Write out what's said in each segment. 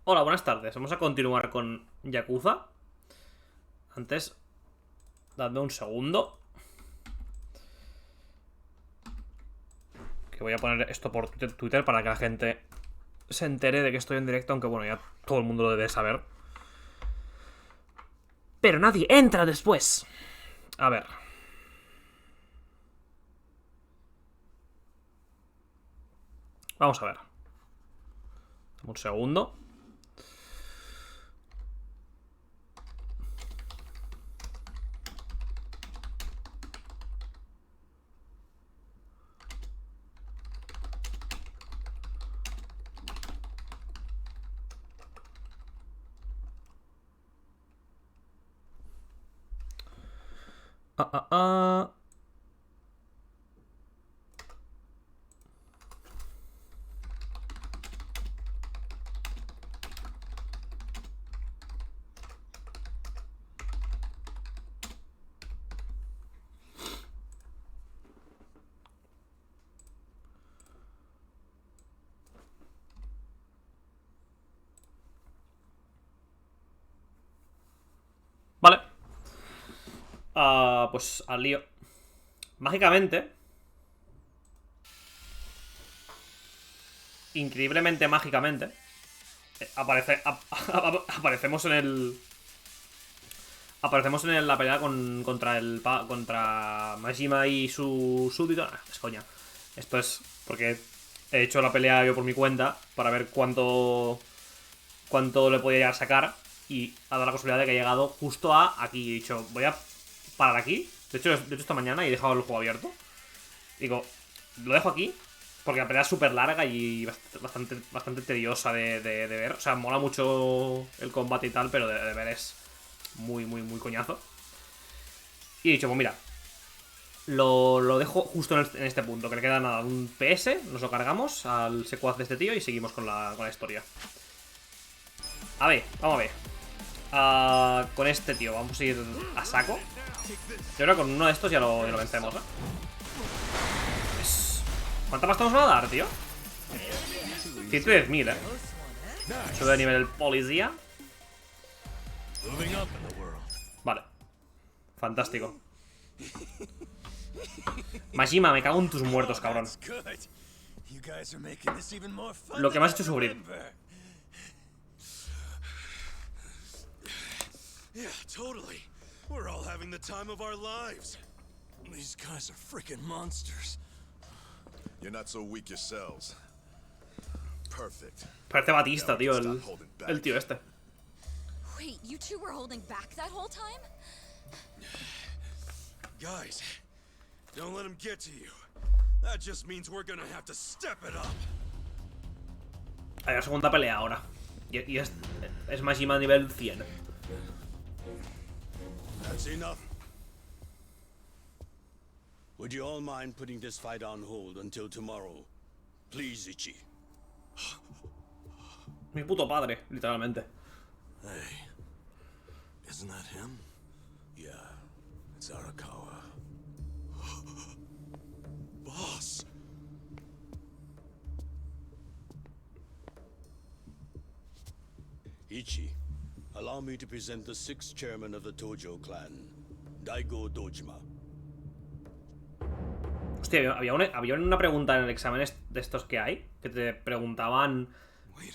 Hola, buenas tardes. Vamos a continuar con Yakuza. Antes, dadme un segundo. Que voy a poner esto por Twitter para que la gente se entere de que estoy en directo, aunque bueno, ya todo el mundo lo debe saber. Pero nadie entra después. A ver. Vamos a ver. Un segundo. Ah, ah, ah. Vale. Pues al lío. Mágicamente. Increíblemente mágicamente. Aparecemos en el. Aparecemos en la pelea contra Majima y su súbdito. Es coña. Esto es porque he hecho la pelea yo por mi cuenta para ver cuánto le podía llegar a sacar. Y ha dado la casualidad de que he llegado justo a aquí. He dicho, voy a parar aquí. De hecho esta mañana y he dejado el juego abierto. Digo, lo dejo aquí porque la pelea es súper larga y bastante tediosa de ver. O sea, mola mucho el combate y tal, pero de ver es muy coñazo. Y he dicho, pues mira, lo dejo justo en este punto, que le queda nada, un PS, nos lo cargamos al secuaz de este tío y seguimos con la historia. A ver, vamos a ver. Con este tío, vamos a ir a saco. Yo creo que con uno de estos ya lo vencemos, ¿eh? ¿Cuánta pasta nos va a dar, tío? 110.000, ¿eh? Sube de nivel el policía. Vale. Fantástico. Majima, me cago en tus muertos, cabrón. Lo que me has hecho sufrir. Yeah, totally. We're all having the time of our lives. These guys are freaking monsters. You're not so weak yourselves. Perfect. Parece Batista, tío, el tío este. Wait, you two were holding back that whole time? Guys, don't let him get to you. That just means we're gonna have to step it up. Hay la segunda pelea ahora. Y es Majima nivel 100. That's enough. Would you all mind putting this fight on hold until tomorrow? Please, Ichi. Mi puto padre, literalmente. Hey, isn't that him? Yeah, it's Arakawa. Boss! Ichi, allow me to present the 6th chairman of the Tojo clan, Daigo Dojima. Hostia, había una pregunta en el examen de estos que hay, que te preguntaban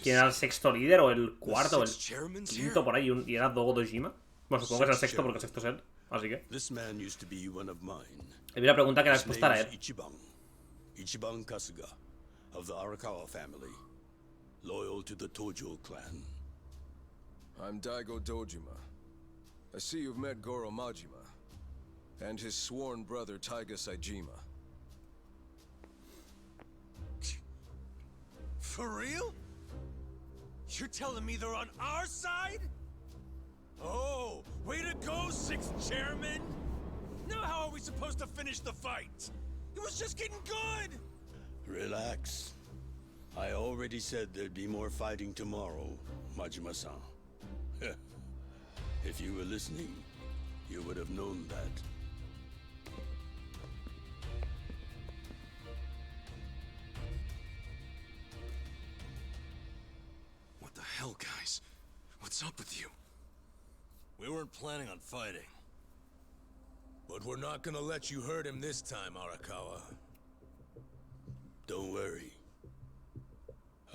quién era el sexto líder o el cuarto o el quinto por ahí, y era Dogo Dojima. Bueno, supongo que es el sexto porque el sexto es él, así que. Había una pregunta que la respuesta era él. Ichiban Kasuga, of the Arakawa family, loyal to the Tojo clan. I'm Daigo Dojima. I see you've met Goro Majima and his sworn brother Taiga Saijima. For real? You're telling me they're on our side? Oh, way to go, 6th chairman! Now how are we supposed to finish the fight? It was just getting good! Relax. I already said there'd be more fighting tomorrow, Majima-san. If you were listening, you would have known that. What the hell, guys? What's up with you? We weren't planning on fighting. But we're not gonna let you hurt him this time, Arakawa. Don't worry.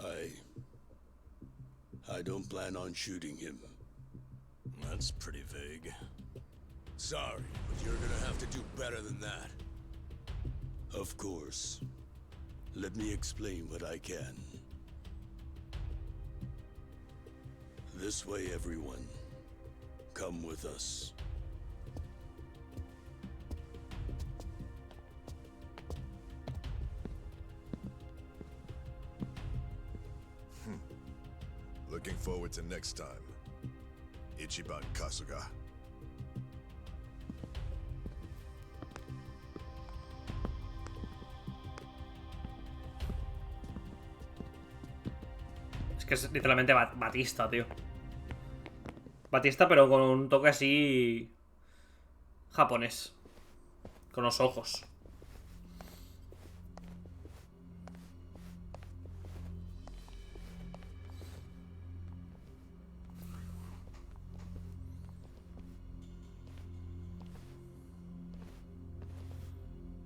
I don't plan on shooting him. That's pretty vague. Sorry, but you're gonna have to do better than that. Of course. Let me explain what I can. This way, everyone. Come with us. Looking forward to next time. Ichiban Kasuga. Es que es literalmente Batista, tío. Batista, pero con un toque así japonés. Con los ojos.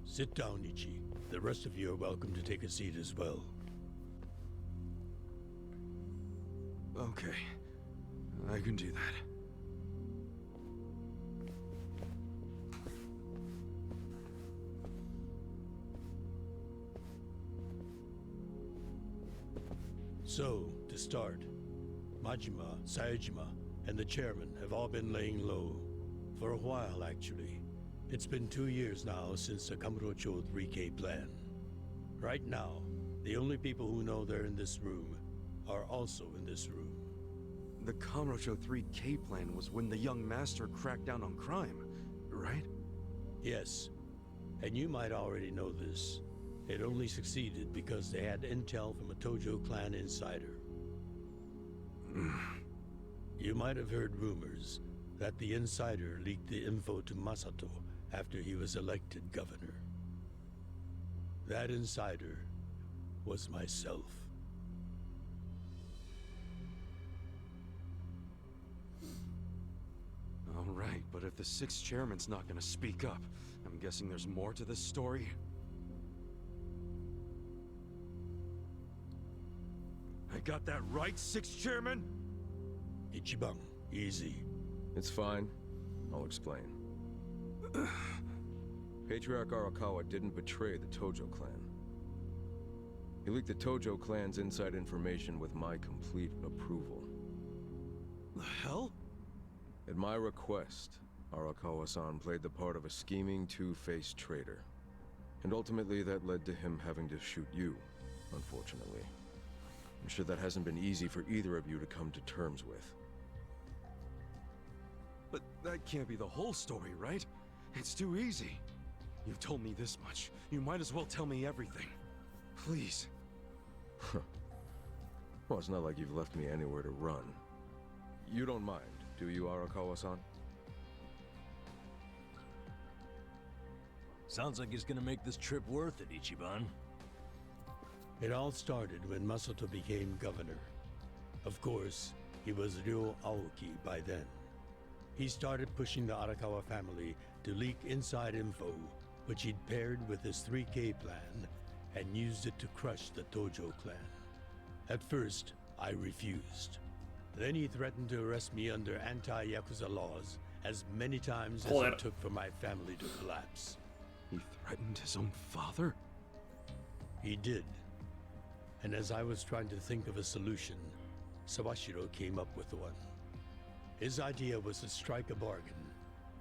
Sit down, Ichi. The rest of you are welcome to take a seat as well. Okay. I can do that. So, to start, Majima, Saejima, and the chairman have all been laying low. For a while, actually. It's been 2 years now since the Kamurocho 3K plan. Right now, the only people who know they're in this room are also in this room. The Kamurocho 3K plan was when the young master cracked down on crime, right? Yes, and you might already know this. It only succeeded because they had intel from a Tojo clan insider. You might have heard rumors that the insider leaked the info to Masato after he was elected governor. That insider was myself. All right, but if the sixth chairman's not gonna speak up, I'm guessing there's more to this story? I got that right, sixth chairman? Ichiban, easy. It's fine. I'll explain. Patriarch Arakawa didn't betray the Tojo clan. He leaked the Tojo clan's inside information with my complete approval. The hell? At my request, Arakawa-san played the part of a scheming, two-faced traitor. And ultimately that led to him having to shoot you, unfortunately. I'm sure that hasn't been easy for either of you to come to terms with. But that can't be the whole story, right? It's too easy. You've told me this much. You might as well tell me everything. Please. Well, it's not like you've left me anywhere to run. You don't mind, do you, Arakawa-san? Sounds like it's gonna make this trip worth it, Ichiban. It all started when Masato became governor. Of course, he was Ryo Aoki by then. He started pushing the Arakawa family to leak inside info, which he'd paired with his 3K plan and used it to crush the Tojo clan. At first, I refused. Then he threatened to arrest me under anti-Yakuza laws as many times as it took for my family to collapse. He threatened his own father? He did. And as I was trying to think of a solution, Sawashiro came up with one. His idea was to strike a bargain,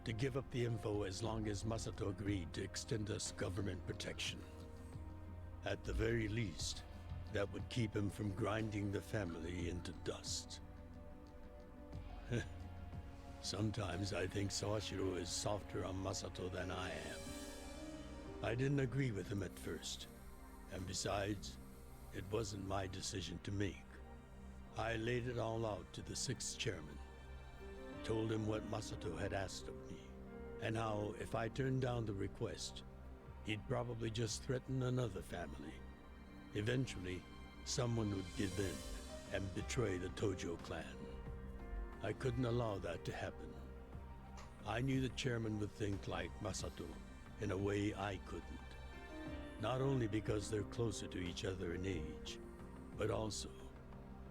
to give up the info as long as Masato agreed to extend us government protection. At the very least, that would keep him from grinding the family into dust. Sometimes I think Sawashiro is softer on Masato than I am. I didn't agree with him at first, and besides, it wasn't my decision to make. I laid it all out to the sixth chairman, told him what Masato had asked of me, and how if I turned down the request, he'd probably just threaten another family. Eventually, someone would give in and betray the Tojo clan. I couldn't allow that to happen. I knew the chairman would think like Masato in a way I couldn't. Not only because they're closer to each other in age, but also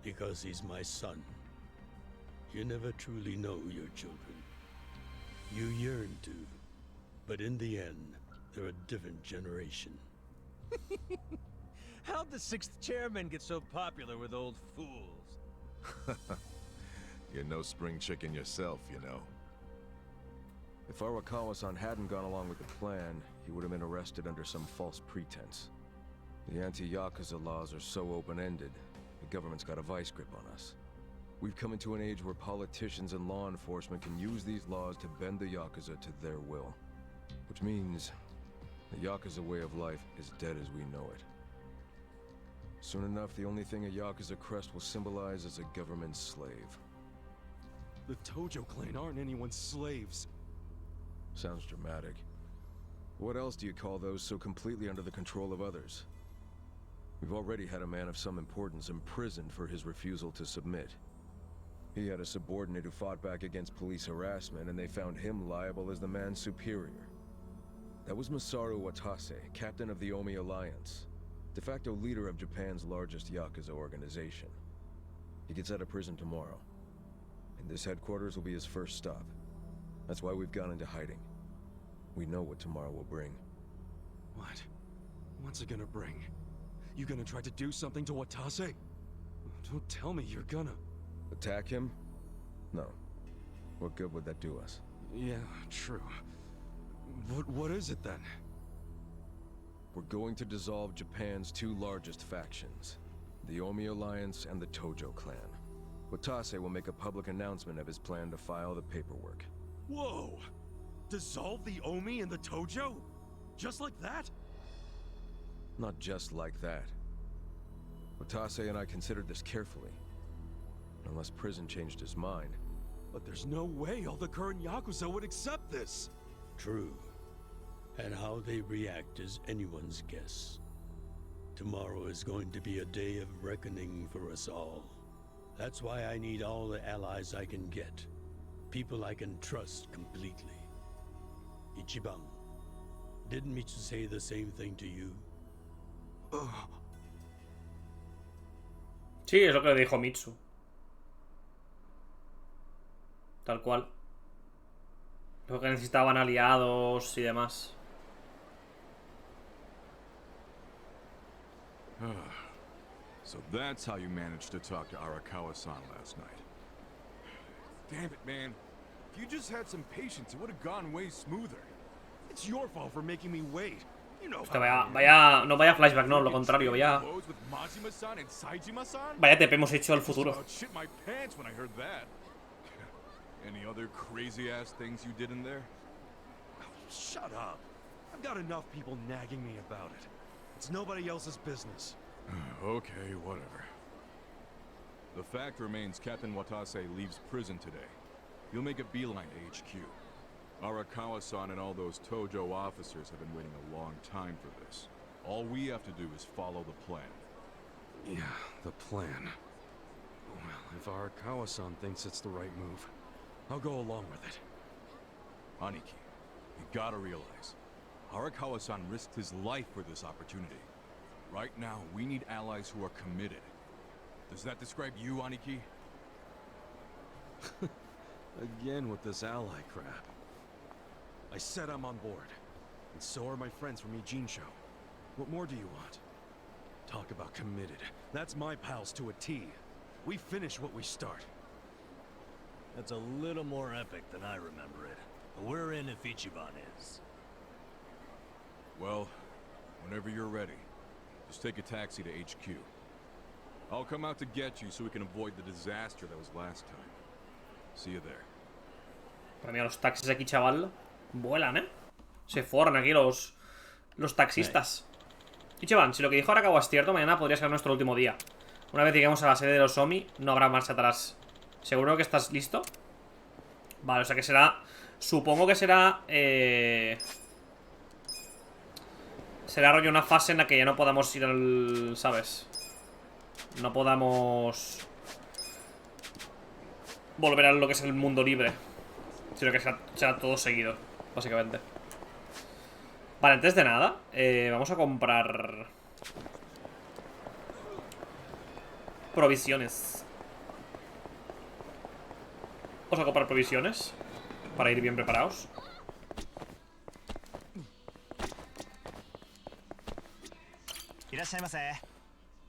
because he's my son. You never truly know your children. You yearn to, but in the end, they're a different generation. How'd the 6th chairman get so popular with old fools? You're no spring chicken yourself, you know. If Arakawa-san hadn't gone along with the plan, he would have been arrested under some false pretense. The anti-Yakuza laws are so open-ended, the government's got a vice grip on us. We've come into an age where politicians and law enforcement can use these laws to bend the Yakuza to their will. Which means the Yakuza way of life is dead as we know it. Soon enough, the only thing a Yakuza crest will symbolize is a government slave. The Tojo clan aren't anyone's slaves. Sounds dramatic. What else do you call those so completely under the control of others? We've already had a man of some importance imprisoned for his refusal to submit. He had a subordinate who fought back against police harassment, and they found him liable as the man's superior. That was Masaru Watase, captain of the Omi Alliance, de facto leader of Japan's largest Yakuza organization. He gets out of prison tomorrow, and this headquarters will be his first stop. That's why we've gone into hiding. We know what tomorrow will bring. What? What's it gonna bring? You gonna try to do something to Watase? Don't tell me you're gonna... Attack him? No. What good would that do us? Yeah, true. What is it then? We're going to dissolve Japan's two largest factions, the Omi Alliance and the Tojo clan. Watase will make a public announcement of his plan to file the paperwork. Whoa! Dissolve the Omi and the Tojo? Just like that? Not just like that. Watase and I considered this carefully. Unless prison changed his mind. But there's no way all the current Yakuza would accept this! True. And how they react is anyone's guess. Tomorrow is going to be a day of reckoning for us all. That's why I need all the allies I can get. People I can trust completely. Ichiban, didn't Mitsu say the same thing to you? Sí, es lo que le dijo Mitsu. Tal cual. Lo que necesitaban aliados y demás. So that's how you managed to talk to Arakawa-san last night. Damn it, man. If you just had some patience, it would have gone way smoother. It's your fault for making me wait. You know Hostia, no vaya flashback, no, lo contrario, vaya TP hemos hecho al futuro. Shit my pants when I heard that. Any other crazy ass things you did in there? Shut up. I've got enough people nagging me about it. It's nobody else's business. Okay, whatever. The fact remains Captain Watase leaves prison today. He'll make a beeline to HQ. Arakawa-san and all those Tojo officers have been waiting a long time for this. All we have to do is follow the plan. Yeah, the plan. Well, if Arakawa-san thinks it's the right move, I'll go along with it. Aniki, you gotta realize, Arakawa-san risked his life for this opportunity. Right now, we need allies who are committed. Does that describe you, Aniki? Again with this ally crap. I said I'm on board. And so are my friends from Ijincho. What more do you want? Talk about committed. That's my pals to a T. We finish what we start. That's a little more epic than I remember it. But we're in if Ichiban is. Well, whenever you're ready, just take a taxi to HQ. I'll come out to get you so we can avoid the disaster that was last time. See you there. Para mí los taxis aquí, chaval, vuelan, ¿eh? Se forran aquí los taxistas. Ichiban, si lo que dijo Arakawa es cierto, mañana podría ser nuestro último día. Una vez lleguemos a la sede de los Omi, no habrá marcha atrás. ¿Seguro que estás listo? Vale, o sea que será... Supongo que será... Será rollo una fase en la que ya no podamos ir al... ¿Sabes? No podamos... volver a lo que es el mundo libre, sino que sea todo seguido, básicamente. Vale, antes de nada, vamos a comprar provisiones. Vamos a comprar provisiones para ir bien preparados.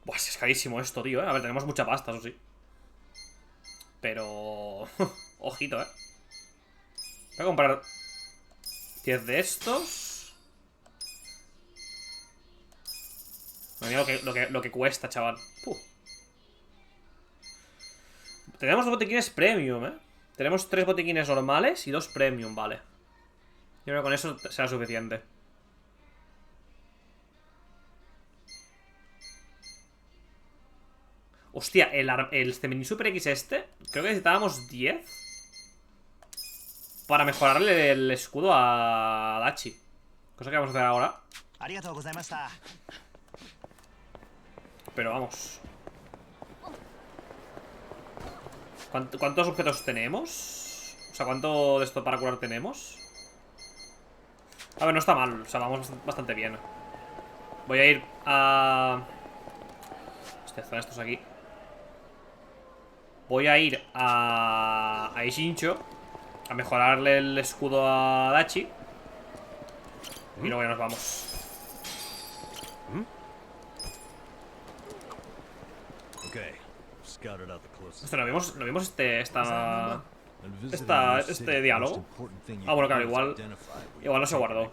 Buah, es carísimo esto, tío, A ver, tenemos mucha pasta, eso sí. Pero... ojito, Voy a comprar 10 de estos. Mira lo que cuesta, chaval. Tenemos 2 botiquines premium, Tenemos 3 botiquines normales y 2 premium, vale. Yo creo que con eso será suficiente. Hostia, el mini Super X este, creo que necesitábamos 10 para mejorarle el escudo a Dachi. Cosa que vamos a hacer ahora. Pero vamos. ¿Cuántos objetos tenemos? O sea, ¿cuánto de esto para curar tenemos? A ver, no está mal. O sea, vamos bastante bien. Voy a ir a... Hostia, están estos aquí. Voy a ir a Ishincho a mejorarle el escudo a Dachi. Y luego ya nos vamos. Esto, ¿no vimos este diálogo? Ah, bueno, claro, igual no se guardó.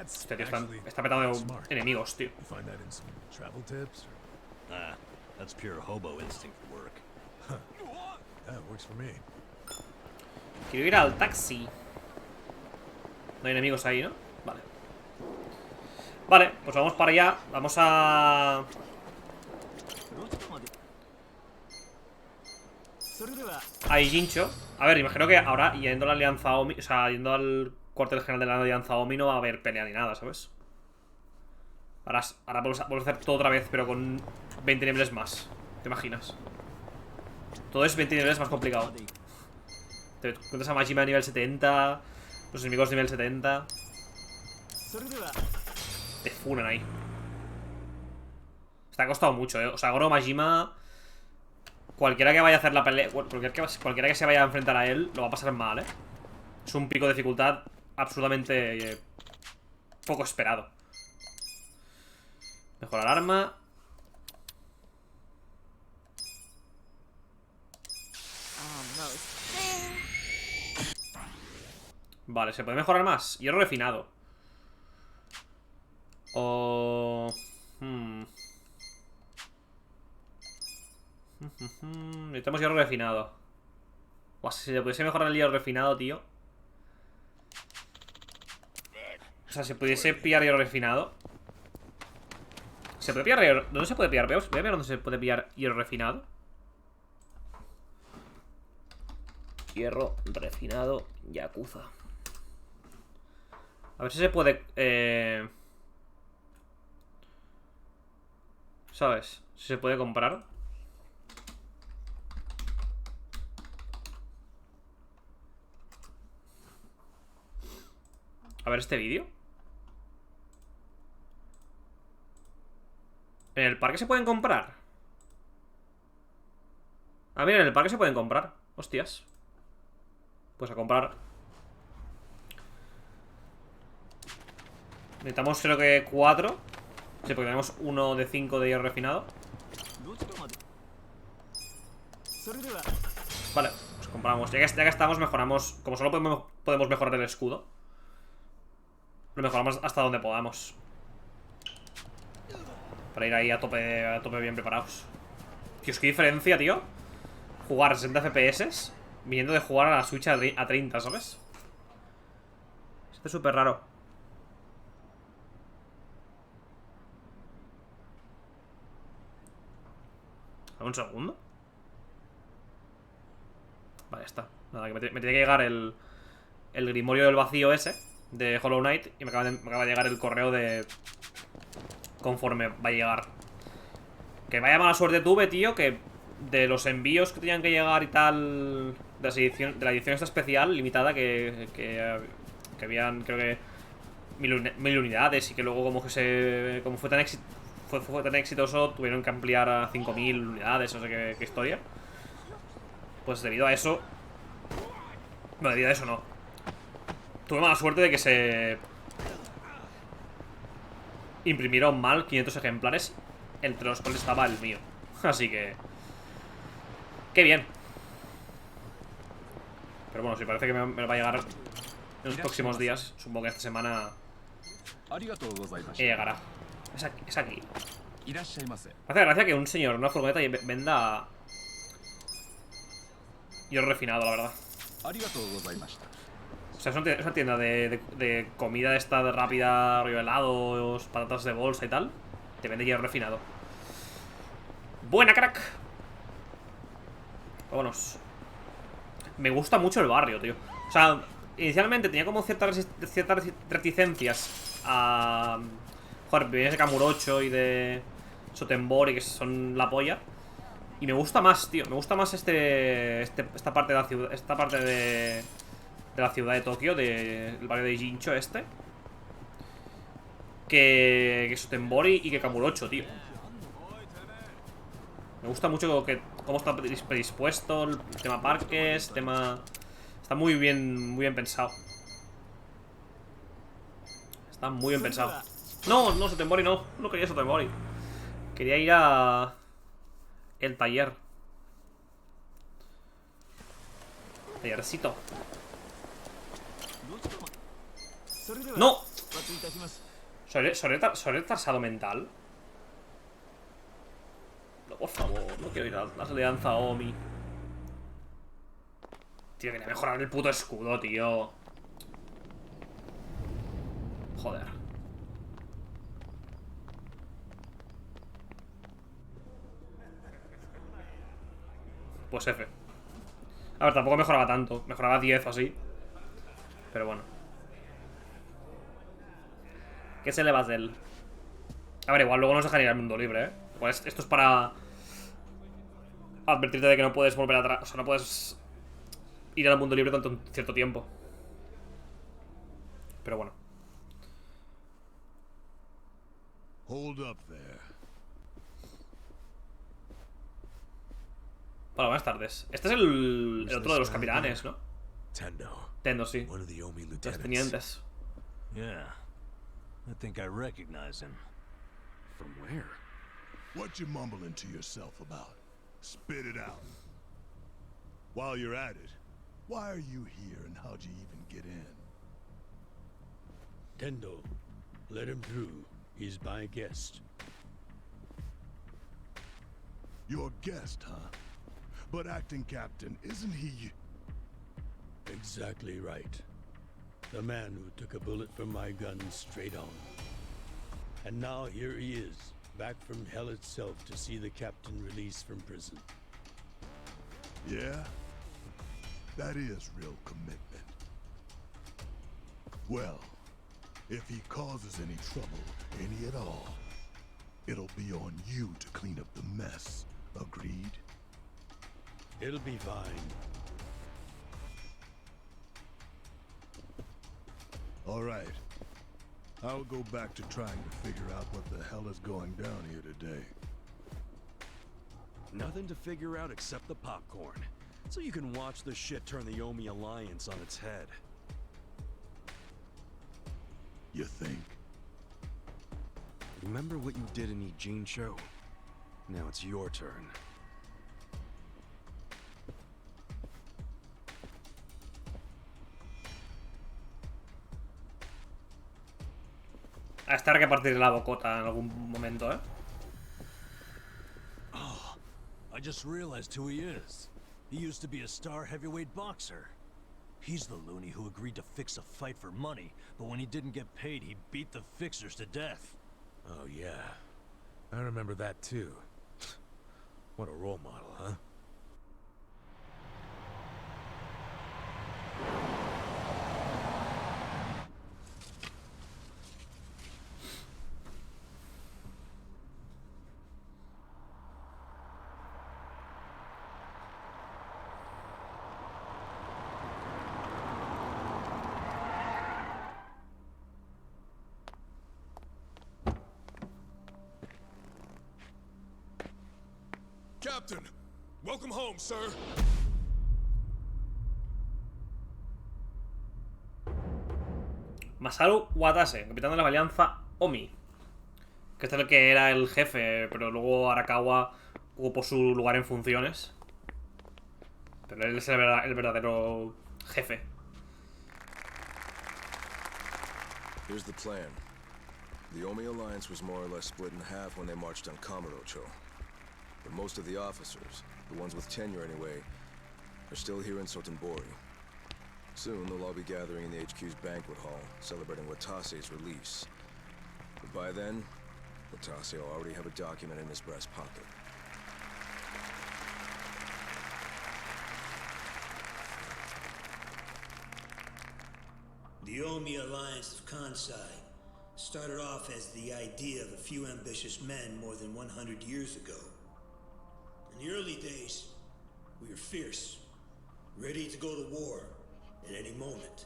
Este tío está petado de enemigos, tío. That's pure hobo instinct for work. That works for me. Quiero ir al taxi. No hay enemigos ahí, ¿no? Vale. Vale, pues vamos para allá. Vamos a... Jincho. A ver, imagino que ahora, yendo a la Alianza Omi, o sea, yendo al cuartel general de la Alianza Omi, no va a haber pelea ni nada, ¿sabes? Ahora vamos a hacer todo otra vez, pero con 20 niveles más. ¿Te imaginas? Todo es 20 niveles más complicado. Te encuentras a Majima a nivel 70, los enemigos nivel 70. Te funan ahí. Te ha costado mucho, O sea, ahora Majima, cualquiera que vaya a hacer la pelea, cualquiera que se vaya a enfrentar a él, lo va a pasar mal, Es un pico de dificultad absolutamente poco esperado. Mejorar arma. Vale, ¿se puede mejorar más? Hierro refinado. Necesitamos hierro refinado. Buah, si se pudiese mejorar el hierro refinado, tío. O sea, si pudiese pillar hierro refinado. ¿Se puede pillar hierro? ¿Dónde se puede pillar? Voy a ver dónde se puede pillar hierro refinado. Hierro refinado Yakuza. A ver si se puede... ¿Sabes? Si se puede comprar. A ver este vídeo. ¿En el parque se pueden comprar? Ah, mira, en el parque se pueden comprar. Hostias. Pues a comprar. Necesitamos creo que 4. Sí, porque tenemos 1 de 5 de hierro refinado. Vale, pues compramos. Ya que estamos, mejoramos. Como solo podemos mejorar el escudo, lo mejoramos hasta donde podamos. Para ir ahí a tope bien preparados. Tío, es que diferencia, tío. Jugar 60 FPS viniendo de jugar a la Switch a 30, ¿sabes? Esto es súper raro. Un segundo. Vale, está. Nada, que me tiene que llegar el grimorio del vacío ese de Hollow Knight. Y me acaba de llegar el correo de... Conforme va a llegar. Que vaya mala suerte tuve, tío, que de los envíos que tenían que llegar y tal, de la edición esta especial limitada que habían, creo que 1000 unidades, y que luego como fue tan exitoso, tuvieron que ampliar a 5000 unidades, no sé qué historia. Pues debido a eso, no, debido a eso no, tuve mala suerte de que se imprimieron mal 500 ejemplares, entre los cuales estaba el mío. Así que qué bien. Pero bueno, si parece que me va a llegar en los próximos días. Supongo que esta semana llegará. Es aquí. Me hace gracia que un señor en una furgoneta venda hierro refinado, la verdad. O sea, es una tienda de comida esta de rápida, rollo helados, patatas de bolsa y tal. Te vende hierro refinado. Buena, crack. Vámonos. Me gusta mucho el barrio, tío. O sea, inicialmente tenía como ciertas reticencias a... Joder, vienes de Kamurocho y de Sotenbori, que son la polla. Y me gusta más, tío. Me gusta más esta parte de la ciudad. Esta parte de la ciudad de Tokio, del barrio de Jincho este, que Sotenbori y que Kamurocho, tío. Me gusta mucho cómo está predispuesto el tema parques, está muy bien pensado. Está muy bien pensado. No, Sotenbori no. No quería Sotenbori. Quería ir a... el taller. Tallercito. ¡No! ¿Sobre retrasado mental? No, por favor, no quiero ir a la alianza Omi. Tío, quería mejorar el puto escudo, tío. Joder. Pues F. A ver, tampoco mejoraba tanto. Mejoraba 10 o así. Pero bueno. ¿Qué se le va a hacer? A ver, igual luego nos dejan ir al mundo libre, ¿eh? Pues esto es para advertirte de que no puedes volver atrás. O sea, no puedes ir al mundo libre tanto cierto tiempo. Pero bueno. Hold up there. Hola, buenas tardes. Este es el otro de los capitanes, ¿no? Tendo, sí. Los tenientes. Yeah. I think I recognize him. From where? What you mumbling to yourself about? Spit it out. While you're at it, why are you here and how'd you even get in? Tendo, let him through. He's my guest. Your guest, huh? But acting captain, isn't he? Exactly right. The man who took a bullet from my gun straight on. And now here he is, back from hell itself to see the captain released from prison. Yeah? That is real commitment. Well, if he causes any trouble, any at all, it'll be on you to clean up the mess. Agreed? It'll be fine. All right. I'll go back to trying to figure out what the hell is going down here today. Nothing to figure out except the popcorn. So you can watch the shit turn the Omi Alliance on its head. You think? Remember what you did in Ijincho? Now it's your turn. A estar que partir la bocota en algún momento, ¿eh? Oh, I just realized who he is. He used to be a star heavyweight boxer. He's the loony who agreed to fix a fight for money, but when he didn't get paid, he beat the fixers to death. Oh yeah, I remember that too. What a role model, huh? Captain, welcome home, sir. Masaru Watase, capitán de la alianza Omi. Que este es el que era el jefe, pero luego Arakawa ocupó su lugar en funciones. Pero él es el verdadero jefe. Here's the plan. The Omi alliance was more or less split in half when they marched on Kamurocho. But most of the officers, the ones with tenure anyway, are still here in Sotenbori. Soon they'll all be gathering in the HQ's banquet hall, celebrating Watase's release. But by then, Watase will already have a document in his breast pocket. The Omi Alliance of Kansai started off as the idea of a few ambitious men more than 100 years ago. In the early days, we were fierce, ready to go to war at any moment.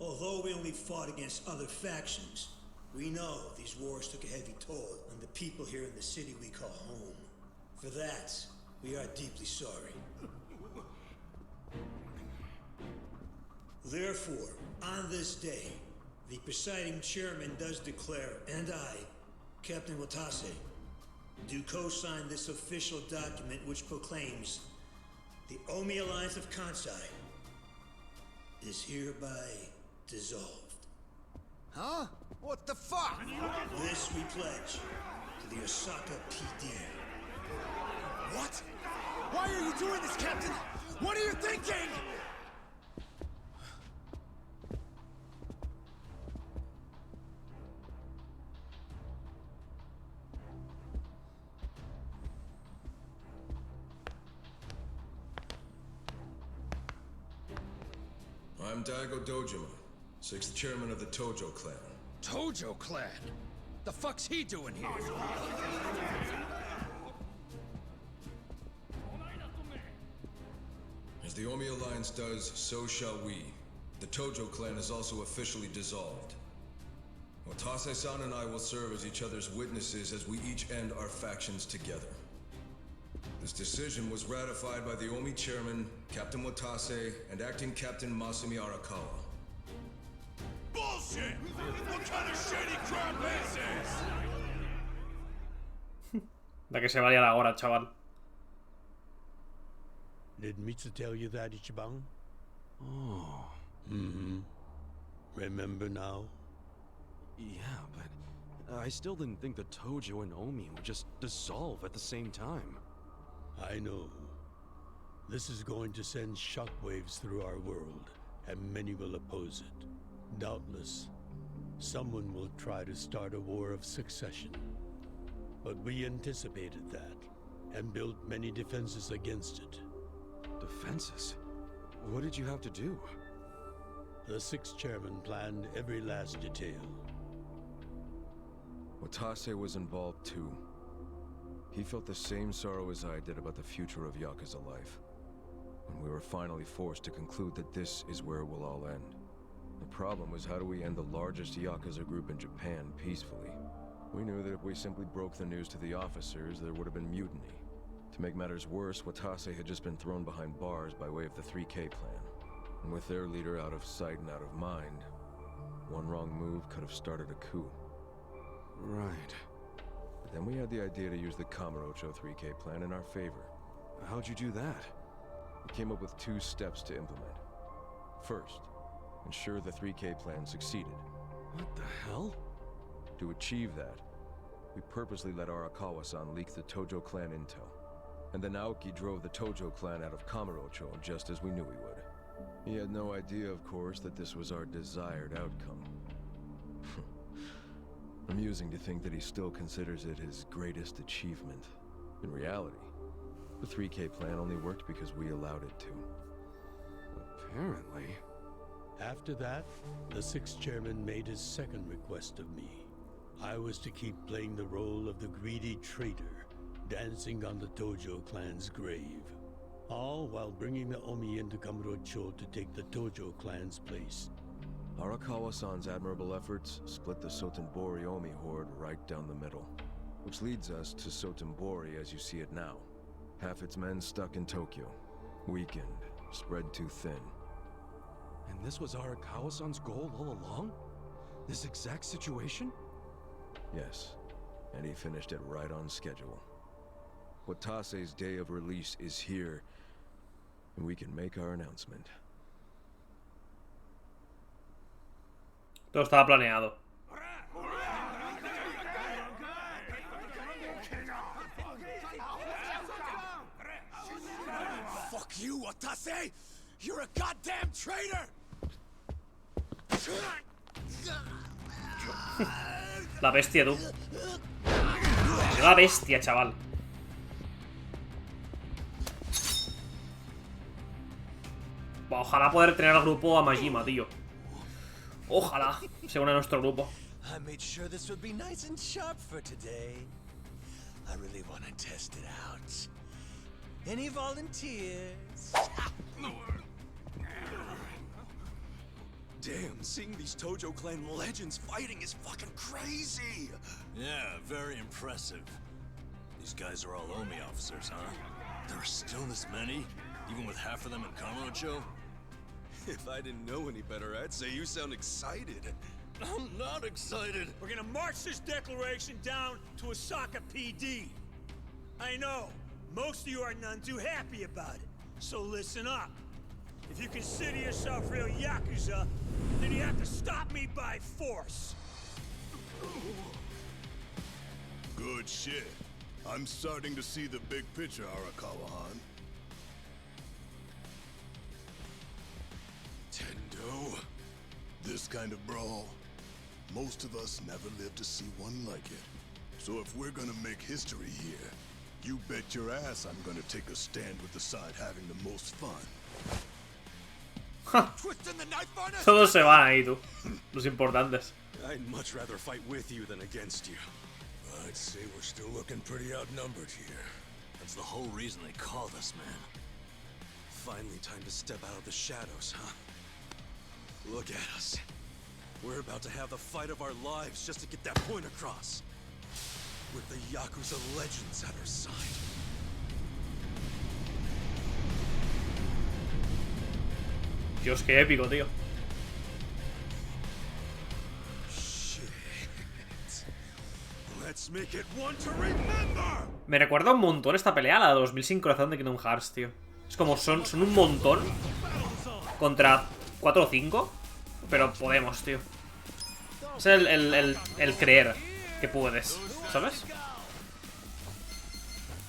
Although we only fought against other factions, we know these wars took a heavy toll on the people here in the city we call home. For that, we are deeply sorry. Therefore, on this day, the presiding chairman does declare, and I, Captain Watase, do co-sign this official document which proclaims the Omi Alliance of Kansai is hereby dissolved. Huh? What the fuck? This we pledge to the Osaka PD. What? Why are you doing this, Captain? What are you thinking? I'm Daigo Dojima, 6th chairman of the Tojo clan. Tojo clan? The fuck's he doing here? As the Omi Alliance does, so shall we. The Tojo clan is also officially dissolved. Watase-san and I will serve as each other's witnesses as we each end our factions together. This decision was ratified by the Omi chairman, Captain Watase, and acting Captain Masumi Arakawa. Bullshit! What kind of shady crap is this? De que se vaya la hora, chaval. Did Mitsu tell you that, Ichiban? Oh. Mm-hmm. Remember now? Yeah, but I still didn't think the Tojo and Omi would just dissolve at the same time. I know. This is going to send shockwaves through our world, and many will oppose it. Doubtless, someone will try to start a war of succession. But we anticipated that, and built many defenses against it. Defenses? What did you have to do? The 6th chairman planned every last detail. Watase was involved too. He felt the same sorrow as I did about the future of Yakuza life. When we were finally forced to conclude that this is where it will all end. The problem was, how do we end the largest Yakuza group in Japan peacefully? We knew that if we simply broke the news to the officers, there would have been mutiny. To make matters worse, Watase had just been thrown behind bars by way of the 3K plan. And with their leader out of sight and out of mind, one wrong move could have started a coup. Right. But then we had the idea to use the Kamurocho 3K plan in our favor. How'd you do that? We came up with 2 steps to implement. First, ensure the 3K plan succeeded. What the hell? To achieve that, we purposely let Arakawa-san leak the Tojo clan intel. And then Aoki drove the Tojo clan out of Kamurocho just as we knew he would. He had no idea, of course, that this was our desired outcome. Amusing to think that he still considers it his greatest achievement. In reality, the 3K plan only worked because we allowed it to. Apparently. After that, the 6th chairman made his second request of me. I was to keep playing the role of the greedy traitor, dancing on the Tojo clan's grave. All while bringing the Omi into Kamurocho to take the Tojo clan's place. Arakawa-san's admirable efforts split the Sotenbori Omi horde right down the middle. Which leads us to Sotenbori as you see it now. Half its men stuck in Tokyo. Weakened, spread too thin. And this was Arakawa-san's goal all along? This exact situation? Yes, and he finished it right on schedule. Watase's day of release is here, and we can make our announcement. Todo estaba planeado. Fuck you, Watase! You're a goddamn traitor! La bestia, tú. La bestia, chaval. Ojalá poder tener al grupo a Majima, tío. Ojalá sea uno de nuestro grupo. I made sure this would be nice and sharp for today. I really want to test it out. Any volunteers? Damn, seeing these Tojo clan legends fighting is fucking crazy! Yeah, very impressive. These guys are all Omi officers, huh? There are still this many? Even with half of them in Kamurocho? If I didn't know any better, I'd say you sound excited. I'm not excited! We're gonna march this declaration down to Osaka PD. I know, most of you are none too happy about it, so listen up. If you consider yourself real Yakuza, then you have to stop me by force. Good shit. I'm starting to see the big picture, Arakawa-han. Tendo. This kind of brawl, most of us never lived to see one like it. So if we're gonna make history here, you bet your ass I'm gonna take a stand with the side having the most fun. Todos se van ahí, tú. Los importantes. I'd much rather fight with you than against you. I'd say we're still looking pretty outnumbered here. That's the whole reason they called us, man. Finally time to step out of the shadows, huh? Look at us. We're about to have the fight of our lives just to get that point across. With the Yakuza legends at our side. Dios, qué épico, tío. Me recuerda un montón esta pelea, la de los 1000 sin corazón de Kingdom Hearts, tío. Es como son un montón contra 4 o 5, pero podemos, tío. Es el creer que puedes, ¿sabes?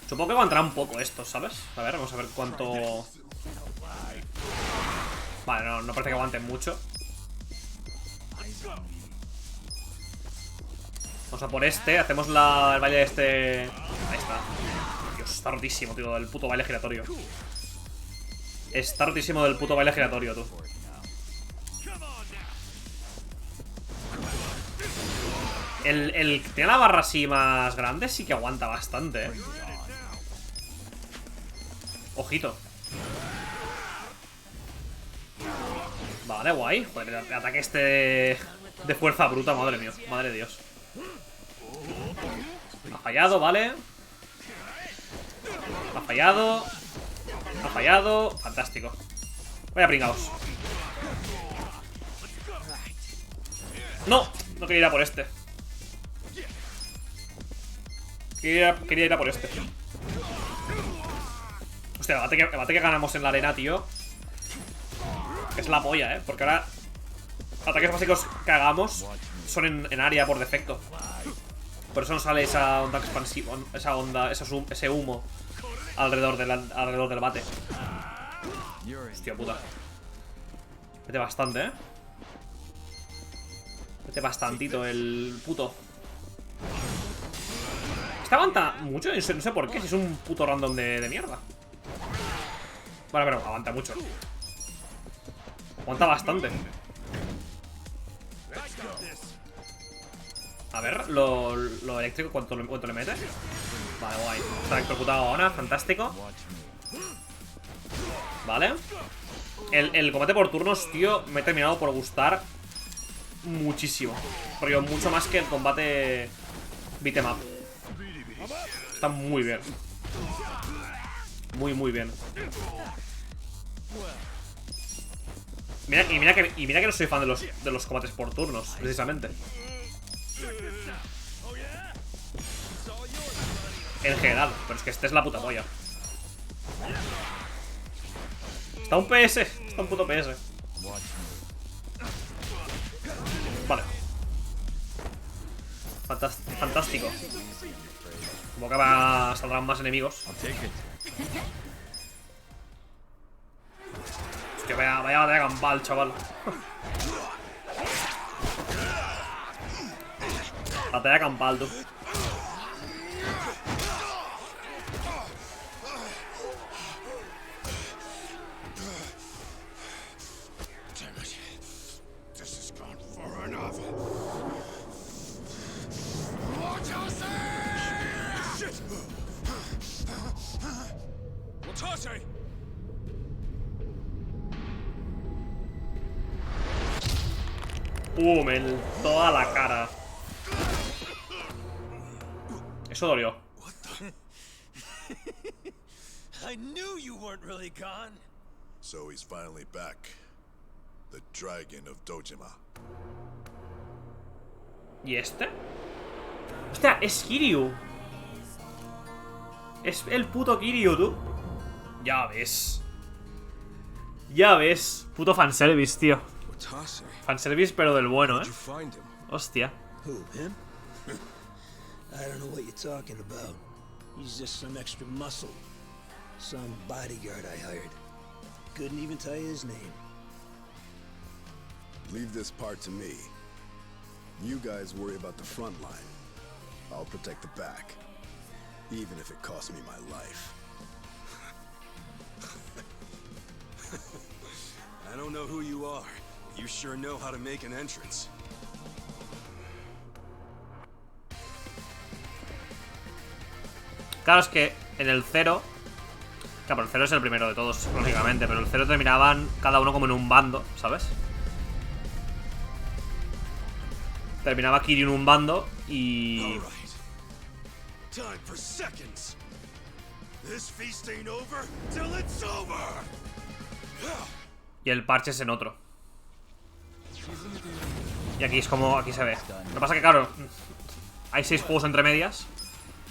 Supongo que aguantará un poco esto, ¿sabes? A ver, vamos a ver cuánto... Vale, no parece que aguanten mucho. Vamos a por este, hacemos el baile de este... Ahí está. Dios, está rotísimo, tío, del puto baile giratorio. Está rotísimo del puto baile giratorio, tú. El que tiene la barra así más grande sí que aguanta bastante, Ojito. Vale, guay. Joder, el ataque este de fuerza bruta, madre mía. Madre de Dios. Ha fallado, vale. Ha fallado. Ha fallado. Fantástico. Vaya pringaos. No, no quería ir a por este. Quería ir a por este. Hostia, el bate que ganamos en la arena, tío. Es la polla, porque ahora ataques básicos que hagamos son en área por defecto. Por eso no sale esa onda expansiva, ese humo alrededor del bate. Hostia puta. Mete bastante, Mete bastantito el puto. Este aguanta mucho, no sé por qué, si es un puto random de mierda. Vale, pero aguanta mucho. Aguanta bastante. A ver, lo eléctrico, ¿cuánto le mete? Vale, guay. Está electrocutado ahora, fantástico. Vale. El combate por turnos, tío, me he terminado por gustar muchísimo. Pero mucho más que el combate beat 'em up. Está muy bien. Muy, muy bien. Mira que no soy fan de los combates por turnos, precisamente. En general, pero es que este es la puta polla. Está un PS, está un puto PS. Vale. Fantástico. Como que saldrán más enemigos. Hostia, vaya batalla campal, chaval. Batalla campal, tú. En toda la cara. Eso dolió. I knew you weren't really gone. So he's finally back. The Dragon of Dojima. ¿Y este? Hostia, es Kiryu. Es el puto Kiryu, tú. Ya ves. Ya ves. Puto fanservice, tío. Fanservice, pero del bueno, Hostia. Who, him? I don't know what you're talking about. He's just some extra muscle. Some bodyguard I hired. Couldn't even tell you his name. Leave this part to me. You guys worry about the front line. I'll protect the back. Even if it costs me my life. I don't know who you are. You sure know how to make an entrance. Claro, es que en el 0... Claro, el 0 es el primero de todos, lógicamente. Pero el 0 terminaban cada uno como en un bando, ¿sabes? Terminaba Kiryu en un bando y... Time for seconds. This feast ain't over till it's over. Y el parche es en otro. Y aquí es como... Aquí se ve. Lo que pasa es que, claro, hay 6 juegos entre medias.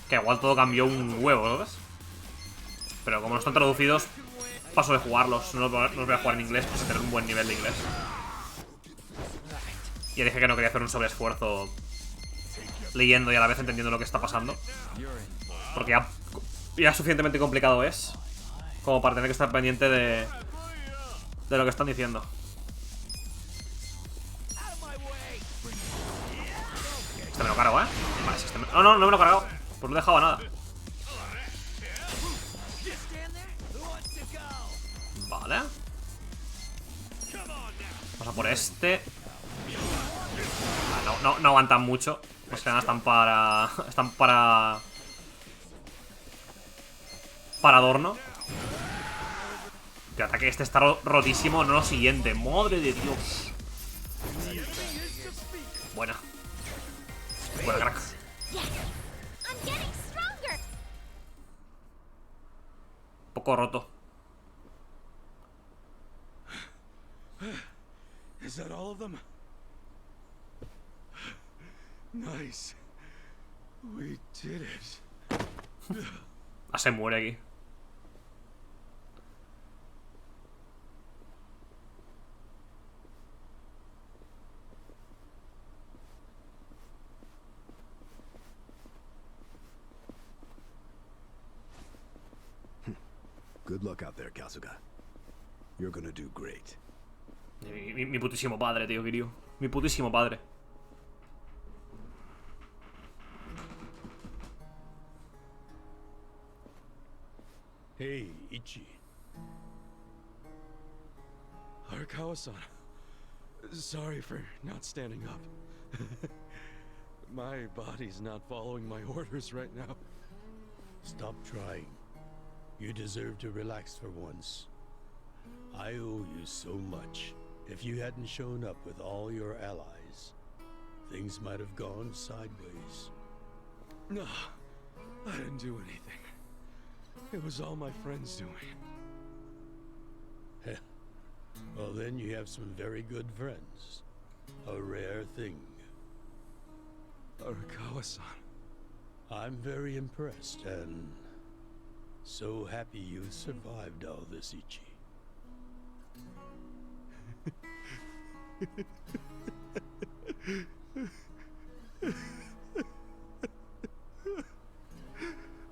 Que igual todo cambió un huevo, ¿sabes? Pero como no están traducidos, paso de jugarlos. No los voy a jugar en inglés, pues a tener un buen nivel de inglés. Ya dije que no quería hacer un sobreesfuerzo leyendo y a la vez entendiendo lo que está pasando. Porque ya suficientemente complicado es como para tener que estar pendiente de lo que están diciendo. Este me lo cargo, Vale, si este no me lo he cargado. Pues no he dejado nada. Vale. Vamos a por este. No aguantan mucho. Pues que nada, están para... Están para adorno. El ataque este está rotísimo. No lo siguiente. Madre de Dios. Buena. Buena, crack. Poco roto. Is that all of them? Nice. We did it. Se muere aquí. Good luck out there, Kazuga. You're gonna do great. Mi putísimo padre, tío, Kiryu. Mi putísimo padre. Hey, Ichi. Arakawa-san. Sorry for not standing up. My body's not following my orders right now. Stop trying. You deserve to relax for once. I owe you so much. If you hadn't shown up with all your allies, things might have gone sideways. No, I didn't do anything. It was all my friends doing. Well, then you have some very good friends. A rare thing. Arakawa-san. I'm very impressed and so happy you survived all this, Ichi.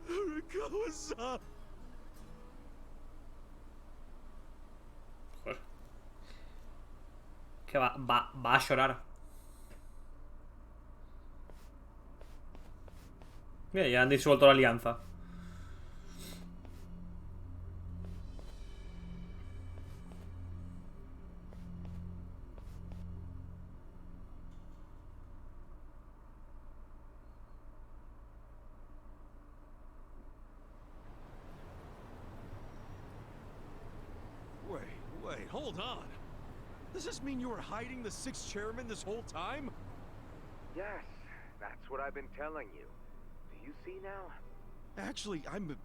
Arakawa-san. Joder. Que va a llorar. Mira, ya han disuelto la alianza. Wait, hold on. Does this mean you were hiding the sixth chairman this whole time? Yes, that's what I've been telling you. Do you see now? Actually, I'm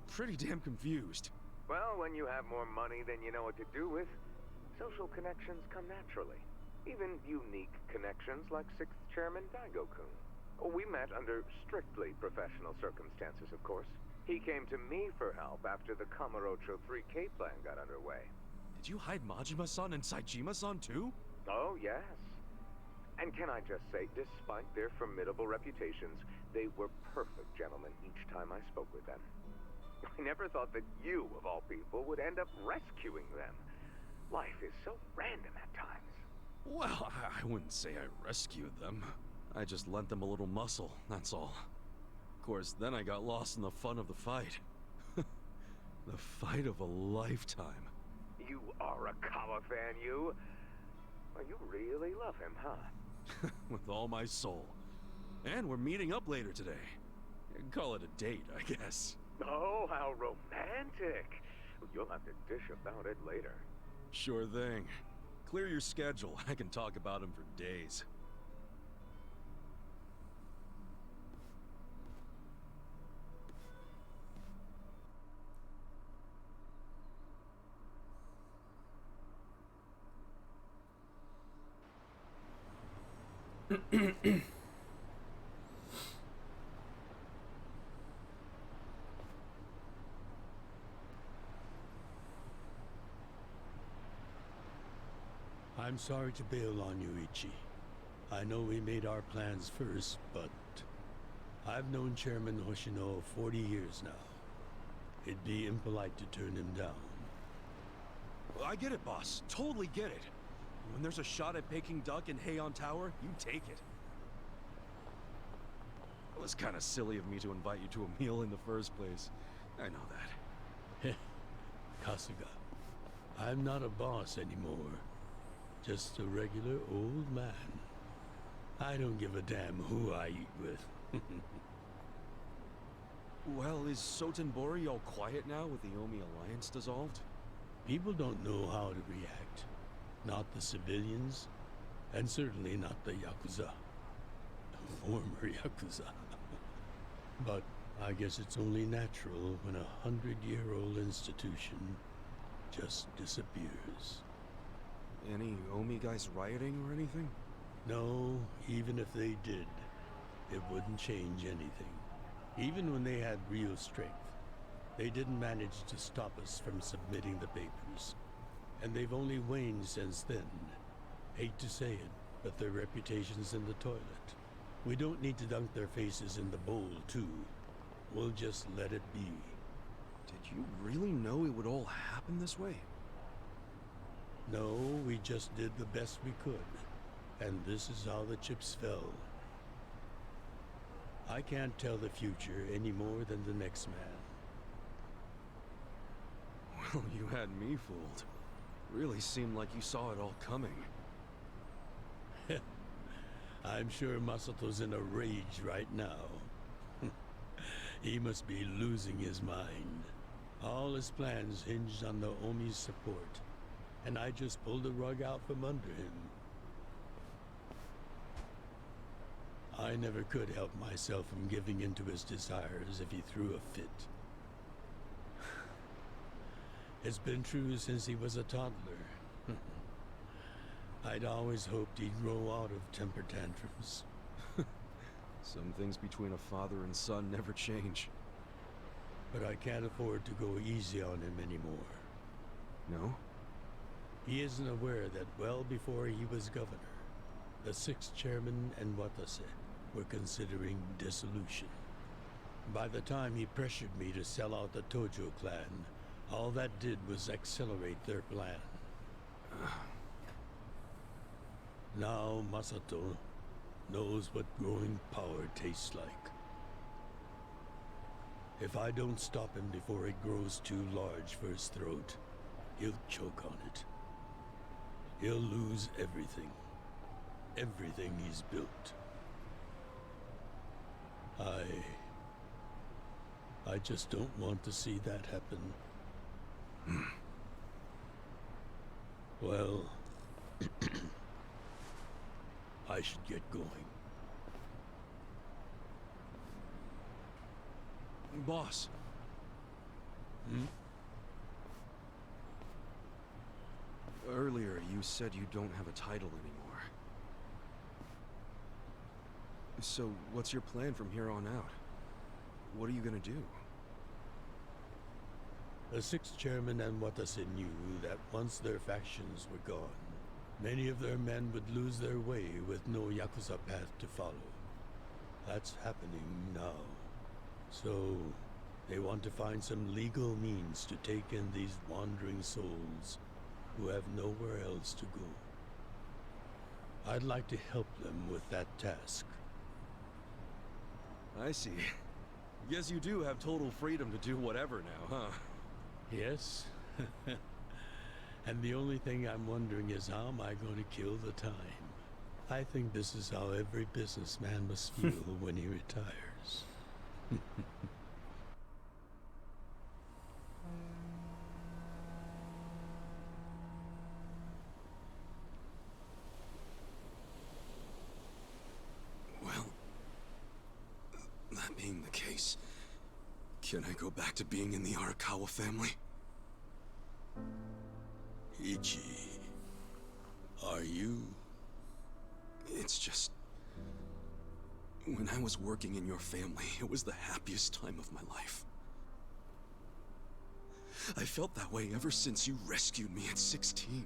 pretty damn confused. Well, when you have more money than you know what to do with, social connections come naturally. Even unique connections like sixth chairman Daigo-kun. We met under strictly professional circumstances, of course. He came to me for help after the Kamurocho 3K plan got underway. Did you hide Majima-san and Saejima-san too? Oh, yes. And can I just say, despite their formidable reputations, they were perfect gentlemen each time I spoke with them. I never thought that you, of all people, would end up rescuing them. Life is so random at times. Well, I wouldn't say I rescued them. I just lent them a little muscle, that's all. Of course, then I got lost in the fun of the fight. The fight of a lifetime. You Arakawa fan, you? Well, you really love him, huh? With all my soul. And we're meeting up later today. Call it a date, I guess. Oh, how romantic. You'll have to dish about it later. Sure thing. Clear your schedule. I can talk about him for days. I'm sorry to bail on you, Ichi. I know we made our plans first, but I've known Chairman Hoshino 40 years now. It'd be impolite to turn him down. Well, I get it, boss. Totally get it. When there's a shot at Peking Duck and Heian Tower, you take it. It was kind of silly of me to invite you to a meal in the first place. I know that. Kasuga, I'm not a boss anymore. Just a regular old man. I don't give a damn who I eat with. Well, is Sotenbori all quiet now with the Omi Alliance dissolved? People don't know how to react. Not the civilians, and certainly not the Yakuza. The former Yakuza. But I guess it's only natural when a 100-year-old institution just disappears. Any Omi guys rioting or anything? No, even if they did, it wouldn't change anything. Even when they had real strength, they didn't manage to stop us from submitting the papers. And they've only waned since then. Hate to say it, but their reputation's in the toilet. We don't need to dunk their faces in the bowl, too. We'll just let it be. Did you really know it would all happen this way? No, we just did the best we could. And this is how the chips fell. I can't tell the future any more than the next man. Well, you had me fooled. Really seemed like you saw it all coming. I'm sure Masato's in a rage right now. He must be losing his mind. All his plans hinged on the Omi's support, and I just pulled the rug out from under him. I never could help myself from giving in to his desires if he threw a fit. It's been true since he was a toddler. I'd always hoped he'd grow out of temper tantrums. Some things between a father and son never change. But I can't afford to go easy on him anymore. No? He isn't aware that well before he was governor, the 6th chairman and Watase were considering dissolution. By the time he pressured me to sell out the Tojo clan, all that did was accelerate their plan. Now Masato knows what growing power tastes like. If I don't stop him before it grows too large for his throat, he'll choke on it. He'll lose everything. Everything he's built. I just don't want to see that happen. Well, I should get going. Boss. Earlier, you said you don't have a title anymore. So, what's your plan from here on out? What are you gonna do? The 6th chairman and Watase knew that once their factions were gone, many of their men would lose their way with no Yakuza path to follow. That's happening now. So, they want to find some legal means to take in these wandering souls who have nowhere else to go. I'd like to help them with that task. I see. Guess you do have total freedom to do whatever now, huh? Yes. And the only thing I'm wondering is how am I going to kill the time? I think this is how every businessman must feel when he retires. Well, that being the case, can I go back to being in the Arakawa family? Ichi, are you? It's just... when I was working in your family, it was the happiest time of my life. I felt that way ever since you rescued me at 16.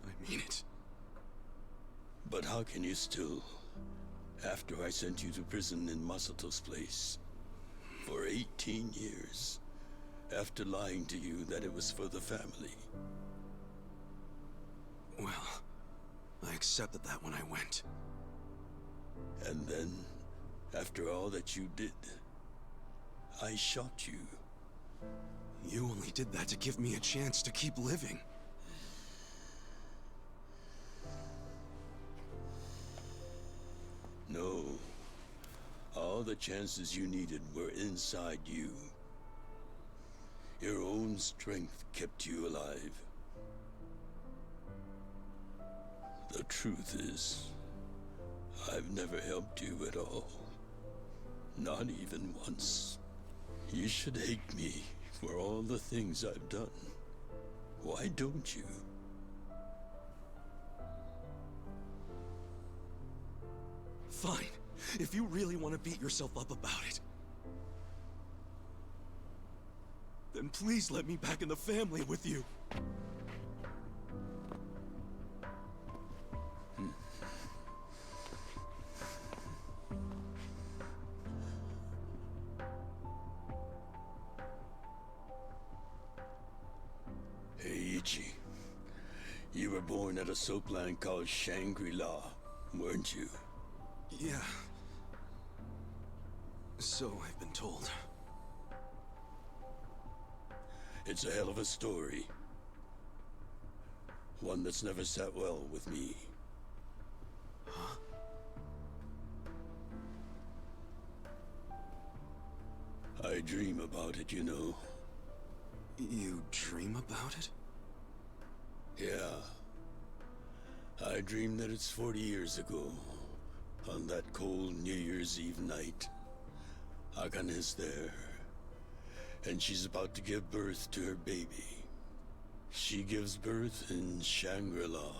I mean it. But how can you still, after I sent you to prison in Masato's place, for 18 years, after lying to you that it was for the family? Well, I accepted that when I went. And then, after all that you did, I shot you. You only did that to give me a chance to keep living. No. All the chances you needed were inside you. Your own strength kept you alive. The truth is, I've never helped you at all. Not even once. You should hate me for all the things I've done. Why don't you? Fine. If you really want to beat yourself up about it, then please let me back in the family with you. Hey, Ichi. You were born at a soapland called Shangri-La, weren't you? Yeah. So I've been told. It's a hell of a story. One that's never sat well with me. Huh? I dream about it, you know. You dream about it? Yeah. I dream that it's 40 years ago, on that cold New Year's Eve night. Akane's there, and she's about to give birth to her baby. She gives birth in Shangri-La.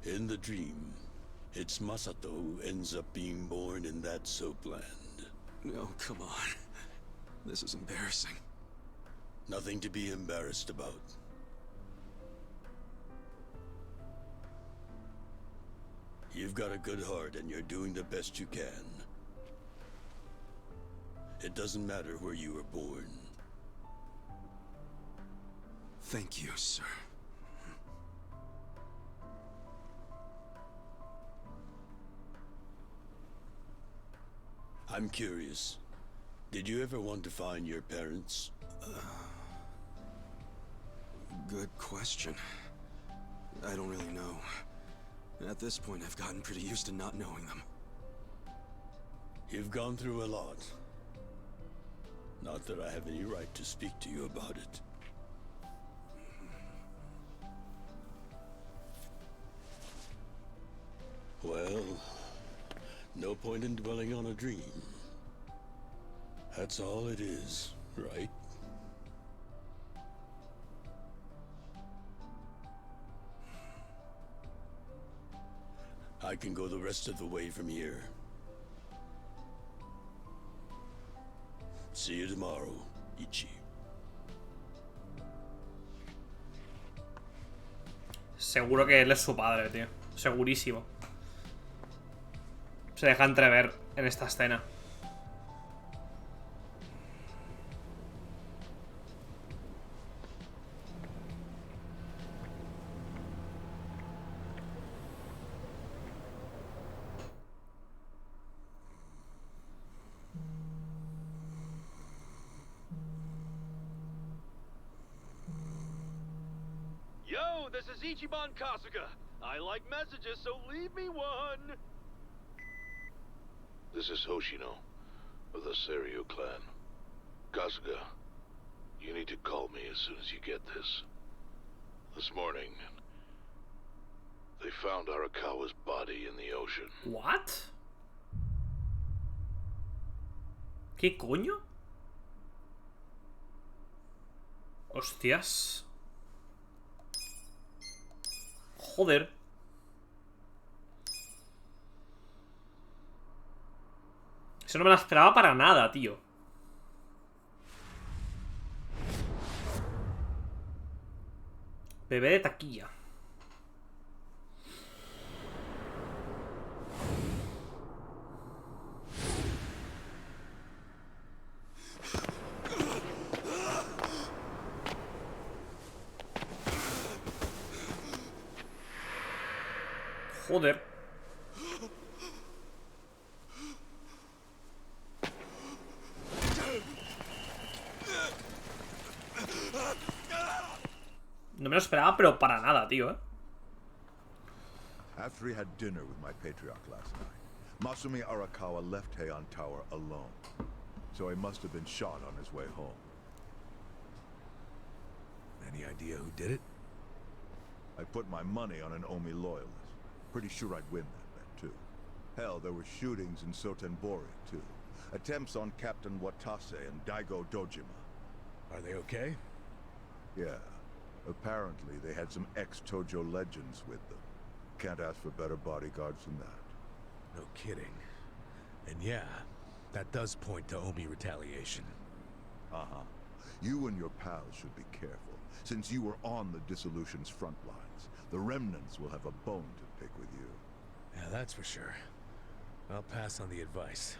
In the dream, it's Masato who ends up being born in that soapland. No, come on. This is embarrassing. Nothing to be embarrassed about. You've got a good heart and you're doing the best you can. It doesn't matter where you were born. Thank you, sir. I'm curious. Did you ever want to find your parents? Good question. I don't really know. At this point, I've gotten pretty used to not knowing them. You've gone through a lot. Not that I have any right to speak to you about it. Well, no point in dwelling on a dream. That's all it is, right? I can go the rest of the way from here. See you tomorrow, Ichi. Seguro que él es su padre, tío. Segurísimo. Se deja entrever en esta escena. Yo, this is Ichiban Kasuga. I like messages, so leave me one. This is Hoshino, of the Seiryu clan. Kasuga, you need to call me as soon as you get this. This morning, they found Arakawa's body in the ocean. What? ¿Qué coño? Hostias. Joder. Eso no me lo esperaba para nada, tío. Bebé de taquilla. Joder. No me lo esperaba, pero para nada, tío, After he had dinner with my patriarch last night, Masumi Arakawa left Heian Tower alone. So he must have been shot on his way home. Any idea who did it? I put my money on an Omi loyalist. Pretty sure I'd win that bet, too. Hell, there were shootings in Sotenbori, too. Attempts on Captain Watase and Daigo Dojima. Are they okay? Yeah. Apparently, they had some ex-Tojo legends with them. Can't ask for better bodyguards than that. No kidding. And yeah, that does point to Omi retaliation. Uh-huh. You and your pals should be careful, since you were on the dissolution's front lines. The remnants will have a bone to pick with you. Yeah, that's for sure. I'll pass on the advice.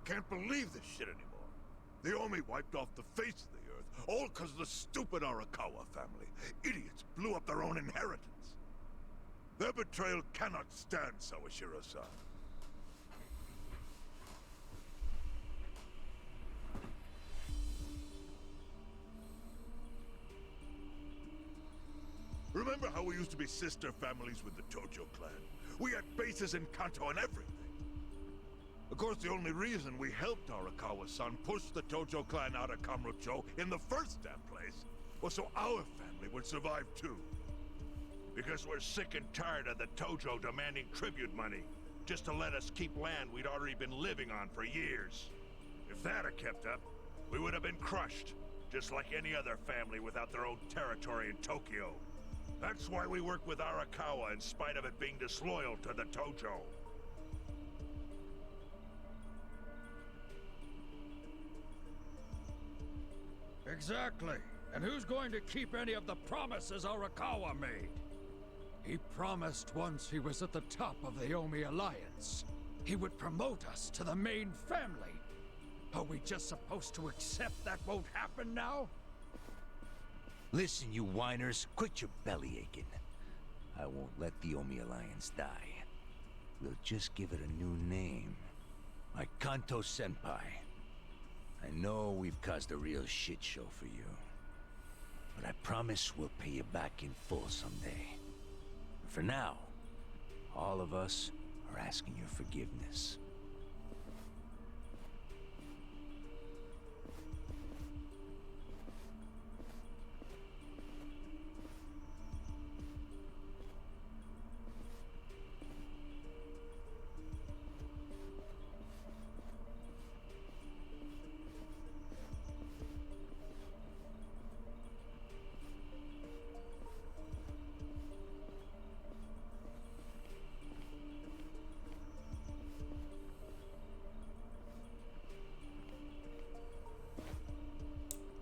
Can't believe this shit anymore. The Omi wiped off the face of the earth, all because of the stupid Arakawa family. Idiots blew up their own inheritance. Their betrayal cannot stand, Sawashiro-san. Remember how how we used to be sister families with the Tojo clan. We had bases in Kanto and everything. Of course, the only reason we helped Arakawa-san push the Tojo clan out of Kamurocho in the first damn place was so our family would survive too. Because we're sick and tired of the Tojo demanding tribute money just to let us keep land we'd already been living on for years. If that had kept up, we would have been crushed, just like any other family without their own territory in Tokyo. That's why we work with Arakawa in spite of it being disloyal to the Tojo. Exactly. And who's going to keep any of the promises Arakawa made? He promised once he was at the top of the Omi Alliance, he would promote us to the main family. Are we just supposed to accept that won't happen now? Listen, you whiners, quit your belly aching. I won't let the Omi Alliance die. We'll just give it a new name. My Kanto Senpai. I know we've caused a real shit show for you. But I promise we'll pay you back in full someday. For now, all of us are asking your forgiveness.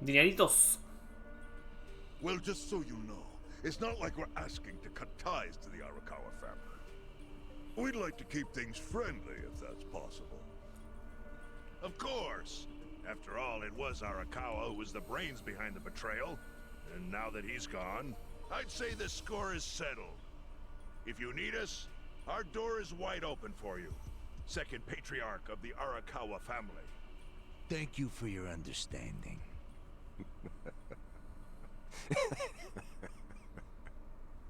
Dineritos. Well, just so you know, it's not like we're asking to cut ties to the Arakawa family. We'd like to keep things friendly, if that's possible. Of course! After all, it was Arakawa who was the brains behind the betrayal. And now that he's gone, I'd say the score is settled. If you need us, our door is wide open for you. Second patriarch of the Arakawa family. Thank you for your understanding.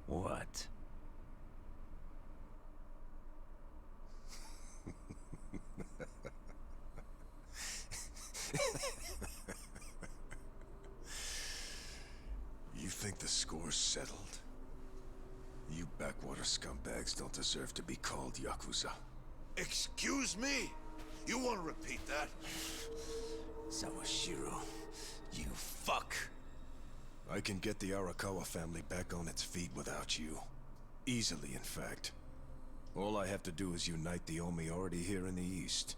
What? You think the score's settled? You backwater scumbags don't deserve to be called Yakuza. Excuse me? You want to repeat that? Sawashiro, you fuck! I can get the Arakawa family back on its feet without you. Easily, in fact. All I have to do is unite the Omi already here in the east.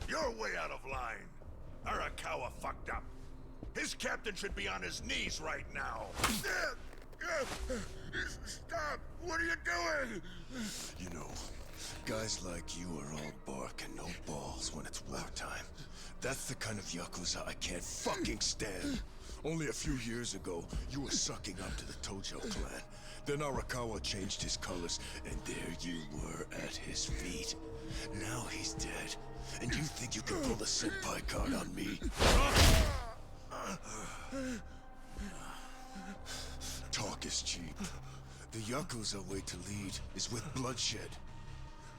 You're way out of line. Arakawa fucked up. His captain should be on his knees right now. Stop! What are you doing? You know, guys like you are all bark and no balls when it's wartime. That's the kind of Yakuza I can't fucking stand. Only a few years ago, you were sucking up to the Tojo clan. Then Arakawa changed his colors, and there you were at his feet. Now he's dead, and you think you can pull the senpai card on me? Talk is cheap. The Yakuza way to lead is with bloodshed.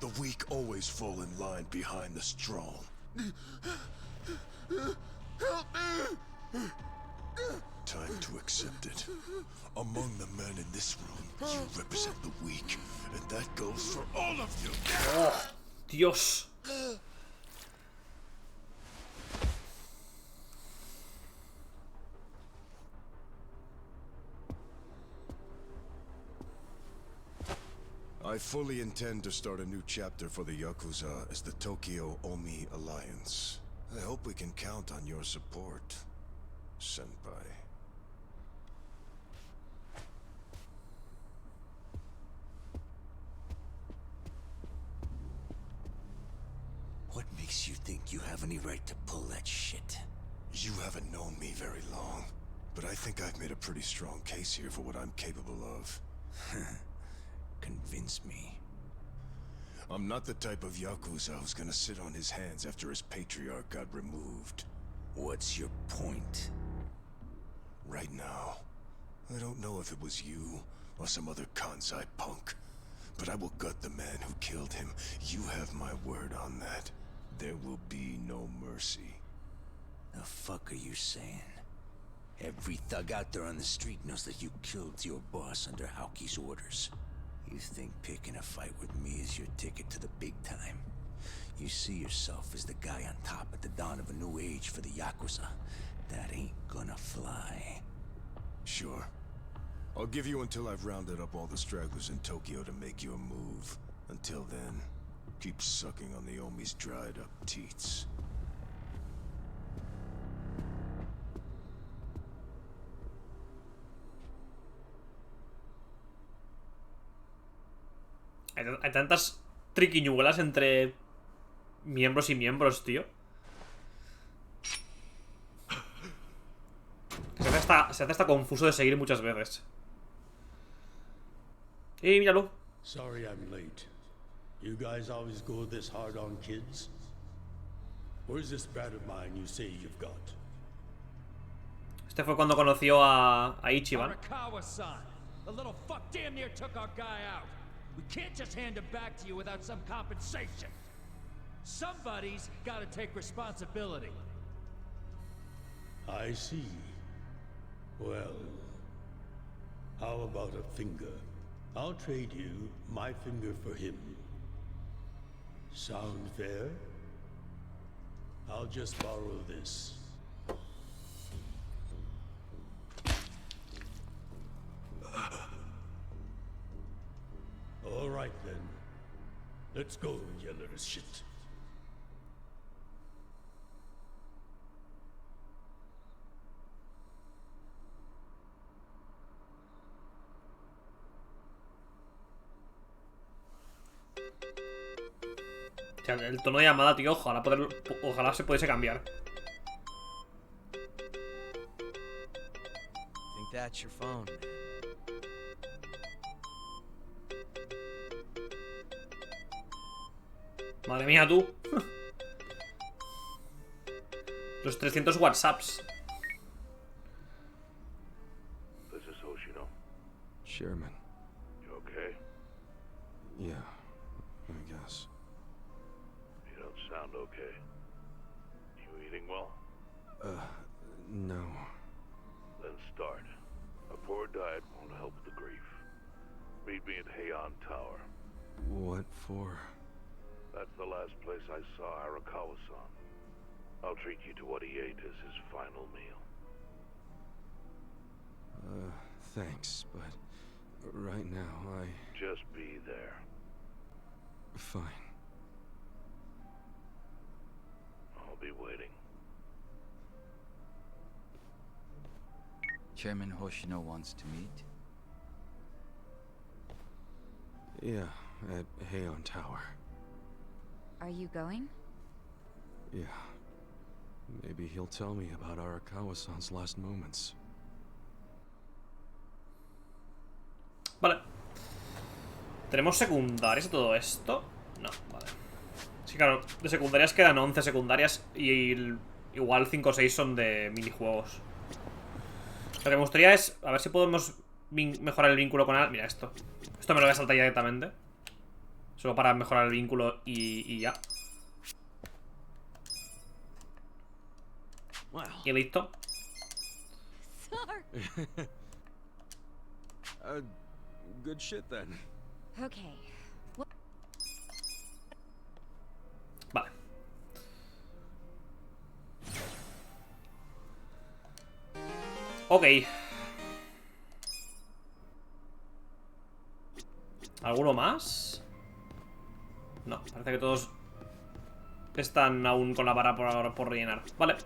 The weak always fall in line behind the strong. Help me! Time to accept it. Among the men in this room, you represent the weak, and that goes for all of you. Oh, Dios. I fully intend to start a new chapter for the Yakuza as the Tokyo Omi Alliance. I hope we can count on your support, senpai. What makes you think you have any right to pull that shit? You haven't known me very long, but I think I've made a pretty strong case here for what I'm capable of. Convince me. I'm not the type of Yakuza who's gonna sit on his hands after his patriarch got removed. What's your point? Right now, I don't know if it was you, or some other Kansai punk. But I will gut the man who killed him. You have my word on that. There will be no mercy. The fuck are you saying? Every thug out there on the street knows that you killed your boss under Haoki's orders. You think picking a fight with me is your ticket to the big time? You see yourself as the guy on top at the dawn of a new age for the Yakuza. That ain't gonna fly. Sure. I'll give you until I've rounded up all the stragglers in Tokyo to make your move. Until then, keep sucking on the Omi's dried up teats. Hay tantas triquiñuelas entre miembros y miembros, tío. Se hace hasta confuso de seguir muchas veces. Míralo. Sorry I'm late. You guys always go this hard on kids? Where's this brat of mine you say you've got? Este fue cuando conoció a Ichiban. Arakawa-san. The little fuck damn near took our guy out. We can't just hand him back to you without some compensation. Somebody's gotta take responsibility. I see. Well, how about a finger? I'll trade you my finger for him. Sound fair? I'll just borrow this. All right then. Let's go, you little shit. O sea, el tono de llamada, tío, ojalá se pudiese cambiar. Think that's your phone, man. Madre mía, tú. Los 300 WhatsApps. This is Hoshino. Chairman. You okay? Yeah, I guess. You don't sound okay. You eating well? No. Then start. A poor diet won't help the grief. Meet me at Heian Tower. What for? That's the last place I saw Arakawa-san. I'll treat you to what he ate as his final meal. Thanks, but right now Just be there. Fine. I'll be waiting. Chairman Hoshino wants to meet. Yeah, at Heian Tower. Are you going? Yeah. Maybe he'll tell me about Arakawa-san's last moments. Vale. ¿Tenemos secundarias de todo esto? No, vale. Sí, claro, de secundarias quedan 11 secundarias y igual 5 o 6 son de minijuegos. Lo que me gustaría es a ver si podemos mejorar el vínculo con Al. Mira esto. Esto me lo voy a saltar ya directamente. Solo para mejorar el vínculo y ya. Y listo. Good shit then. Okay. Vale. Ok. ¿Alguno más? No, parece que todos están aún con la vara por rellenar. Vale.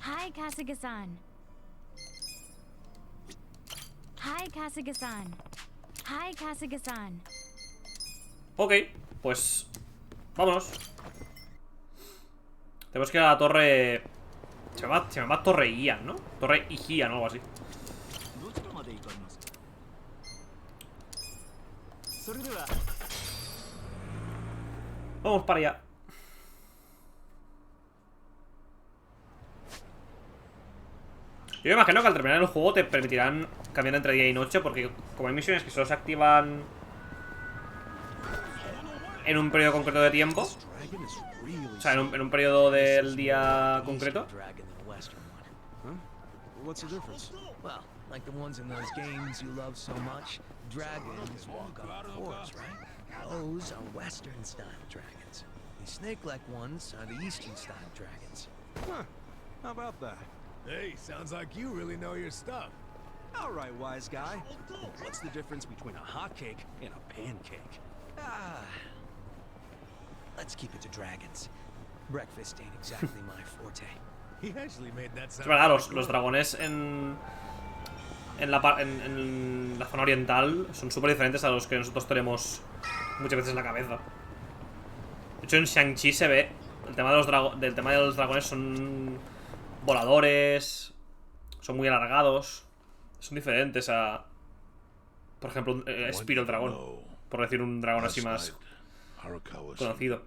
Hi, Kasuga-san. Hi, Kasuga-san. Hi, Kasuga-san. Ok, pues vámonos. Tenemos que ir a la torre. Se llama Torre Ian, ¿no? Torre Ian o algo así. Vamos para allá. Yo me imagino que al terminar el juego te permitirán cambiando entre día y noche, porque como hay misiones que solo se activan en un periodo concreto de tiempo, o sea, en un periodo del día concreto. What's the difference? Well, like the ones in those games you love so much, dragons walk on fours, right? Those are Western-style dragons. The snake-like ones are the Eastern-style dragons. Huh. How about that? Hey, sounds like you really know your stuff. All right, wise guy. What's the difference between a hot cake and a pancake? Let's keep it to dragons. Breakfast ain't exactly my forte. He actually made that Es sound. verdad, los dragones en la zona oriental son súper diferentes a los que nosotros tenemos muchas veces en la cabeza. De hecho, en Shang-Chi se ve el tema del tema de los dragones son voladores, son muy alargados, son diferentes a, por ejemplo, Spiro el dragón, por decir un dragón así más conocido.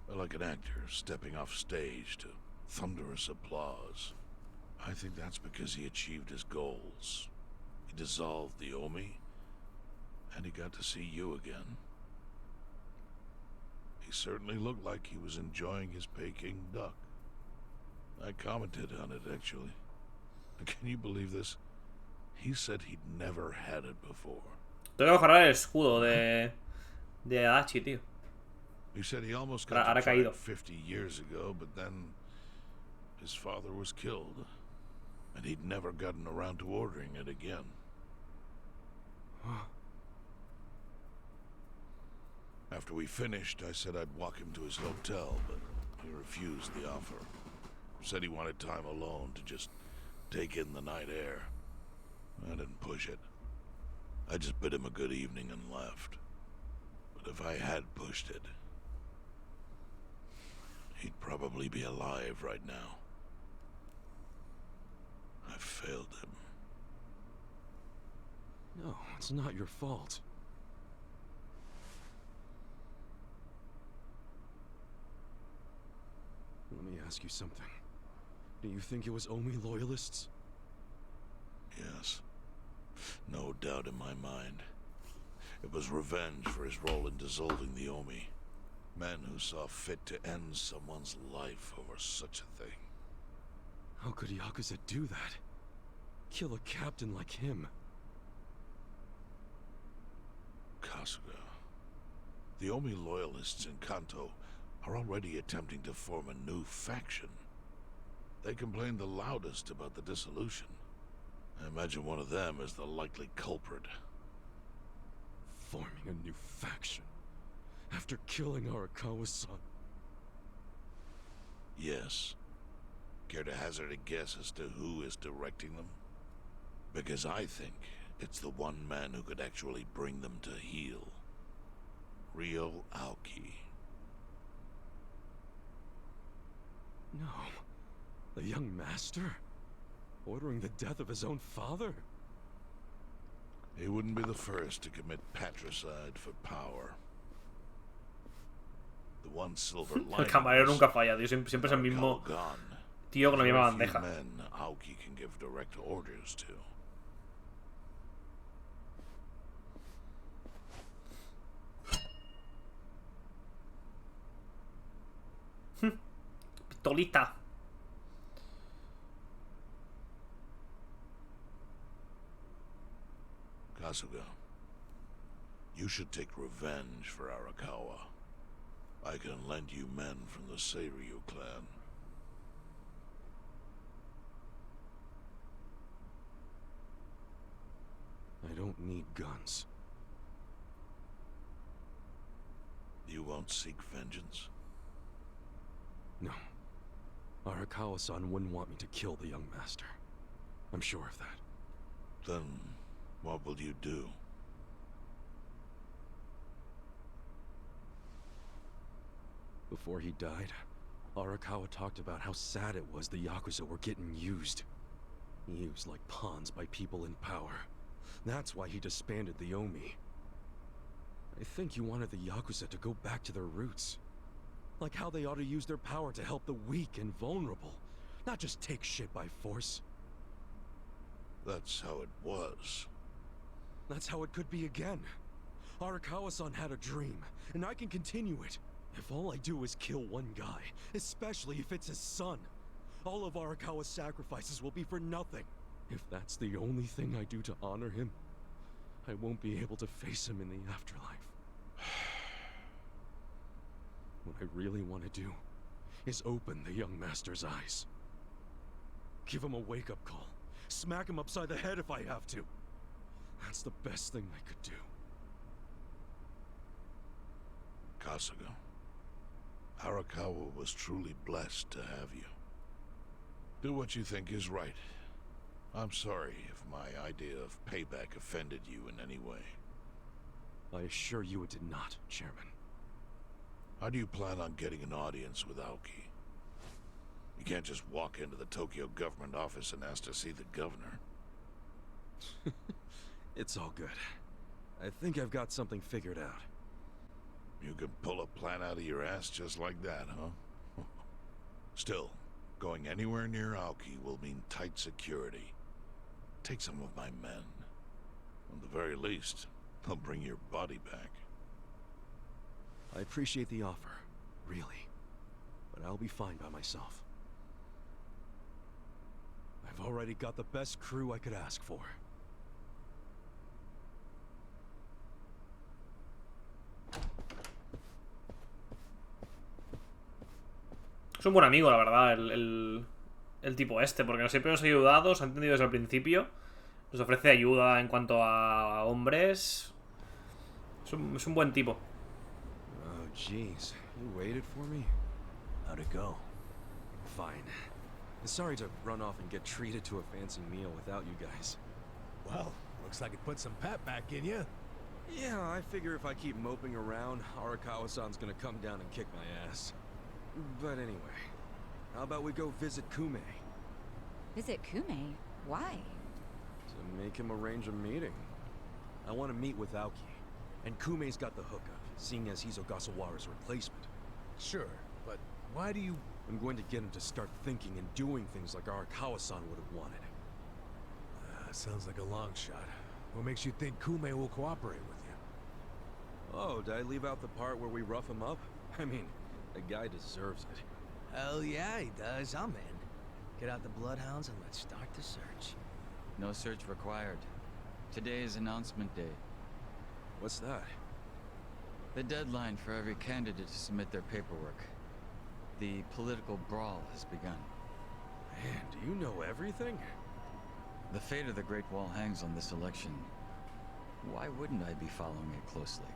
Like an actor stepping off stage to thunderous applause. I think that's because he achieved his goals. He dissolved the Omi, and he got to see you again. He certainly looked like he was enjoying his Peking duck. I commented on it, actually. Can you believe this? He said he'd never had it before. Tengo que mejorar el escudo de Adachi, tío. He said he almost got to try it 50 years ago, but then his father was killed, and he'd never gotten around to ordering it again. After we finished, I said I'd walk him to his hotel, but he refused the offer. Said he wanted time alone to just take in the night air. I didn't push it. I just bid him a good evening and left. But if I had pushed it, he'd probably be alive right now. I failed him. No, it's not your fault. Let me ask you something. Do you think it was Omi loyalists? Yes. No doubt in my mind. It was revenge for his role in dissolving the Omi. Men who saw fit to end someone's life over such a thing. How could Yakuza do that? Kill a captain like him? Kasuga. The Omi loyalists in Kanto are already attempting to form a new faction. They complain the loudest about the dissolution. I imagine one of them is the likely culprit. Forming a new faction? After killing Arakawa-san? Yes. Care to hazard a guess as to who is directing them? Because I think it's the one man who could actually bring them to heel. Ryo Aoki. No. The young master? Ordering the death of his own father? He wouldn't be the first to commit patricide for power. The one silver lining. El camarero nunca falla, tío. Siempre es el mismo tío con la misma bandeja. Men Aoki can give direct orders to. Pistolita. Kasuga, you should take revenge for Arakawa. I can lend you men from the Seiryu clan. I don't need guns. You won't seek vengeance? No. Arakawa-san wouldn't want me to kill the young master. I'm sure of that. Then, what will you do? Before he died, Arakawa talked about how sad it was the Yakuza were getting used. Used like pawns by people in power. That's why he disbanded the Omi. I think he wanted the Yakuza to go back to their roots. Like how they ought to use their power to help the weak and vulnerable, not just take shit by force. That's how it was. That's how it could be again. Arakawa-san had a dream, and I can continue it. If all I do is kill one guy, especially if it's his son, all of Arakawa's sacrifices will be for nothing. If that's the only thing I do to honor him, I won't be able to face him in the afterlife. What I really want to do is open the young master's eyes. Give him a wake-up call. Smack him upside the head if I have to. That's the best thing I could do. Kasuga, Arakawa was truly blessed to have you. Do what you think is right. I'm sorry if my idea of payback offended you in any way. I assure you it did not, Chairman. How do you plan on getting an audience with Aoki? You can't just walk into the Tokyo government office and ask to see the governor. It's all good. I think I've got something figured out. You can pull a plan out of your ass just like that, huh? Still, going anywhere near Aoki will mean tight security. Take some of my men. At the very least, they'll bring your body back. I appreciate the offer, really. But I'll be fine by myself. I've already got the best crew I could ask for. Es un buen amigo, la verdad, el tipo este, porque siempre nos ha ayudado, se ha entendido desde el principio. Nos ofrece ayuda en cuanto a hombres. Es un buen tipo. Oh, jeez. You waited for me? How'd it go? Fine. Sorry to run off and get treated to a fancy meal without you guys. Well, looks like it put some pep back in you. Yeah, I figure if I keep moping around, Arakawa-san's gonna come down and kick my ass. But anyway, how about we go visit Kume? Visit Kume? Why? To make him arrange a meeting. I want to meet with Aoki, and Kume's got the hookup, seeing as he's Ogasawara's replacement. Sure, but why do you... I'm going to get him to start thinking and doing things like Arakawa-san would have wanted. Sounds like a long shot. What makes you think Kume will cooperate with you? Oh, did I leave out the part where we rough him up? I mean, the guy deserves it. Hell yeah, he does. I'm in. Get out the bloodhounds and let's start the search. No search required. Today is announcement day. What's that? The deadline for every candidate to submit their paperwork. The political brawl has begun. Man, do you know everything? The fate of the Great Wall hangs on this election. Why wouldn't I be following it closely?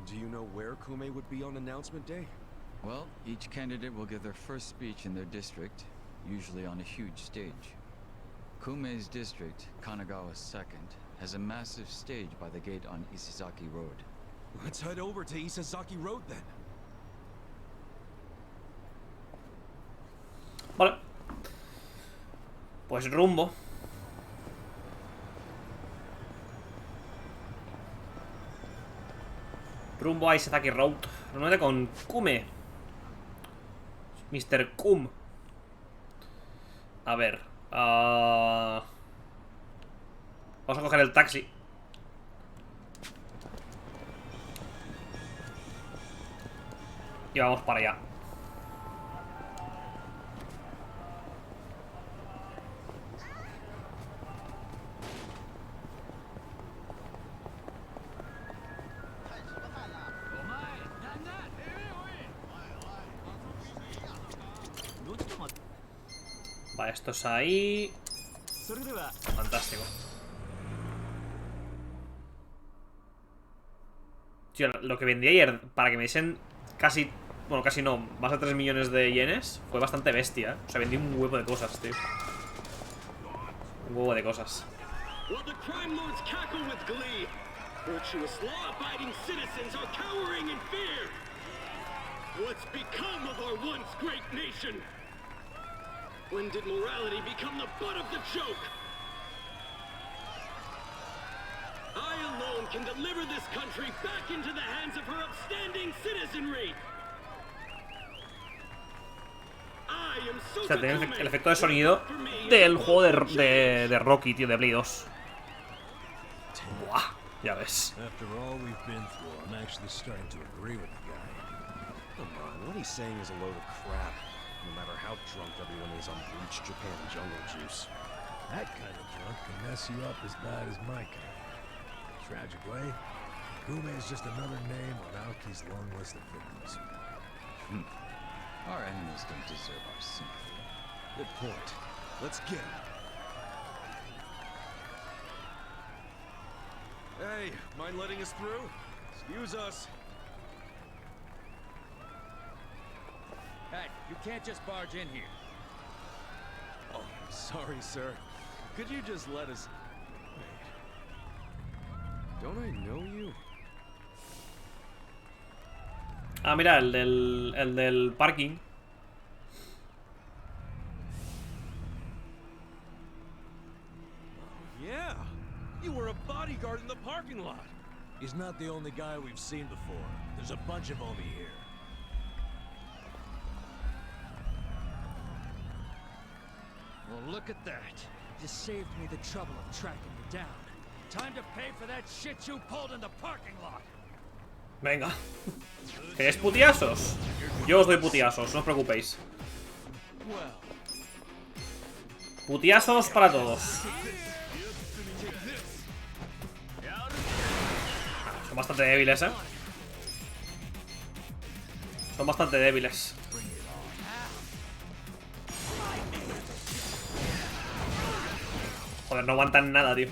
Do you know where Kume would be on announcement day? Well, each candidate will give their first speech in their district, usually on a huge stage. Kume's district, Kanagawa's second, has a massive stage by the gate on Isizaki Road. Let's head over to Isizaki Road then. Vale. Pues rumbo. Rumbo a Isizaki Road. Normalmente con Kume. Mr. Kum. A ver. Vamos a coger el taxi. Y vamos para allá. Vale, estos ahí. Fantástico. Tío, lo que vendí ayer para que me diesen casi... Bueno, casi no, más de 3 millones de yenes fue bastante bestia, ¿eh? O sea, vendí un huevo de cosas, tío. Un huevo de cosas. While the crime lords cackle with glee, virtuous law-abiding citizens are cowering in fear. What's become of our once great nation? When did morality become the butt of the joke? I alone can deliver this country back into the hands of her upstanding citizenry. I O sea, tiene el efecto de sonido del juego de Rocky, tío, de Play 2. Buah, ya ves. After all we've been through, I'm actually starting to agree with the guy. Come on, what he's saying is a load of crap. No matter how drunk everyone is on bleach Japan jungle juice. That kind of drunk can mess you up as bad as my kind. Tragically, Kume is just another name on Aoki's long list of victims. Our enemies don't deserve our sympathy. Good point. Let's get him. Hey, mind letting us through? Excuse us. Hey, you can't just barge in here. Oh, sorry, sir. Could you just let us... Wait. Don't I know you? Ah, mira, el del parking. Yeah, you were a bodyguard in the parking lot. He's not the only guy we've seen before. There's a bunch of Omi here. Well, look at that. Just saved me the trouble of tracking you down. Time to pay for that shit you pulled in the parking lot. Venga. ¿Queréis putiasos? Yo os doy putiasos, no os preocupéis. Putiasos para todos. Son bastante débiles, Son bastante débiles. Joder, no aguantan nada, tío.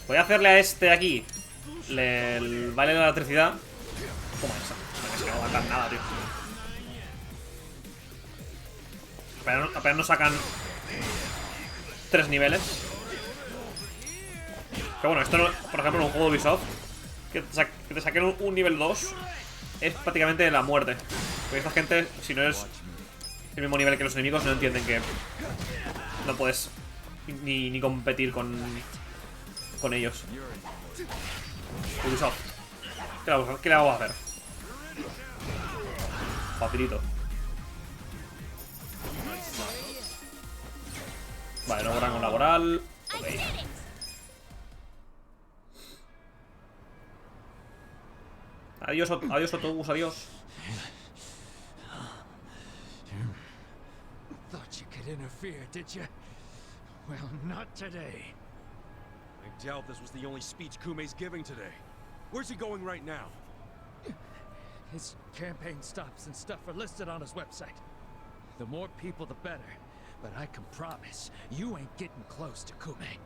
Voy a hacerle a este de aquí el baile de la electricidad. Toma esa. Es que no aguantan nada, tío. Apenas nos sacan 3 niveles. Pero bueno, esto no, por ejemplo, en un juego de Ubisoft, que te saquen un nivel 2 es prácticamente la muerte. Porque esta gente, si no eres el mismo nivel que los enemigos, no entienden que no puedes ni competir con ellos. Ubisoft. ¿Qué le vamos a hacer? Facilito. Vale, nuevo rango laboral. Ok. Adiós, adiós autobús, adiós. Thought you could interfere, did you? Well, not today. I doubt this was the only speech Kume's giving today. Where's he going right now? His campaign stops and stuff are listed on his website. The more people, the better. But I can promise, you ain't getting close to Kume.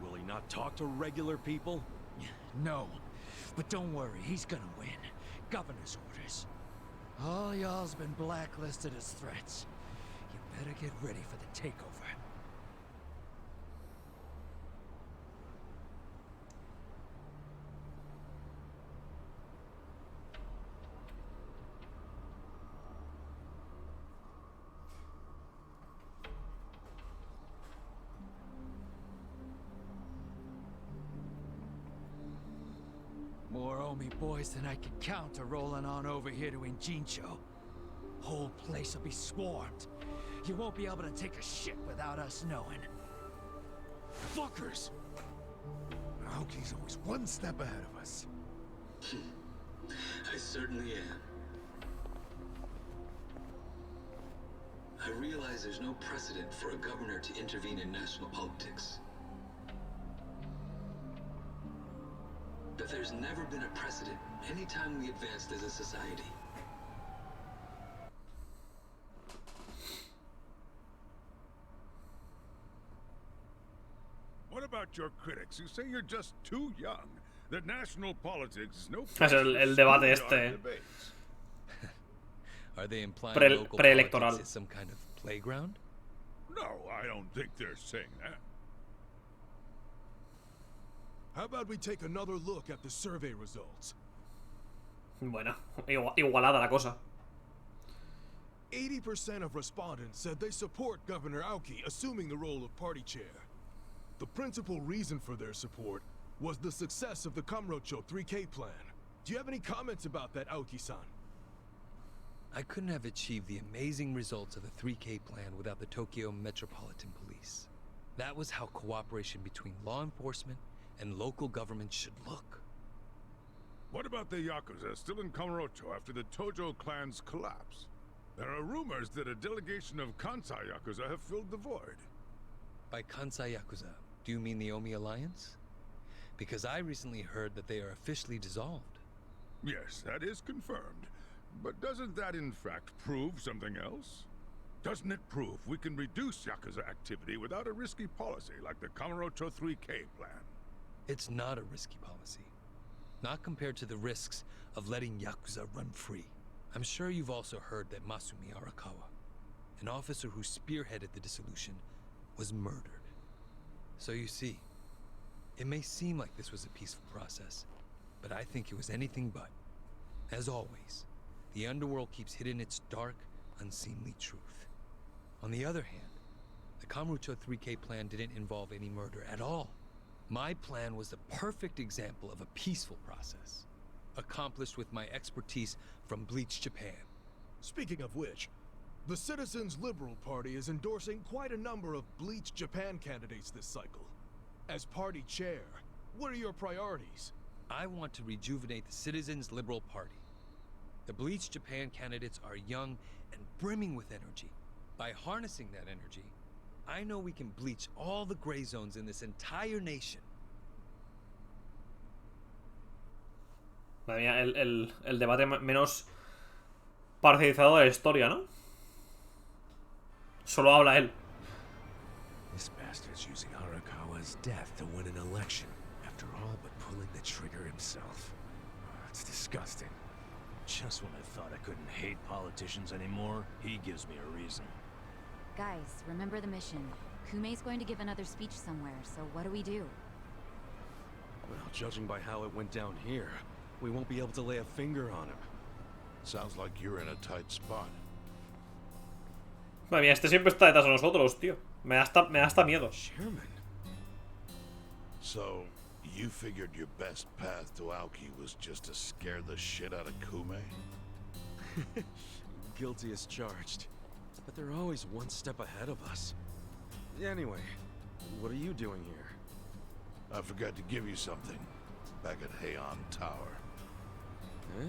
Will he not talk to regular people? No. But don't worry, he's gonna win. Governor's orders. All y'all's been blacklisted as threats. You better get ready for the takeover. More Omi boys than I can count are rolling on over here to Injincho. Whole place will be swarmed. You won't be able to take a shit without us knowing. Fuckers! Aoki's always one step ahead of us. I certainly am. I realize there's no precedent for a governor to intervene in national politics. But there's never been a precedent anytime we advanced as a society. What about your critics who say you're just too young? That national politics is no Es el debate este Are they implying preelectoral. politics is some kind of playground? No, I don't think they're saying that. How about we take another look at the survey results? Bueno, igualada la cosa. 80% of respondents said they support Governor Aoki assuming the role of party chair. The principal reason for their support was the success of the Kamurocho 3K plan. Do you have any comments about that, Aoki-san? I couldn't have achieved the amazing results of the 3K plan without the Tokyo Metropolitan Police. That was how cooperation between law enforcement and local government should look. What about the Yakuza still in Kamurocho after the Tojo clan's collapse? There are rumors that a delegation of Kansai Yakuza have filled the void. By Kansai Yakuza, do you mean the Omi Alliance? Because I recently heard that they are officially dissolved. Yes, that is confirmed. But doesn't that in fact prove something else? Doesn't it prove we can reduce Yakuza activity without a risky policy like the Kamurocho 3K plan? It's not a risky policy. Not compared to the risks of letting Yakuza run free. I'm sure you've also heard that Masumi Arakawa, an officer who spearheaded the dissolution, was murdered. So you see, it may seem like this was a peaceful process, but I think it was anything but. As always, the underworld keeps hidden its dark, unseemly truth. On the other hand, the Kamurocho 3K plan didn't involve any murder at all. My plan was the perfect example of a peaceful process, accomplished with my expertise from Bleach Japan. Speaking of which, the Citizens Liberal Party is endorsing quite a number of Bleach Japan candidates this cycle. As party chair, what are your priorities? I want to rejuvenate the Citizens Liberal Party. The Bleach Japan candidates are young and brimming with energy. By harnessing that energy, I know we can bleach all the gray zones in this entire nation. Madre mía, el debate menos parcializado de la historia, ¿no? Solo habla él. This bastard's using Arakawa's death to win an election, after all but pulling the trigger himself. It's disgusting. Just when I thought I couldn't hate politicians anymore, he gives me a reason. Guys, remember the mission. Kumei's going to give another speech somewhere, so what do we do? Well, judging by how it went down here, we won't be able to lay a finger on him. Sounds like you're in a tight spot. Madre mía, este siempre está detrás de nosotros, tío. Me da hasta miedo. So, you figured your best path to Aoki was just to scare the shit out of Kume? Guilty as charged. But they're always one step ahead of us. Anyway, what are you doing here? I forgot to give you something back at Heian Tower. Eh?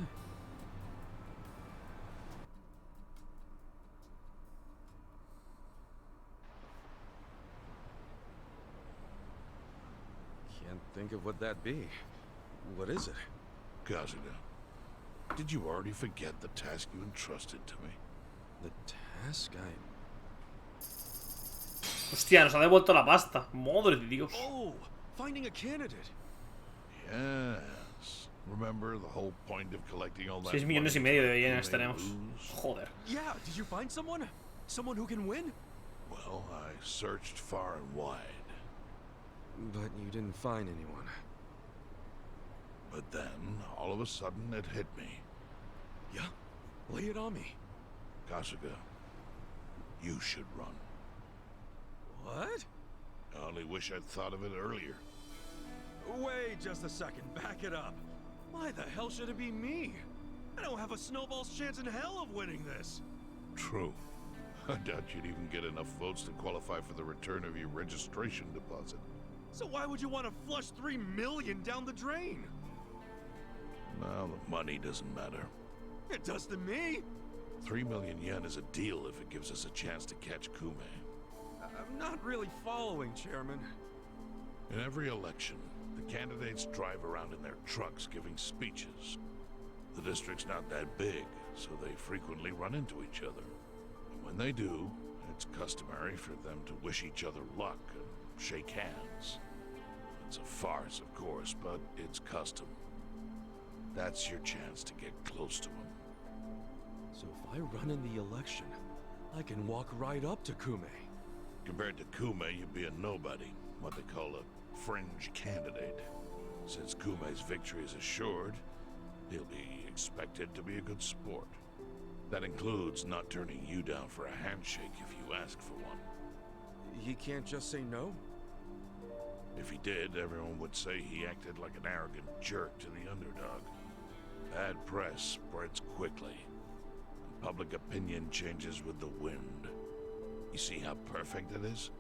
Can't think of what that'd be. What is it? Kazuga, did you already forget the task you entrusted to me? The task Hostia, nos ha devuelto la pasta. Madre de Dios. Oh, finding a candidate. Yes. Remember the whole point of collecting all that 6,5 millones de yenes tenemos. Joder. Yeah, did you find someone? Someone who can win? Well, I searched far and wide. But you didn't find anyone. But then, all of a sudden, it hit me. Yeah? Lay it on me. Kasuga, you should run. What? I only wish I'd thought of it earlier. Wait just a second, back it up. Why the hell should it be me? I don't have a snowball's chance in hell of winning this. True. I doubt you'd even get enough votes to qualify for the return of your registration deposit. So why would you want to flush 3 million down the drain? Well, the money doesn't matter. It does to me. 3 million yen is a deal if it gives us a chance to catch Kume. I'm not really following, Chairman. In every election, the candidates drive around in their trucks giving speeches. The district's not that big, so they frequently run into each other. And when they do, it's customary for them to wish each other luck and shake hands. It's a farce, of course, but it's custom. That's your chance to get close to them. So if I run in the election, I can walk right up to Kume. Compared to Kume, you'd be a nobody, what they call a fringe candidate. Since Kume's victory is assured, he'll be expected to be a good sport. That includes not turning you down for a handshake if you ask for one. He can't just say no? If he did, everyone would say he acted like an arrogant jerk to the underdog. Bad press spreads quickly. public opinion changes with the wind. You see how perfect it is?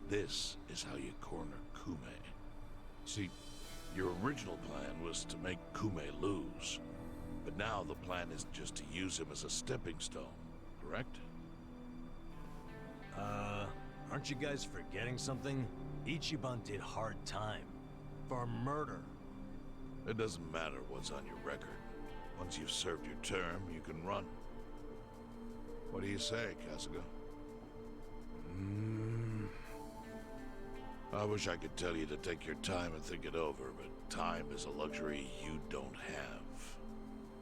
This is how you corner Kume. See, your original plan was to make Kume lose. But now the plan is just to use him as a stepping stone, correct? Aren't you guys forgetting something? Ichiban did hard time. For murder. It doesn't matter what's on your record. Once you've served your term, you can run. What do you say, Kasuga? I wish I could tell you to take your time and think it over, but time is a luxury you don't have.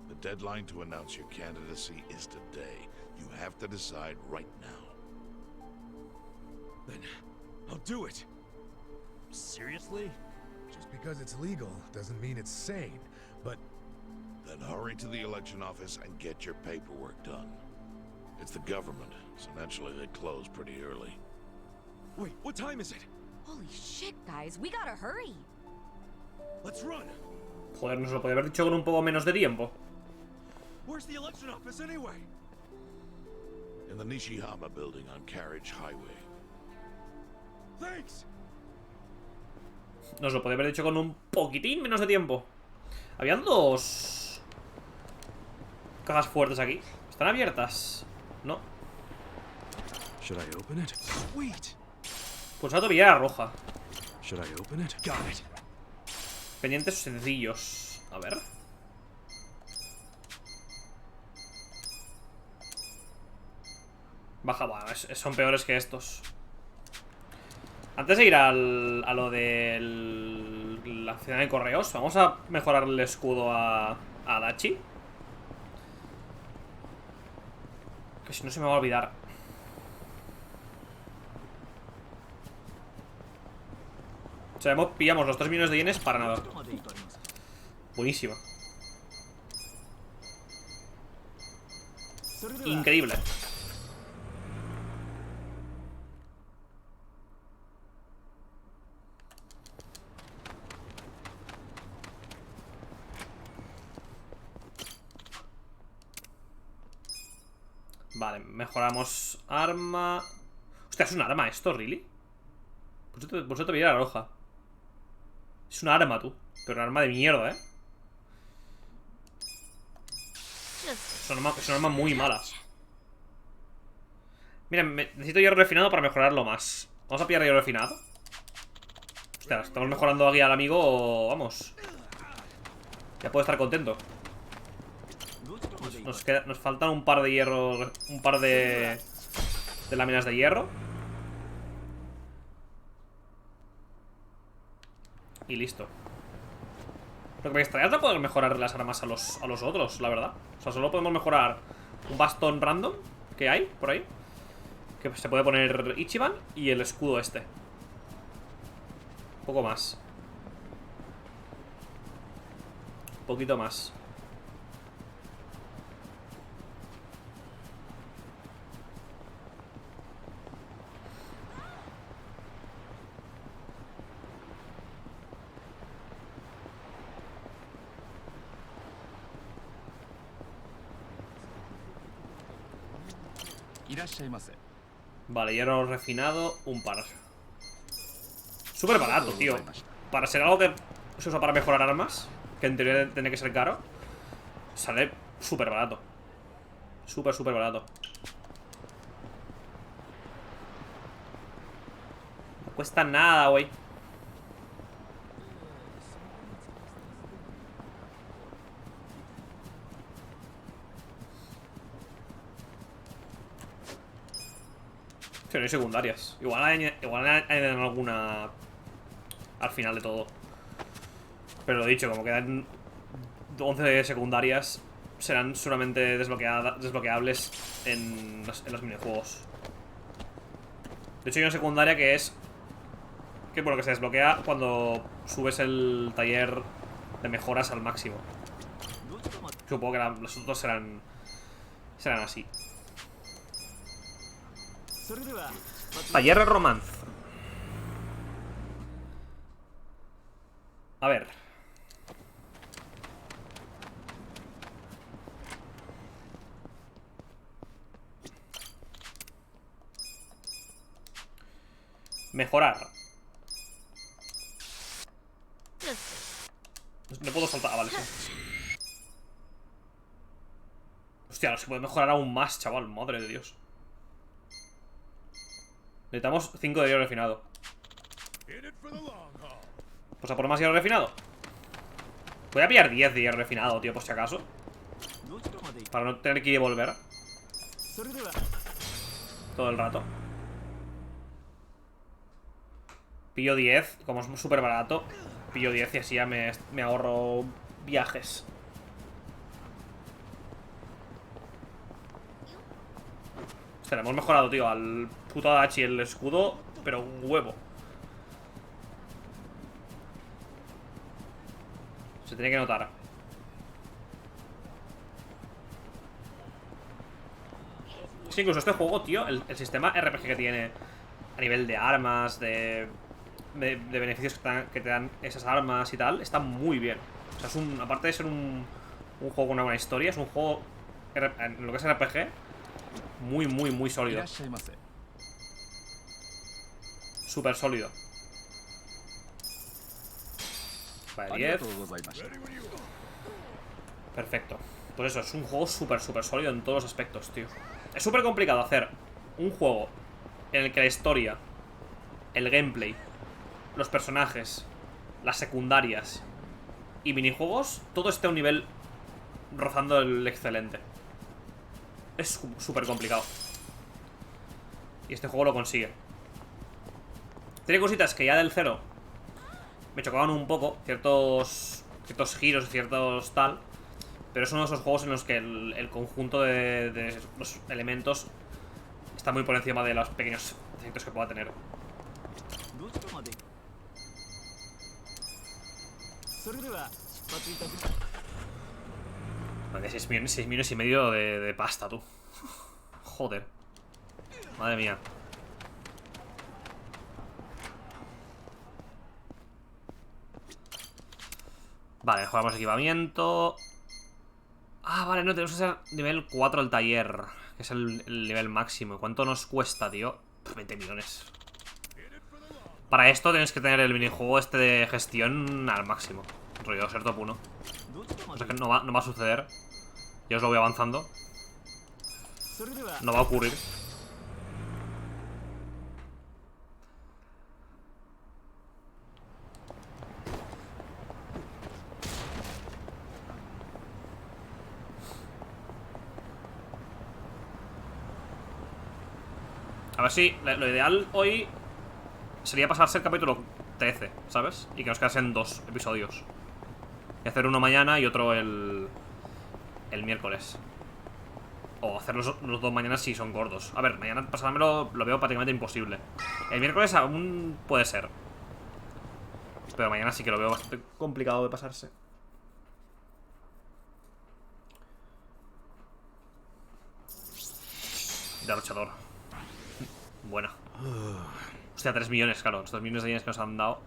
The deadline to announce your candidacy is today. You have to decide right now. Then I'll do it. Seriously? Just because it's legal doesn't mean it's sane, but... Then hurry to the election office and get your paperwork done. It's the government, so naturally they close pretty early. Wait, what time is it? Holy shit, guys, we gotta hurry. Let's run. Joder, nos lo podía haber dicho con un poco menos de tiempo. Where's the election office anyway? In the Nishihama building on Carriage Highway. Thanks. Nos lo podía haber dicho con un poquitín menos de tiempo. Habían dos cajas fuertes aquí. ¿Están abiertas? No. Should I open it? Sweet. Pulsado tobillera roja. Should I open it? Got it. Pendientes sencillos. A ver. Baja, bueno, son peores que estos. Antes de ir a lo de la ciudad de correos, vamos a mejorar el escudo a Adachi. Que si no se me va a olvidar. O sea, pillamos los 3 millones de yenes para nada. Buenísima. Increíble. Vale, mejoramos arma. Hostia, ¿es un arma esto, really? Por eso te veía la roja. Es un arma, tú. Pero un arma de mierda, ¿eh? Es un arma muy mala. Mira, necesito hierro refinado para mejorarlo más. Vamos a pillar hierro refinado. Hostia, estamos mejorando aquí al amigo. Vamos. Ya puedo estar contento. Nos faltan un par de hierro. Un par de láminas de hierro. Y listo. Lo que me extraña es no poder mejorar las armas a los otros, la verdad. O sea, solo podemos mejorar un bastón random que hay por ahí, que se puede poner Ichiban, y el escudo este. Un poco más. Un poquito más. Vale, hierro refinado, un par. Súper barato, tío. Para ser algo que se usa para mejorar armas, que en teoría tiene que ser caro, sale súper barato. Súper barato. No cuesta nada, güey. No hay secundarias. Igual añaden alguna al final de todo. Pero lo dicho, como quedan 11 secundarias, serán solamente desbloqueables en los minijuegos. De hecho hay una secundaria que es que se desbloquea cuando subes el taller de mejoras al máximo. Supongo que los otros serán así. Taller de romance. A ver. Mejorar. No puedo saltar. Ah, vale, sí. Hostia, no se puede mejorar aún más, chaval. Madre de Dios. Necesitamos 5 de hierro refinado. Pues a por más hierro refinado. Voy a pillar 10 de hierro refinado, tío, por si acaso. Para no tener que ir y volver todo el rato. Pillo 10, como es súper barato. Pillo 10 y así ya me ahorro viajes. Hostia, le hemos mejorado, tío, al puto Adachi el escudo, pero un huevo. Se tiene que notar. Sí, incluso este juego, tío, el sistema RPG que tiene a nivel de armas, de beneficios que te dan esas armas y tal, está muy bien. O sea, es un, aparte de ser un juego con una buena historia, es un juego, en lo que es RPG, muy, muy, muy sólido. Súper sólido. Vale, 10. Perfecto. Pues eso, es un juego súper, súper sólido en todos los aspectos, tío. Es súper complicado hacer un juego en el que la historia, el gameplay, los personajes, las secundarias y minijuegos, todo esté a un nivel rozando el excelente. Es súper complicado. Y este juego lo consigue. Tiene cositas que ya del cero me chocaban un poco, ciertos giros, ciertos tal. Pero es uno de esos juegos en los que el conjunto de los elementos está muy por encima de los pequeños defectos que pueda tener. Vale, 6 millones y medio de pasta, tú. Joder. Madre mía. Vale, mejoramos equipamiento. Ah, vale, no, tenemos que hacer nivel 4 el taller, que es el nivel máximo. ¿Cuánto nos cuesta, tío? 20 millones. Para esto tienes que tener el minijuego este de gestión al máximo. Rollo ser top 1. O sea que no va a suceder. Ya os lo voy avanzando. No va a ocurrir. A ver si lo ideal hoy sería pasarse el capítulo 13, ¿sabes? Y que nos quedasen 2 episodios. Y hacer uno mañana y otro el miércoles. O hacer los 2 mañanas si son gordos. A ver, mañana pasármelo lo veo prácticamente imposible. El miércoles aún puede ser. Pero mañana sí que lo veo bastante complicado de pasarse. Derrochador. Buena. Hostia, 3 millones, claro. Estos millones de yenes que nos han dado.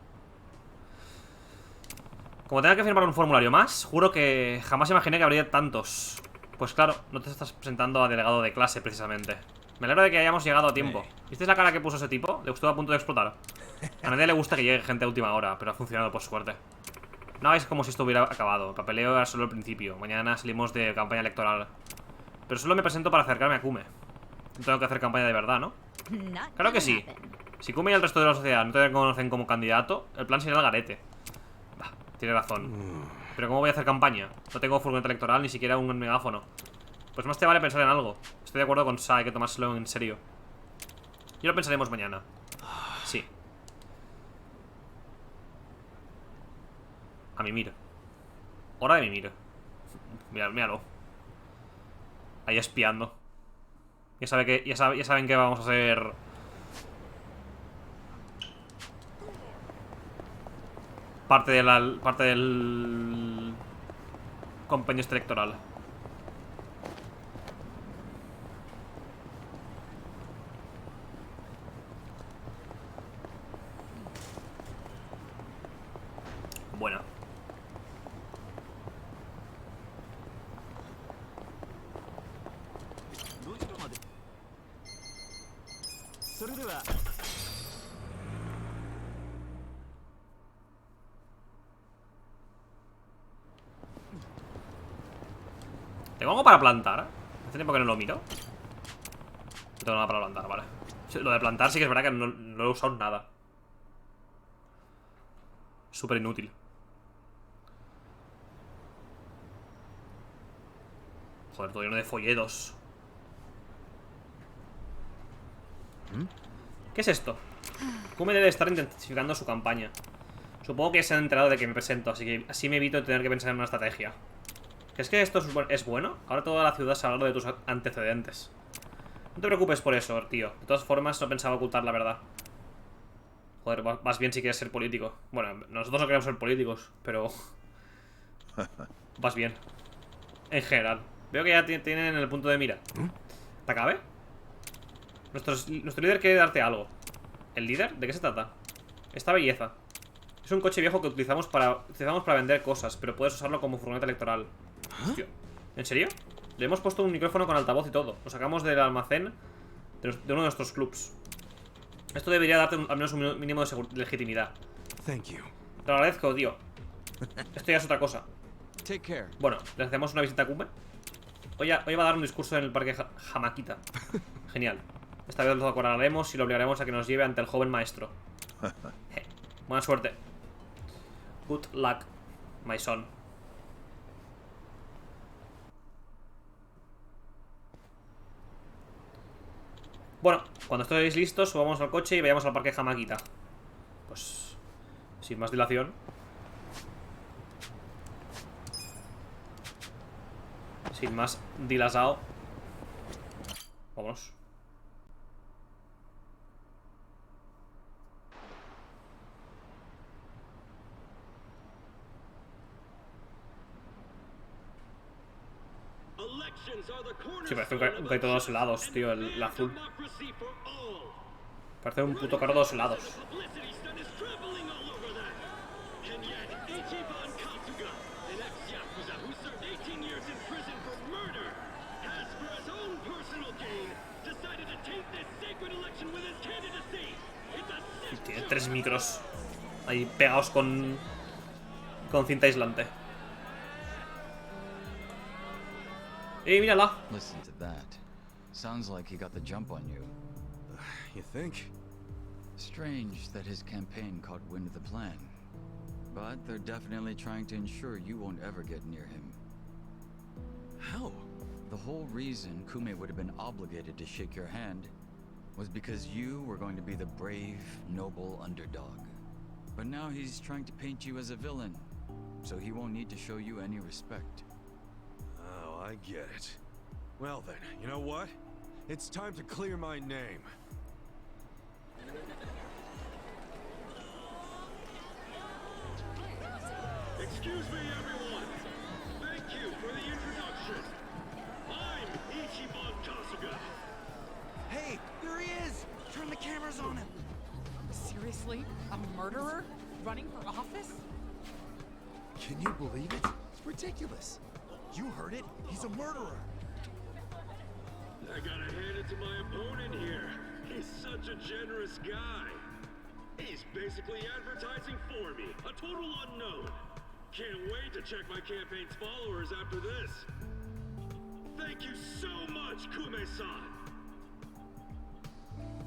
Como tenga que firmar un formulario más, juro que jamás imaginé que habría tantos. Pues claro, no te estás presentando a delegado de clase, precisamente. Me alegro de que hayamos llegado a tiempo. ¿Visteis la cara que puso ese tipo? Le estuvo a punto de explotar. A nadie le gusta que llegue gente a última hora, pero ha funcionado por suerte. No hagáis como si esto hubiera acabado. El papeleo era solo el principio. Mañana salimos de campaña electoral. Pero solo me presento para acercarme a Kume. Tengo que hacer campaña de verdad, ¿no? Claro que sí. Si Kume y el resto de la sociedad no te reconocen como candidato, el plan sería el garete. Bah, tiene razón. Pero ¿cómo voy a hacer campaña? No tengo furgoneta electoral, ni siquiera un megáfono. Pues más te vale pensar en algo. Estoy de acuerdo con Sa, hay que tomárselo en serio. Y lo pensaremos mañana. Sí. A mimir. Hora de mimir. Míralo. Ahí espiando. Ya saben que vamos a hacer. Parte del compendio este electoral. Buena. ¿Tengo algo para plantar? Hace tiempo que no lo miro. No tengo nada para plantar, vale. Lo de plantar sí que es verdad que no he usado nada. Súper inútil. Joder, todo lleno de folletos. ¿Qué es esto? Kume debe estar intensificando su campaña. Supongo que se han enterado de que me presento, así que así me evito tener que pensar en una estrategia. ¿Crees que esto es bueno? Ahora toda la ciudad sabrá de tus antecedentes. No te preocupes por eso, tío. De todas formas, no pensaba ocultar la verdad. Joder, vas bien si quieres ser político. Bueno, nosotros no queremos ser políticos, pero... vas bien. En general. Veo que ya tienen el punto de mira. ¿Te acabe? Nuestro líder quiere darte algo. ¿El líder? ¿De qué se trata? Esta belleza. Es un coche viejo que utilizamos para vender cosas, pero puedes usarlo como furgoneta electoral. Hostia. ¿En serio? Le hemos puesto un micrófono con altavoz y todo. Lo sacamos del almacén de uno de nuestros clubs. Esto debería darte al menos un mínimo de legitimidad. Te lo agradezco, tío. Esto ya es otra cosa. Bueno, ¿le hacemos una visita a Kume? Hoy va a dar un discurso en el parque Hamakita. Genial. Esta vez lo acorralaremos y lo obligaremos a que nos lleve ante el joven maestro. Buena suerte. Good luck, my son. Bueno, cuando estéis listos, subamos al coche y vayamos al parque Hamakita. Pues... sin más dilación. Sin más dilasao. Vámonos. Sí, parece un carrito de dos helados, tío, el azul. Parece un puto carro de dos helados. Y tiene 3 micros ahí pegados con cinta aislante. Mírala. Listen to that. Sounds like he got the jump on you. You think? Strange that his campaign caught wind of the plan. But they're definitely trying to ensure you won't ever get near him. How? The whole reason Kume would have been obligated to shake your hand was because you were going to be the brave, noble underdog. But now he's trying to paint you as a villain, so he won't need to show you any respect. Oh, I get it. Well then, you know what? It's time to clear my name. Excuse me, everyone. Thank you for the introduction. I'm Ichiban Kasuga. Hey, there he is! Turn the cameras on him. Seriously? A murderer? Running for office? Can you believe it? It's ridiculous. You heard it. He's a murderer. I gotta hand it to my opponent here. He's such a generous guy. He's basically advertising for me, a total unknown. Can't wait to check my campaign's followers after this. Thank you so much, Kume-san.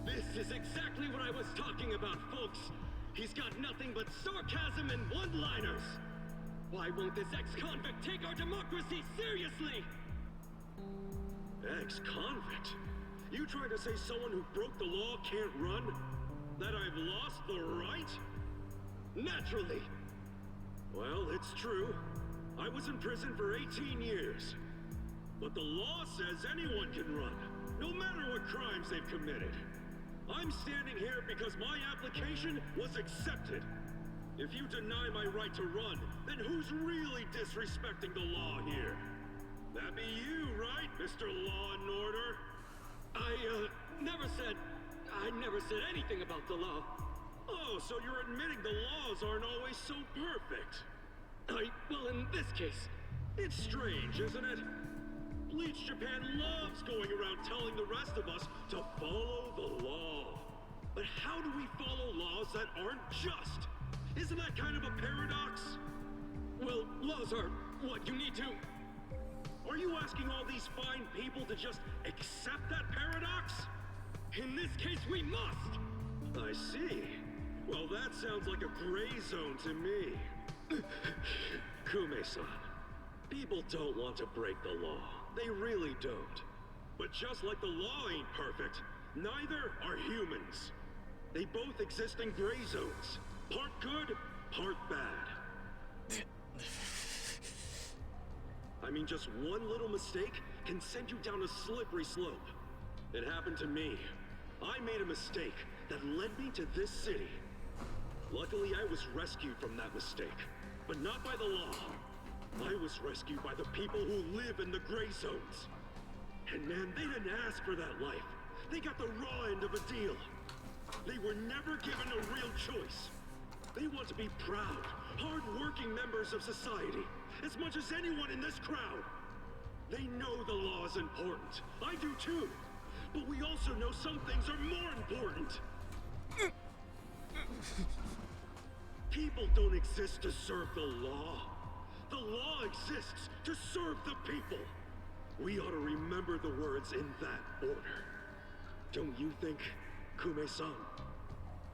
This is exactly what I was talking about, folks. He's got nothing but sarcasm and one-liners. Why won't this ex-convict take our democracy seriously? Ex-convict? You trying to say someone who broke the law can't run? That I've lost the right? Naturally. Well, it's true. I was in prison for 18 years. But the law says anyone can run, no matter what crimes they've committed. I'm standing here because my application was accepted. If you deny my right to run, then who's really disrespecting the law here? That be you, right, Mr. Law and Order? I never said anything about the law. Oh, so you're admitting the laws aren't always so perfect. Well, in this case, it's strange, isn't it? Bleach Japan loves going around telling the rest of us to follow the law. But how do we follow laws that aren't just? Isn't that kind of a paradox? Well, laws are what you need to... Are you asking all these fine people to just accept that paradox? In this case, we must! I see. Well, that sounds like a gray zone to me. Kume-san, people don't want to break the law. They really don't. But just like the law ain't perfect, neither are humans. They both exist in gray zones. Part good, part bad. I mean, just one little mistake can send you down a slippery slope. It happened to me. I made a mistake that led me to this city. Luckily, I was rescued from that mistake, but not by the law. I was rescued by the people who live in the gray zones. And man, they didn't ask for that life. They got the raw end of a deal. They were never given a real choice. They want to be proud, hard-working members of society, as much as anyone in this crowd. They know the law is important. I do too. But we also know some things are more important. People don't exist to serve the law. The law exists to serve the people. We ought to remember the words in that order. Don't you think, Kume-san?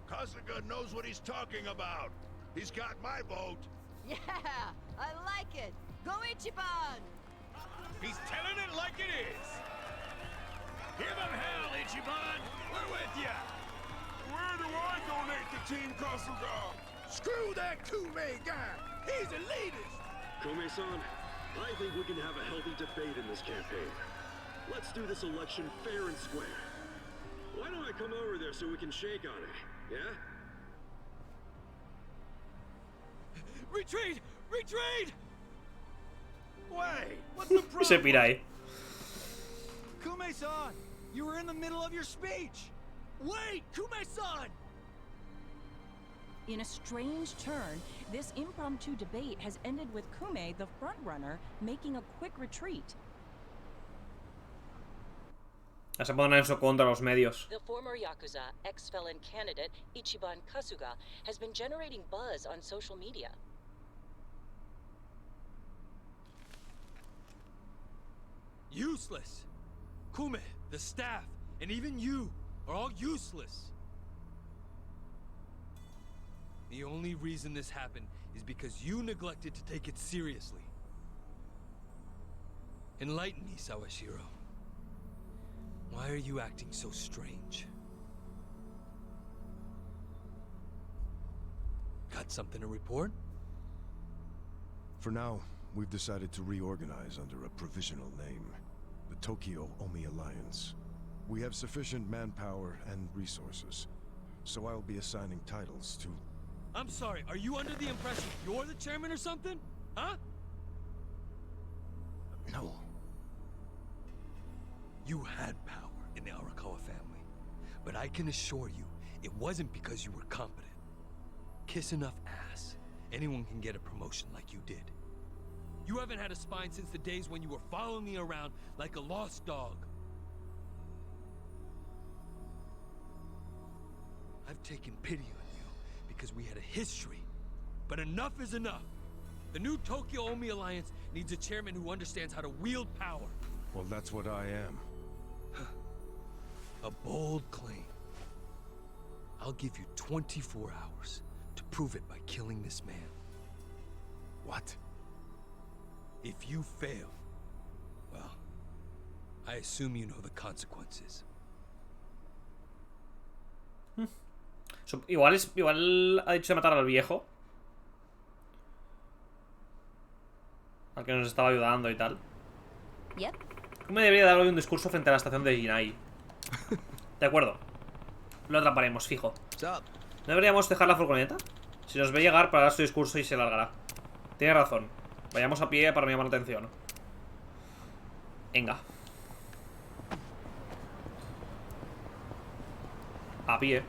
Kasuga knows what he's talking about. He's got my vote. Yeah, I like it. Go Ichiban! He's telling it like it is. Give him hell, Ichiban. We're with ya. Where do I donate to Team Kasuga? Screw that Kume guy! He's the elitist! Kume-san, I think we can have a healthy debate in this campaign. Let's do this election fair and square. Why don't I come over there so we can shake on it, yeah? Retreat! Retreat! Wait, what's the problem? Se pira ahí. Kume-san, you were in the middle of your speech. Wait, Kume-san! In a strange turn, this impromptu debate has ended with Kume, the frontrunner, making a quick retreat. Se ponen en su contra los medios. The former Yakuza ex-felon candidate Ichiban Kasuga has been generating buzz on social media. Useless. Kume, the staff, and even you are all useless. The only reason this happened is because you neglected to take it seriously. Enlighten me, Sawashiro. Why are you acting so strange? Got something to report? For now, we've decided to reorganize under a provisional name. The Tokyo Omi Alliance. We have sufficient manpower and resources, so I'll be assigning titles to... I'm sorry, are you under the impression you're the chairman or something? Huh? No. You had power in the Arakawa family, but I can assure you, it wasn't because you were competent. Kiss enough ass, anyone can get a promotion like you did. You haven't had a spine since the days when you were following me around like a lost dog. I've taken pity on you because we had a history, but enough is enough. The new Tokyo Omi Alliance needs a chairman who understands how to wield power. Well, that's what I am. A bold claim. I'll give you 24 hours to prove it by killing this man. What? If you fail, well, I assume you know the consequences. Igual ha dicho de matar al viejo. Al que nos estaba ayudando y tal. ¿Cómo debería darle un discurso frente a la estación de Jinai? De acuerdo. Lo atraparemos, fijo. ¿No deberíamos dejar la furgoneta? Si nos ve llegar para dar su discurso y se largará. Tiene razón. Vayamos a pie para llamar la atención. Venga. A pie.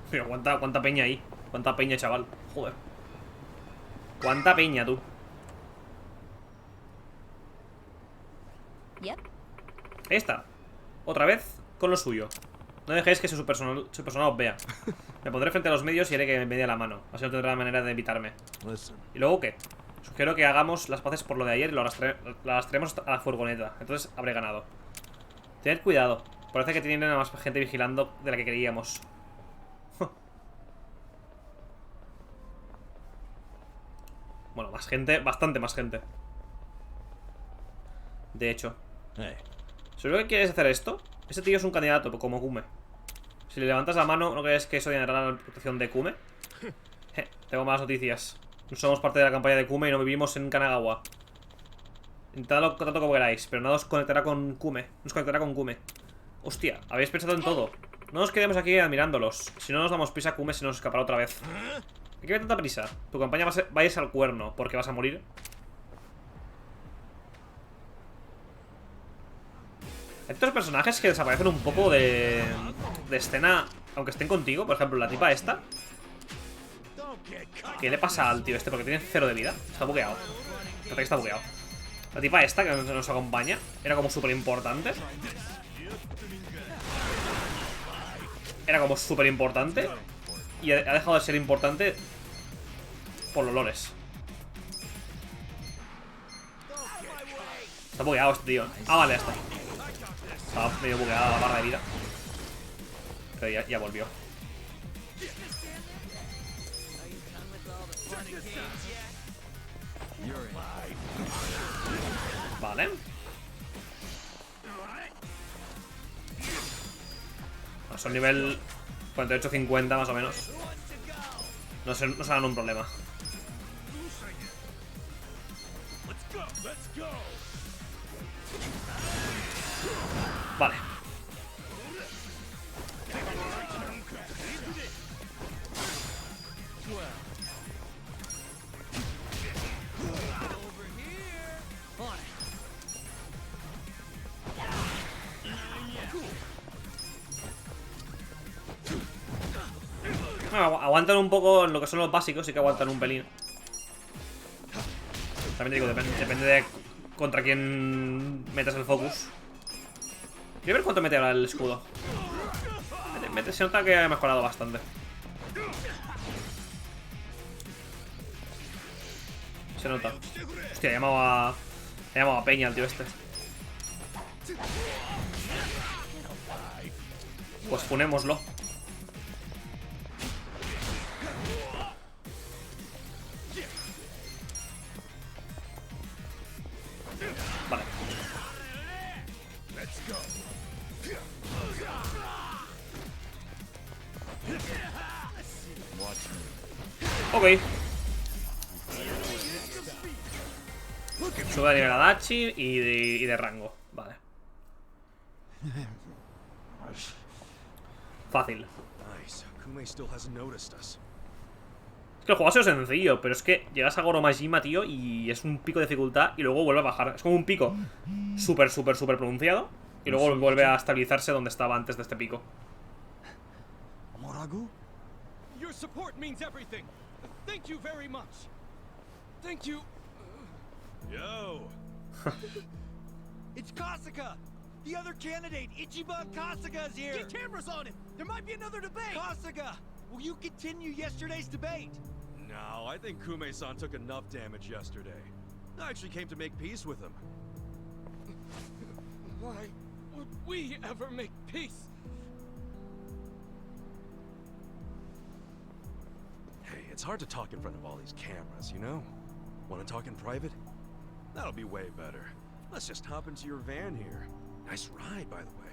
Pero cuánta peña ahí. Cuánta peña, chaval. Joder. Cuánta peña, tú. Ahí está. Otra vez con lo suyo. No dejéis que su persona os vea. Me pondré frente a los medios y haré que me dé la mano. Así no tendrá manera de evitarme. ¿Y luego qué? Sugiero que hagamos las paces por lo de ayer y lo arrastremos a la furgoneta. Entonces habré ganado. Tened cuidado. Parece que tienen a más gente vigilando de la que creíamos. Bueno, más gente, bastante más gente. De hecho. ¿Seguro que quieres hacer esto? Este tío es un candidato, como Kume. Si le levantas la mano, ¿no crees que eso llenará la reputación de Kume? Tengo malas noticias. No somos parte de la campaña de Kume y no vivimos en Kanagawa. Intentadlo tanto como queráis, pero nada os conectará con Kume. Nos conectará con Kume. Hostia, habéis pensado en todo. No nos quedemos aquí admirándolos. Si no nos damos prisa, Kume se nos escapará otra vez. ¿A qué hay tanta prisa? Tu campaña va a ir al cuerno, porque vas a morir. Hay estos personajes que desaparecen un poco de escena, aunque estén contigo. Por ejemplo, la tipa esta. ¿Qué le pasa al tío este? Porque tiene 0 de vida. Está bugueado. Parece que está bugueado. La tipa esta que nos acompaña era como súper importante. Era como súper importante. Y ha dejado de ser importante por los loles. Está bugueado este tío. Ah, vale, ya está. Estaba medio bugueada la barra de vida. Pero ya volvió. Vale. Son nivel 48-50 más o menos. No serán un problema. Vale. Bueno, aguantan un poco en lo que son los básicos, sí que aguantan un pelín. También te digo, depende de contra quién metas el focus. Quiero ver cuánto mete ahora el escudo. Se nota que ha mejorado bastante. Se nota. Hostia, he llamado a Peña al tío este. Pues funémoslo. Vale. Ok. Sube de nivel a Dachi y de rango. Vale. Fácil. Es que el juego ha sido sencillo, pero es que llegas a Goromajima, tío, y es un pico de dificultad y luego vuelve a bajar. Es como un pico súper pronunciado y luego vuelve a estabilizarse donde estaba antes de este pico. Your support means everything. Thank you very much. Thank you. Yo. It's Kasuga! The other candidate, Ichiban Kasuga, is here! Get cameras on him! There might be another debate! Kasuga! Will you continue yesterday's debate? No, I think Kume-san took enough damage yesterday. I actually came to make peace with him. Why would we ever make peace? Hey, it's hard to talk in front of all these cameras, you know? Want to talk in private? That'll be way better. Let's just hop into your van here. Nice ride, by the way.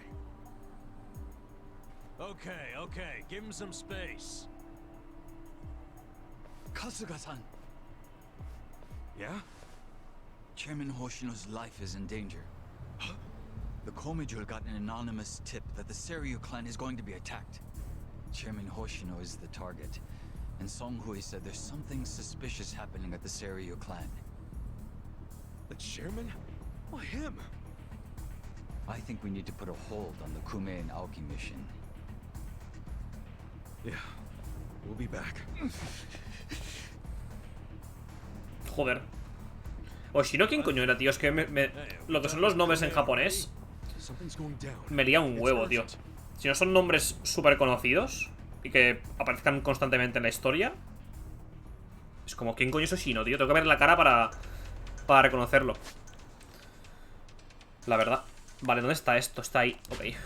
Okay, give him some space. Kasuga-san. Yeah? Chairman Hoshino's life is in danger. The Komijul got an anonymous tip that the Seiryu clan is going to be attacked. Chairman Hoshino is the target, and Songhui said there's something suspicious happening at the Seiryu clan. The chairman? Why him? I think we need to put a hold on the Kume and Aoki mission. Yeah, we'll be back. Joder. Oshino, ¿quién coño era, tío? Es que lo que son los nombres en japonés me lía un huevo, tío. Si no son nombres súper conocidos y que aparezcan constantemente en la historia, es como, ¿quién coño es Oshino, tío? Tengo que ver la cara para reconocerlo. La verdad. Vale, ¿dónde está esto? Está ahí, ok.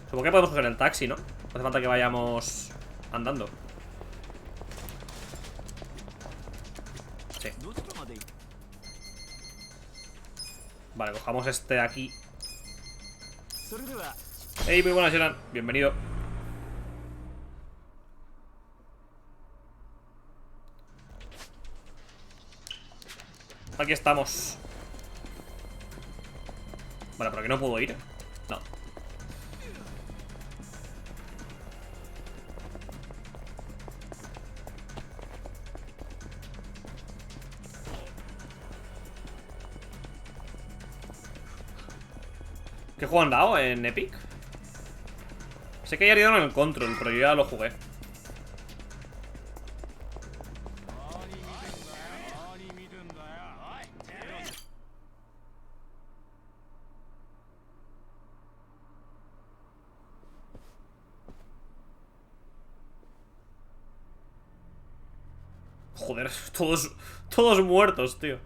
Supongo que podemos coger el taxi, ¿no? No hace falta que vayamos andando. Sí. Vale, cojamos este de aquí. Hey, muy buenas, Ayudan. Bienvenido. Aquí estamos. Vale, ¿por aquí no puedo ir? No. ¿Qué juego han dado en Epic? Sé que ya dieron en el Control, pero yo ya lo jugué. Joder, todos muertos, tío.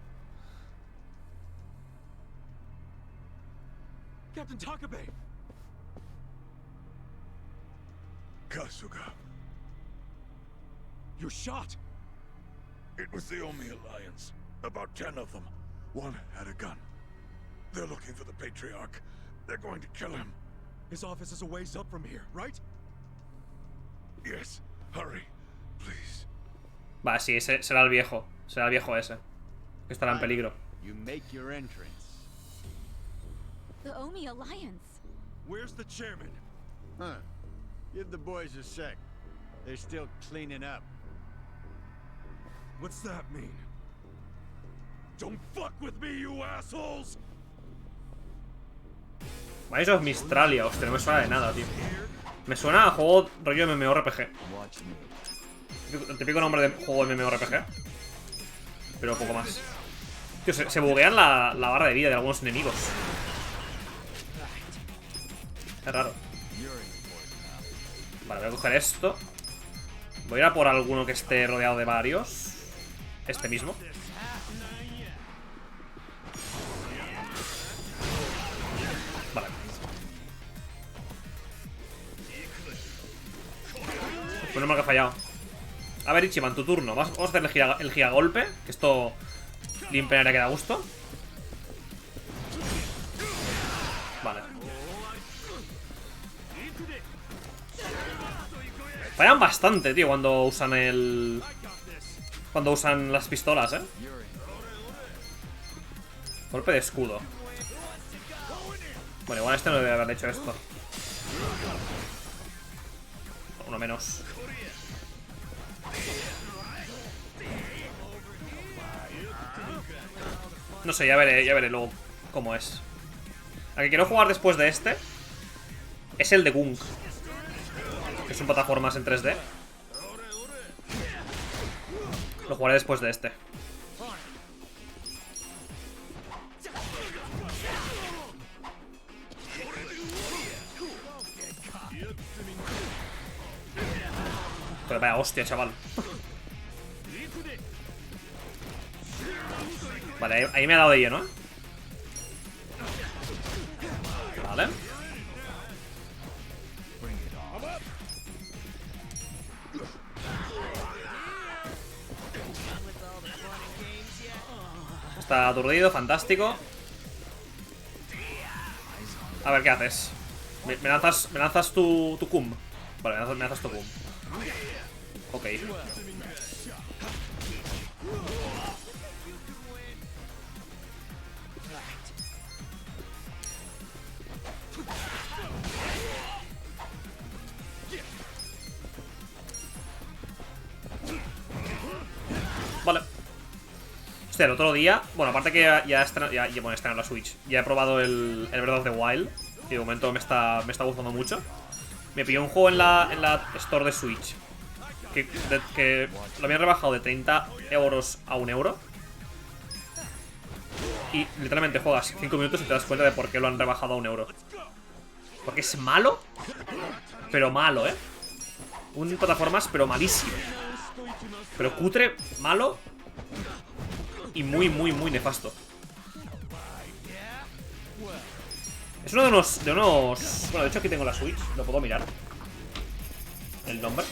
Captain Takabe! Kasuga. You're shot! It was the Omi Alliance. About 10 of them. One had a gun. They're looking for the Patriarch. They're going to kill him. His office is a ways up from here, right? Yes. Hurry, please. Va, sí, ese será el viejo. Será el viejo ese. Que estará en peligro. You make your entrance. The Omi Alliance. Where's the chairman? Huh. Give the boys a sec. They're still cleaning up. What's that mean? Don't fuck with me, you assholes! Vais of Mistralia, hostia, no me suena de nada, tío. Me suena a juego rollo MMORPG. El típico nombre de juego MMORPG. Pero poco más. Tío, se buguean la barra de vida de algunos enemigos. Es raro. Vale, voy a coger esto. Voy a ir a por alguno que esté rodeado de varios. Este mismo. Vale. Pues no me ha fallado. A ver, Ichiban, tu turno. Vamos a hacer el gigagolpe. Que esto limpiaría que da gusto. Vale. Fallan bastante, tío, cuando usan el... Cuando usan las pistolas, Golpe de escudo. Bueno, igual este no debe haber hecho esto. Uno menos. No sé, ya veré luego cómo es. La que quiero jugar después de este es el de Gunk, que es un plataformas en 3D. Lo jugaré después de este. Pero vaya hostia, chaval. Vale, ahí me ha dado de lleno, Vale. Está aturdido, fantástico. A ver, ¿qué haces? Me lanzas tu cum. Vale, me lanzas tu cum. Ok. Vale. Hostia, el otro día... Bueno, aparte que ya estrenado la Switch. Ya he probado el Breath of the Wild. Y de momento me está gustando mucho. Me pilló un juego en la Store de Switch que lo habían rebajado de 30 euros a 1 euro. y literalmente juegas 5 minutos y te das cuenta de por qué lo han rebajado a €1. Porque es malo, pero malo, ¿eh? Un plataformas, pero malísimo. Pero cutre, malo y muy, muy, muy nefasto. Es uno de unos... Bueno, de hecho aquí tengo la Switch, lo puedo mirar. El nombre.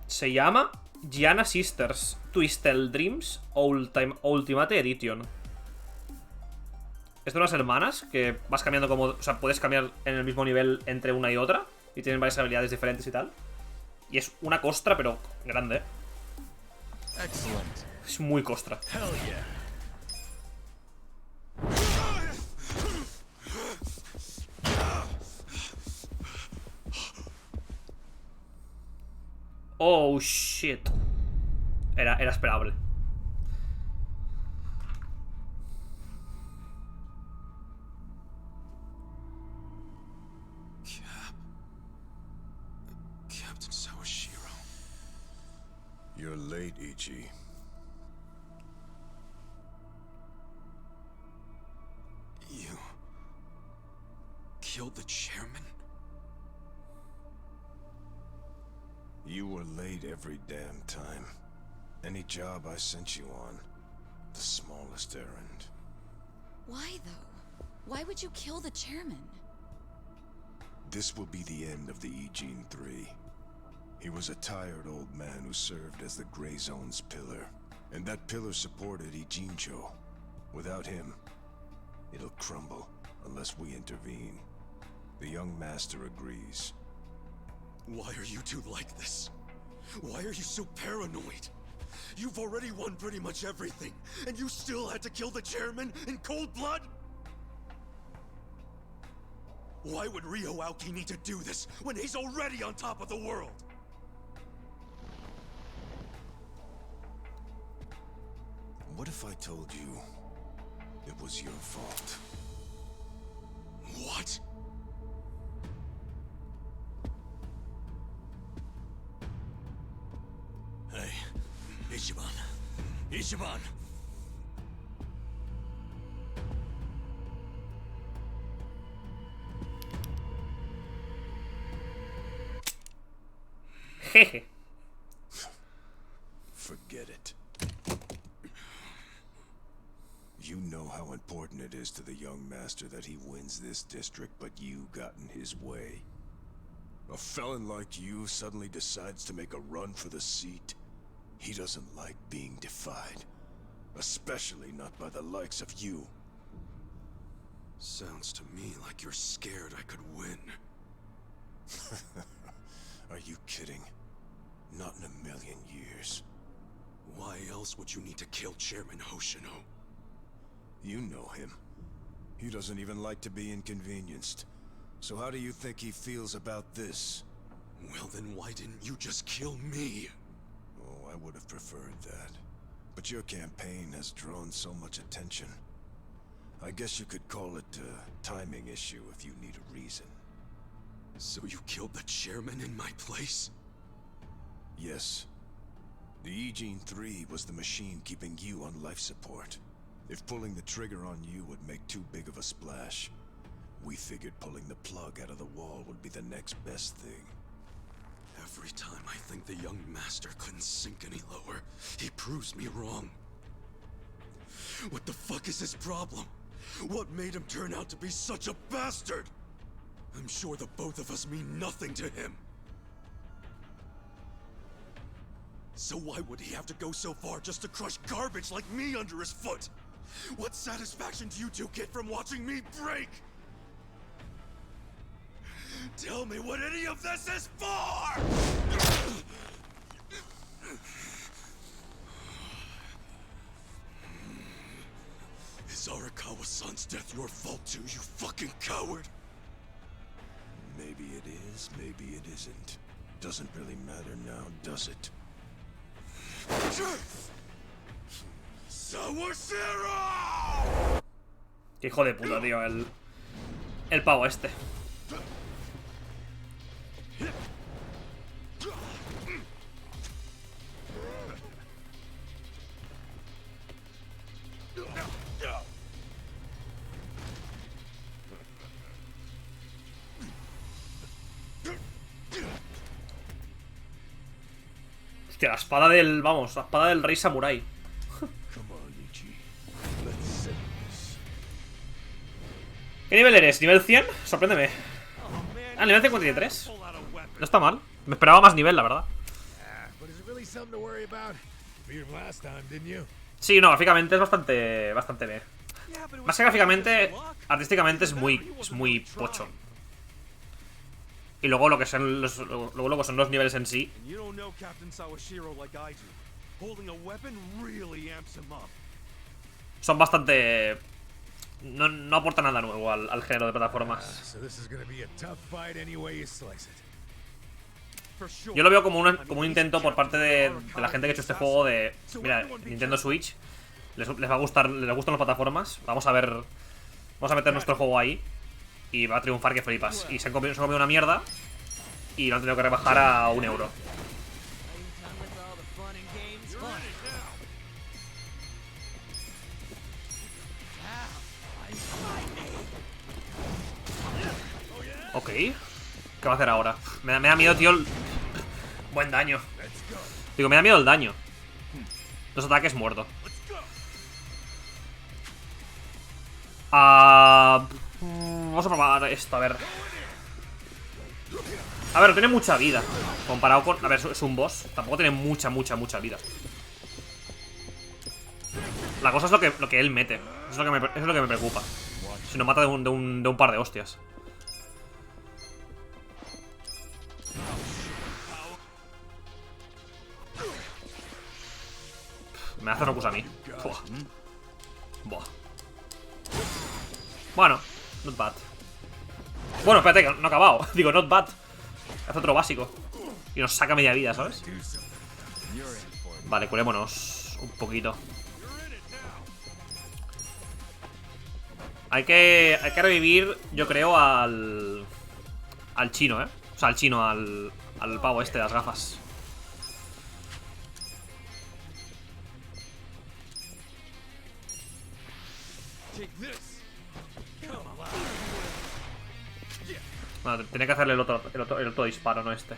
Se llama Gianna Sisters Twisted Dreams Ultimate Edition. Es de unas hermanas que vas cambiando como... O sea, puedes cambiar en el mismo nivel entre una y otra. Y tienen varias habilidades diferentes y tal. Y es una costra, pero grande, ¿eh? Es muy costra. Oh, shit. Era esperable. Captain Sawashiro. You're late, Ichi. You killed the chairman? You were late every damn time. Any job I sent you on, the smallest errand. Why, though? Why would you kill the chairman? This will be the end of the Eugene 3. He was a tired old man who served as the Gray Zone's pillar. And that pillar supported Ijincho. Without him, it'll crumble unless we intervene. The young master agrees. Why are you two like this? Why are you so paranoid? You've already won pretty much everything, and you still had to kill the chairman in cold blood? Why would Ryo Aoki need to do this when he's already on top of the world? What if I told you it was your fault? What? Hey, Ichiban. Ichiban! Jeje. Forget it. You know how important it is to the young master that he wins this district, but you got in his way. A felon like you suddenly decides to make a run for the seat. He doesn't like being defied. Especially not by the likes of you. Sounds to me like you're scared I could win. Are you kidding? Not in a million years. Why else would you need to kill Chairman Hoshino? You know him. He doesn't even like to be inconvenienced. So how do you think he feels about this? Well, then why didn't you just kill me? Oh, I would have preferred that. But your campaign has drawn so much attention. I guess you could call it a timing issue if you need a reason. So you killed the chairman in my place? Yes. The Eugene 3 was the machine keeping you on life support. If pulling the trigger on you would make too big of a splash, we figured pulling the plug out of the wall would be the next best thing. Every time I think the young master couldn't sink any lower, he proves me wrong. What the fuck is his problem? What made him turn out to be such a bastard? I'm sure the both of us mean nothing to him. So why would he have to go so far just to crush garbage like me under his foot? What satisfaction do you two get from watching me break? Tell me what any of this is for! Is Arakawa-san's death your fault too, you fucking coward? Maybe it is, maybe it isn't. Doesn't really matter now, does it? Sawashiro! Qué hijo de puta, tío, el pavo este. Hostia, la espada del... Vamos, la espada del rey samurái. ¿Qué nivel eres? ¿Nivel 100? Sorpréndeme. Ah, nivel 53. No está mal. Me esperaba más nivel, la verdad. Sí, no, gráficamente es bastante bien. Más que gráficamente, artísticamente es muy pocho. Y luego lo que son los niveles en sí. Son bastante... No aporta nada nuevo al género de plataformas. Yo lo veo como un intento por parte de la gente que ha hecho este juego de... Mira, Nintendo Switch les va a gustar, les gustan las plataformas. Vamos a ver... Vamos a meter nuestro juego ahí y va a triunfar que flipas. Y se han comido una mierda y lo han tenido que rebajar a €1. Ok. ¿Qué va a hacer ahora? Me da miedo, tío. Buen daño. Digo, me da miedo el daño. 2 ataques, muerto. Vamos a probar esto, a ver. A ver, tiene mucha vida comparado con... A ver, es un boss. Tampoco tiene mucha vida. La cosa es lo que él mete. Eso es lo que me preocupa. Si no mata de un par de hostias. Me hace Rokus a mí. Buah. Bueno, not bad. Bueno, espérate, que no ha acabado. Digo, not bad. Hace otro básico y nos saca media vida, ¿sabes? Vale, curémonos un poquito. Hay que revivir, yo creo, al chino, ¿eh? O sea, al chino, al pavo este de las gafas. Bueno, tenía que hacerle el otro disparo, no este.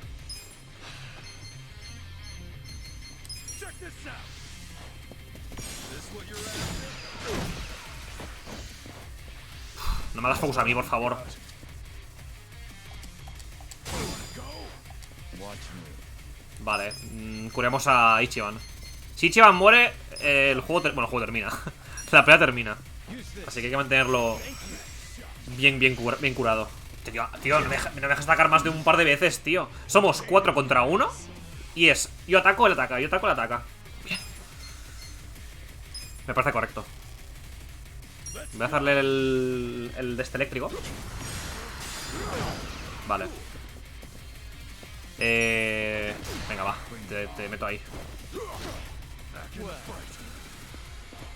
No me hagas focus a mí, por favor. Vale, curemos a Ichiban. Si Ichiban muere, el juego termina. La pelea termina. Así que hay que mantenerlo bien curado. Tío, no me dejas atacar más de un par de veces, tío. Somos 4 contra 1. Y es, yo ataco, él ataca, yo ataco, él ataca. Bien. Me parece correcto. Voy a hacerle el de este eléctrico. Vale. Venga, va, te meto ahí.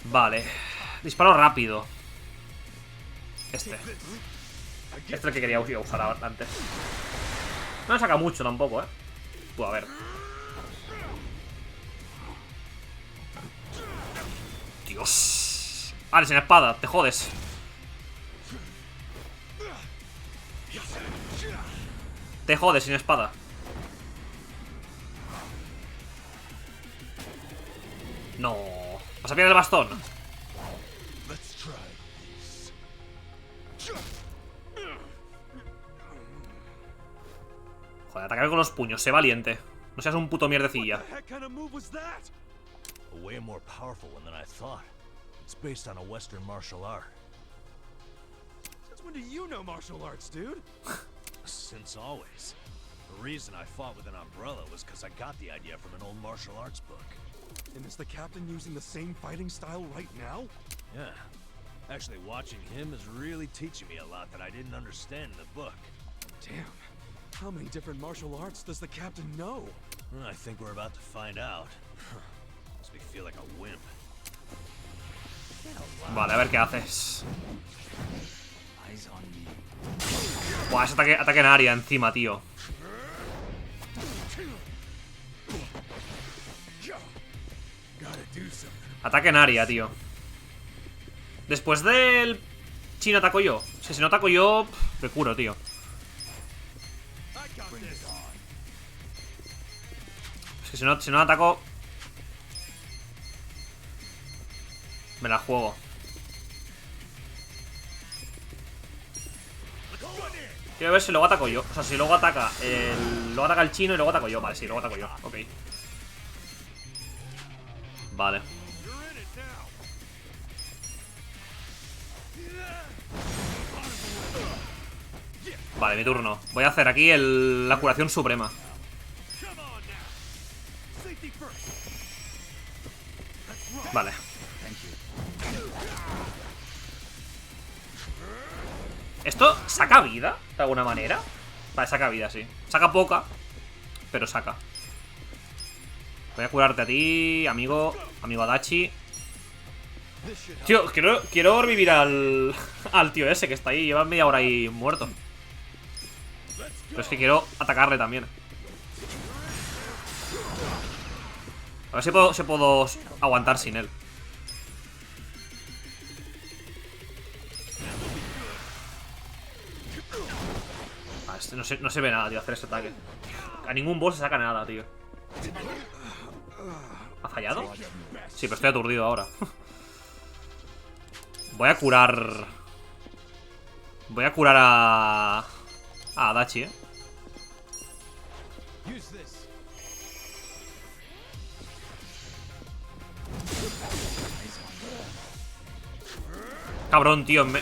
Vale. Disparo rápido. Este es el que quería usar antes. No me saca mucho tampoco, a ver. Dios. Vale, sin espada, te jodes. Te jodes sin espada. No. ¿Vas a pillar el bastón? Joder, atacar con los puños, sé valiente. No seas un puto mierdecilla. Way more powerful one than I thought. It's based on a Western martial art. Since when do you know martial arts, dude? Since always. The reason I fought with an umbrella was because I got the idea from an old martial arts book. And is the captain using the same fighting style right now? Yeah. Actually, watching him is really teaching me a lot that I didn't understand in the book. Damn. How many different martial arts does the captain know? I think we're about to find out. Makes me feel like a wimp. Vale, a ver qué haces. Buah, ese ataque en área encima, tío. Ataque en área, tío. Después del chino ataco yo. Si no ataco yo, me curo, tío. Es que si no ataco... Me la juego. Quiero ver si luego ataco yo. O sea, si luego ataca el chino y luego ataco yo. Vale, sí, luego ataco yo. Ok. Vale. Vale, mi turno. Voy a hacer aquí la curación suprema. Vale. ¿Esto saca vida? De alguna manera. Vale, saca vida, sí. Saca poca, pero saca. Voy a curarte a ti, amigo Adachi. Tío, quiero revivir al tío ese que está ahí. Lleva media hora ahí muerto. Pero es que quiero atacarle también. A ver si puedo aguantar sin él. No se ve nada, tío, hacer este ataque. A ningún boss se saca nada, tío. ¿Ha fallado? Sí, pero estoy aturdido ahora. Voy a curar a Adachi, Cabrón, tío, me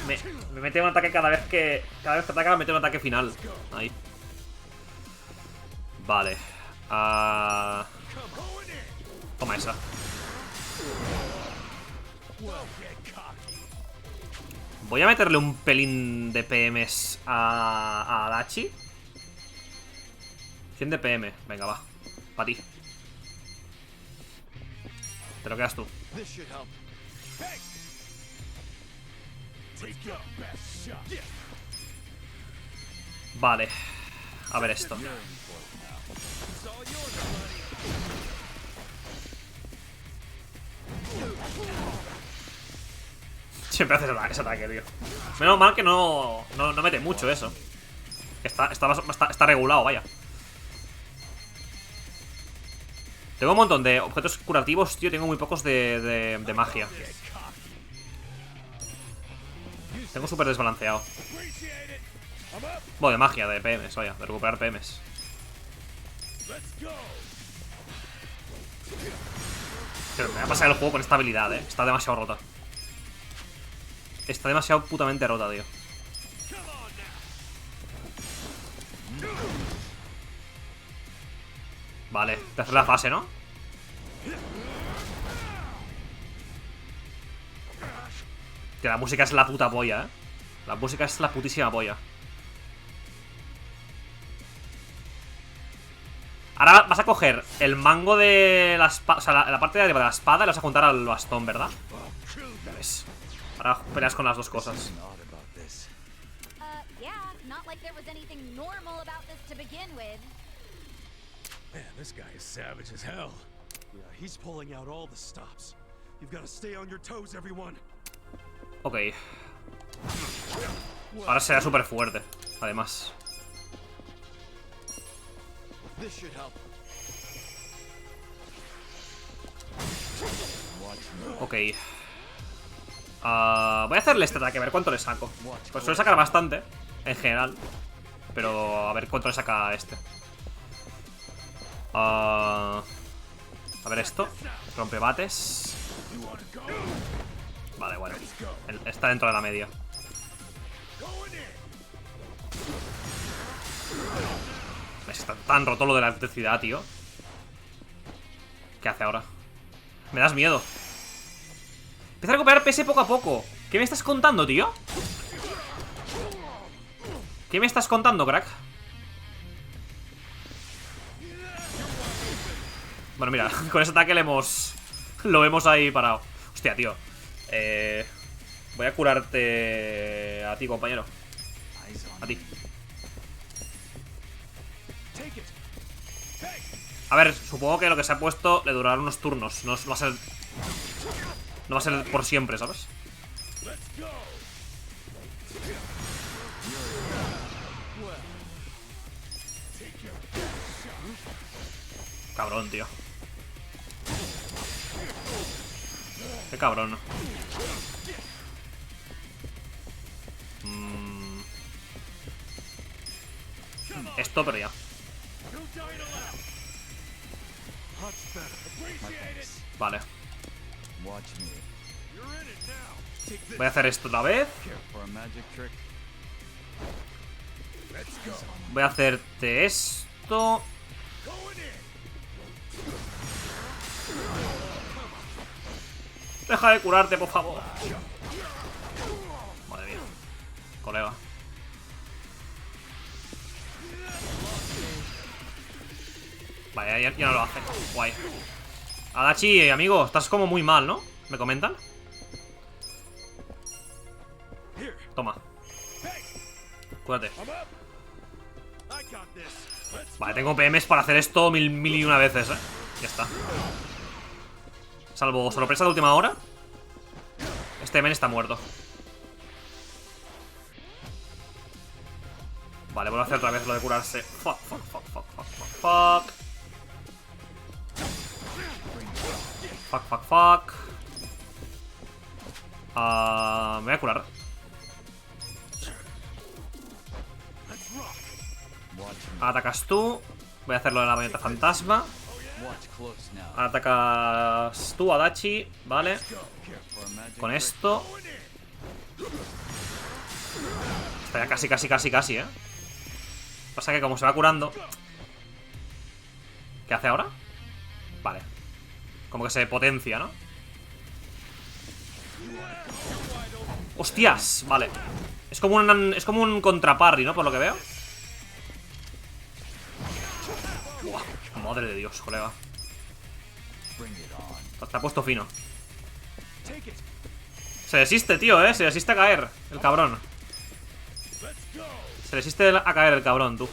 mete un ataque cada vez que ataca, me mete un ataque final. Ahí. Vale. Toma esa. Voy a meterle un pelín de PMs a Adachi. 100 de PM. Venga, va. Pa' ti. Te lo quedas tú. Vale. A ver esto. Siempre haces ese ataque, tío. Menos mal que no mete mucho eso. Está regulado, vaya. Tengo un montón de objetos curativos, tío. Tengo muy pocos de magia. Tengo súper desbalanceado. Bueno, de magia, de PMs, vaya. De recuperar PMs. Pero me va a pasar el juego con esta habilidad, Está demasiado rota. Está demasiado putamente rota, tío. Vale, tercera fase, ¿no? Que la música es la puta polla, La música es la putísima polla. Ahora vas a coger el mango de la espada, o sea, la parte de arriba de la espada y la vas a juntar al bastón, ¿verdad? Ya ves. Ahora peleas con las dos cosas. Man, this guy is savage as hell. Yeah, he's pulling out all the stops. You've got to stay on your toes, everyone. Ok. Ahora será súper fuerte, además. Ok. Voy a hacerle este ataque, a ver cuánto le saco. Pues suele sacar bastante, en general. Pero a ver cuánto le saca a este. A ver esto. Rompebates. Vale, bueno. Está dentro de la media. Está tan roto lo de la electricidad, tío. ¿Qué hace ahora? Me das miedo. Empieza a recuperar PS poco a poco. ¿Qué me estás contando, tío? ¿Qué me estás contando, crack? Bueno, mira, con ese ataque lo hemos ahí parado. Hostia, tío. Voy a curarte a ti, compañero. A ti. A ver, supongo que lo que se ha puesto le durará unos turnos. No va a ser por siempre, ¿sabes? Cabrón, tío. Qué cabrón. Esto, pero ya. Vale. Voy a hacer esto otra vez. Voy a hacerte esto. Deja de curarte, por favor. Madre mía. Colega. Vale, ya no lo hace. Guay. Adachi, amigo, estás como muy mal, ¿no? ¿Me comentan? Toma. Cúrate. Vale, tengo PMs para hacer esto mil y una veces, ¿eh? Ya está. Salvo sorpresa de última hora. Este men está muerto. Vale, vuelvo a hacer otra vez lo de curarse. Fuck. Me voy a curar. Atacas tú. Voy a hacerlo de la bayoneta fantasma. Atacas tú, Adachi. Vale. Con esto. Está ya casi, ¿eh? Pasa que como se va curando. ¿Qué hace ahora? Vale. Como que se potencia, ¿no? ¡Hostias! Vale. Es como un contraparry, ¿no? Por lo que veo. Buah, madre de Dios, colega. Te ha puesto fino. Se desiste, tío, ¿eh? Se desiste a caer, el cabrón. Se resiste a caer el cabrón, tú.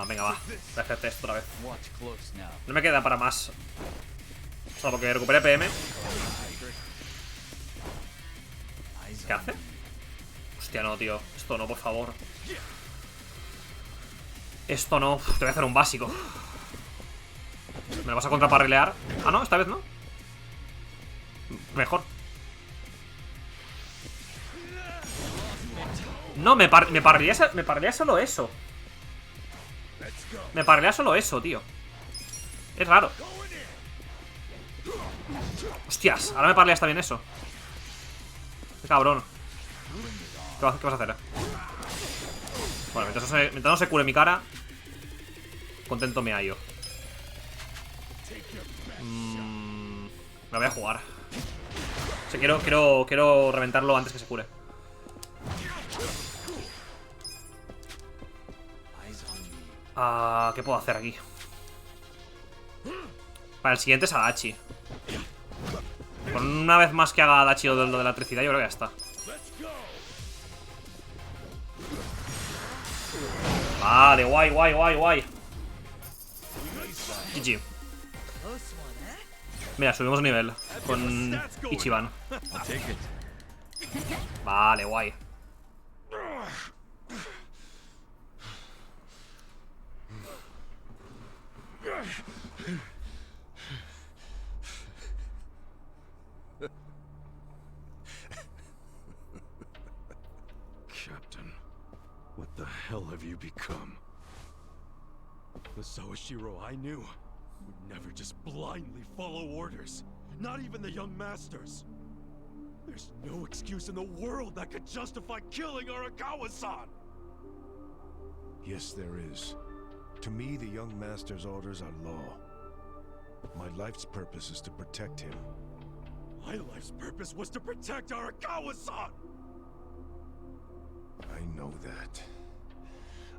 Venga, va. Voy a hacerte esto otra vez. No me queda para más. Solo que recupere PM. ¿Qué hace? Hostia, no, tío. Esto no, por favor. Esto no. Te voy a hacer un básico. ¿Me lo vas a contraparrilear? Ah, no, esta vez no. Mejor. No, me parrilea solo eso. Me parrilea solo eso, tío. Es raro. Hostias, ahora me parrilea está bien eso. Qué cabrón. ¿Qué vas a hacer? Bueno, mientras no se cure mi cara, contento me hallo. Me la voy a jugar. O sea, quiero reventarlo antes que se cure. ¿Qué puedo hacer aquí? Para el siguiente es Adachi. Con una vez más que haga Adachi lo de la electricidad, yo creo que ya está. Vale, guay. GG. Mira, subimos nivel con Ichiban. Vale, guay. Captain, what the hell have you become? The Sawashiro I knew would never just blindly follow orders. Not even the young masters. There's no excuse in the world that could justify killing Arakawa-san! Yes, there is. To me, the young master's orders are law. My life's purpose is to protect him. My life's purpose was to protect Arakawa-san! I know that.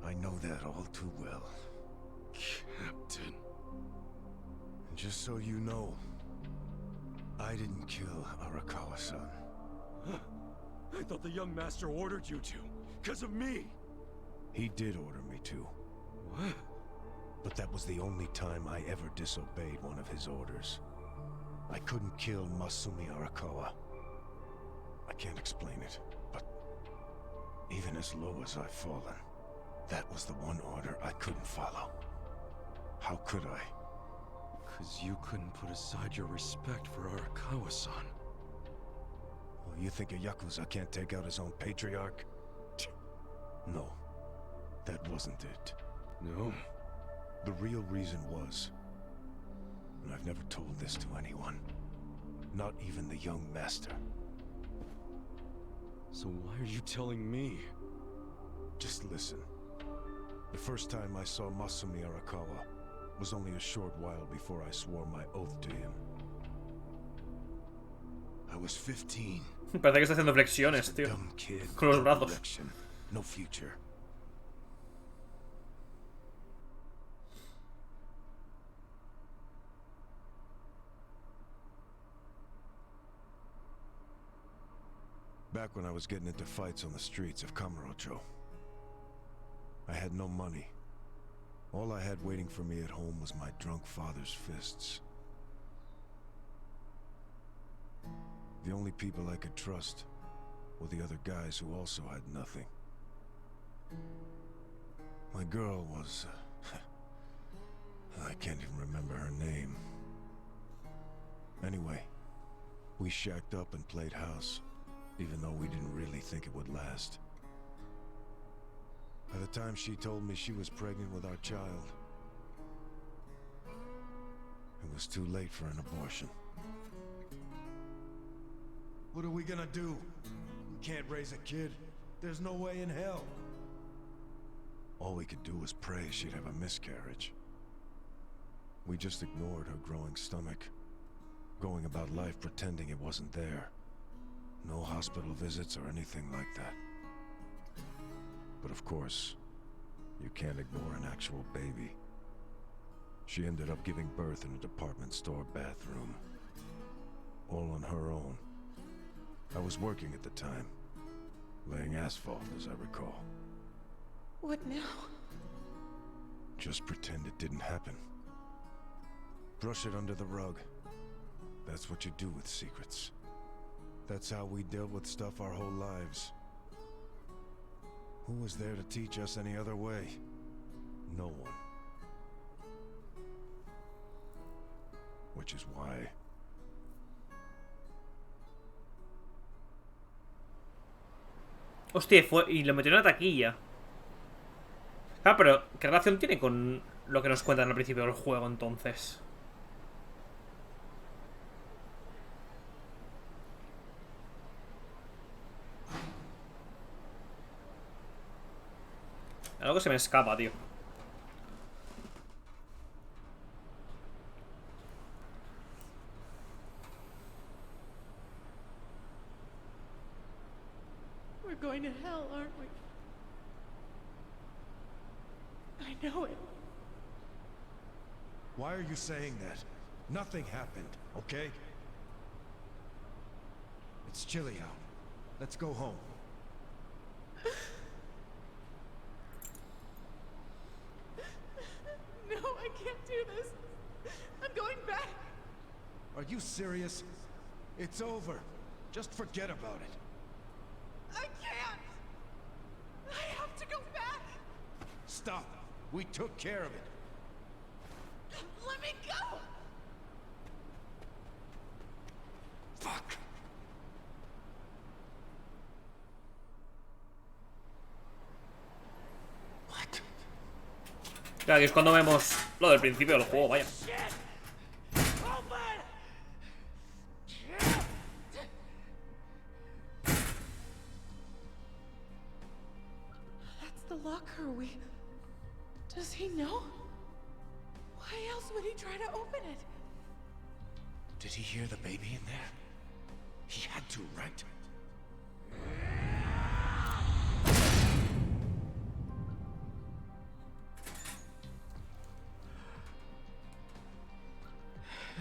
I know that all too well. Captain. And just so you know, I didn't kill Arakawa-san. I thought the young master ordered you to, because of me! He did order me to. What? But that was the only time I ever disobeyed one of his orders. I couldn't kill Masumi Arakawa. I can't explain it, but even as low as I've fallen, That was the one order I couldn't follow. How could I? Because you couldn't put aside your respect for Arakawa-san. Well, you think a Yakuza can't take out his own patriarch? No, that wasn't it. No? The real reason was, and I've never told this to anyone, not even the young master. So why are you telling me? Just listen. The first time I saw Masumi Arakawa was only a short while before I swore my oath to him. I was 15. Parece que está haciendo flexiones, tío. Dumb kid, Con los brazos. direction, no future. Back when I was getting into fights on the streets of Kamurocho, I had no money. All I had waiting for me at home was my drunk father's fists. The only people I could trust were the other guys who also had nothing. My girl was... I can't even remember her name. Anyway, we shacked up and played house, even though we didn't really think it would last. By the time she told me she was pregnant with our child, it was too late for an abortion. What are we gonna do? We can't raise a kid. There's no way in hell. All we could do was pray she'd have a miscarriage. We just ignored her growing stomach, going about life pretending it wasn't there. No hospital visits or anything like that. But of course, you can't ignore an actual baby. She ended up giving birth in a department store bathroom. All on her own. I was working at the time, laying asphalt, as I recall. What now? Just pretend it didn't happen. Brush it under the rug. That's what you do with secrets. That's how we dealt with stuff our whole lives. Who was there to teach us any other way? No one. Which is why... Hostia, y lo metió en la taquilla. Ah, pero ¿qué relación tiene con lo que nos cuentan al principio del juego, entonces? Algo que se me escapa, tío. We're going to hell, aren't we? I know it. Why are you saying that? Nothing happened, okay? It's chilly out. Let's go home. No, I can't do this. I'm going back. Are you serious? It's over. Just forget about it. I can't. I have to go back. Stop. We took care of it. Let me go. Fuck. What? Claro, que es cuando vemos lo del principio del juego, vaya. That's the locker. Does he know? Why else would he try to open it? Did he hear the baby in there? He had to, right?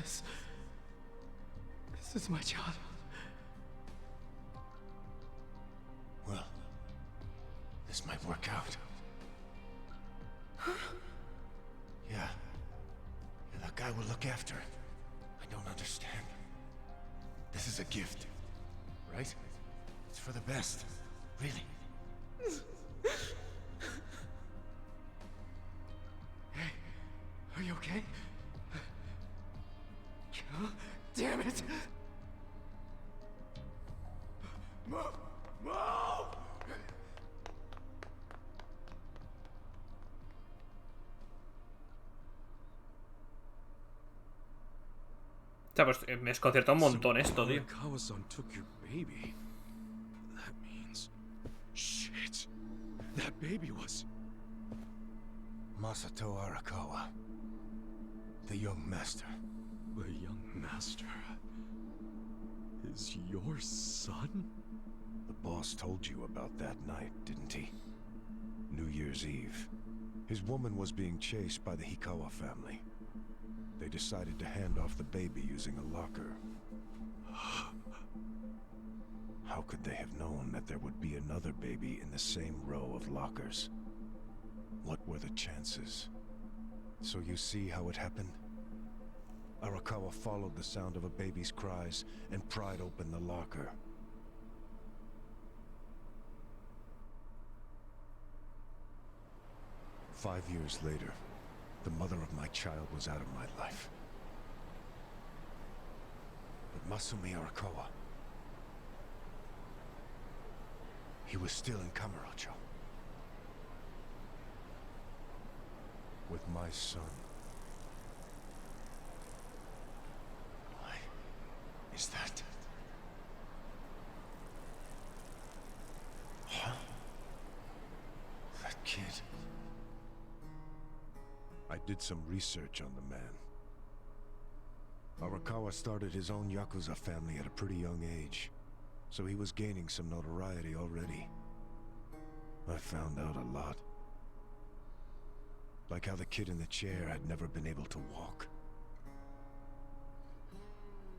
This is my child. Well, this might work out. Yeah, that guy will look after it. I don't understand. This is a gift, right? It's for the best, really. okay? God damn it! Move! Move! O sea, pues me desconcierta un montón esto, tío. Arakawa-san took your baby. That means... Shit. That baby was... Masato Arakawa. The young master. The young master... is your son? The boss told you about that night, didn't he? New Year's Eve. His woman was being chased by the Hikawa family. They decided to hand off the baby using a locker. How could they have known that there would be another baby in the same row of lockers? What were the chances? So you see how it happened? Arakawa followed the sound of a baby's cries and pried open the locker. "5 years later, the mother of my child was out of my life. But Masumi Arakawa, he was still in Kamurocho. With my son. Why is that? Huh? That kid. I did some research on the man. Arakawa started his own Yakuza family at a pretty young age, so he was gaining some notoriety already. I found out a lot. Like how the kid in the chair had never been able to walk.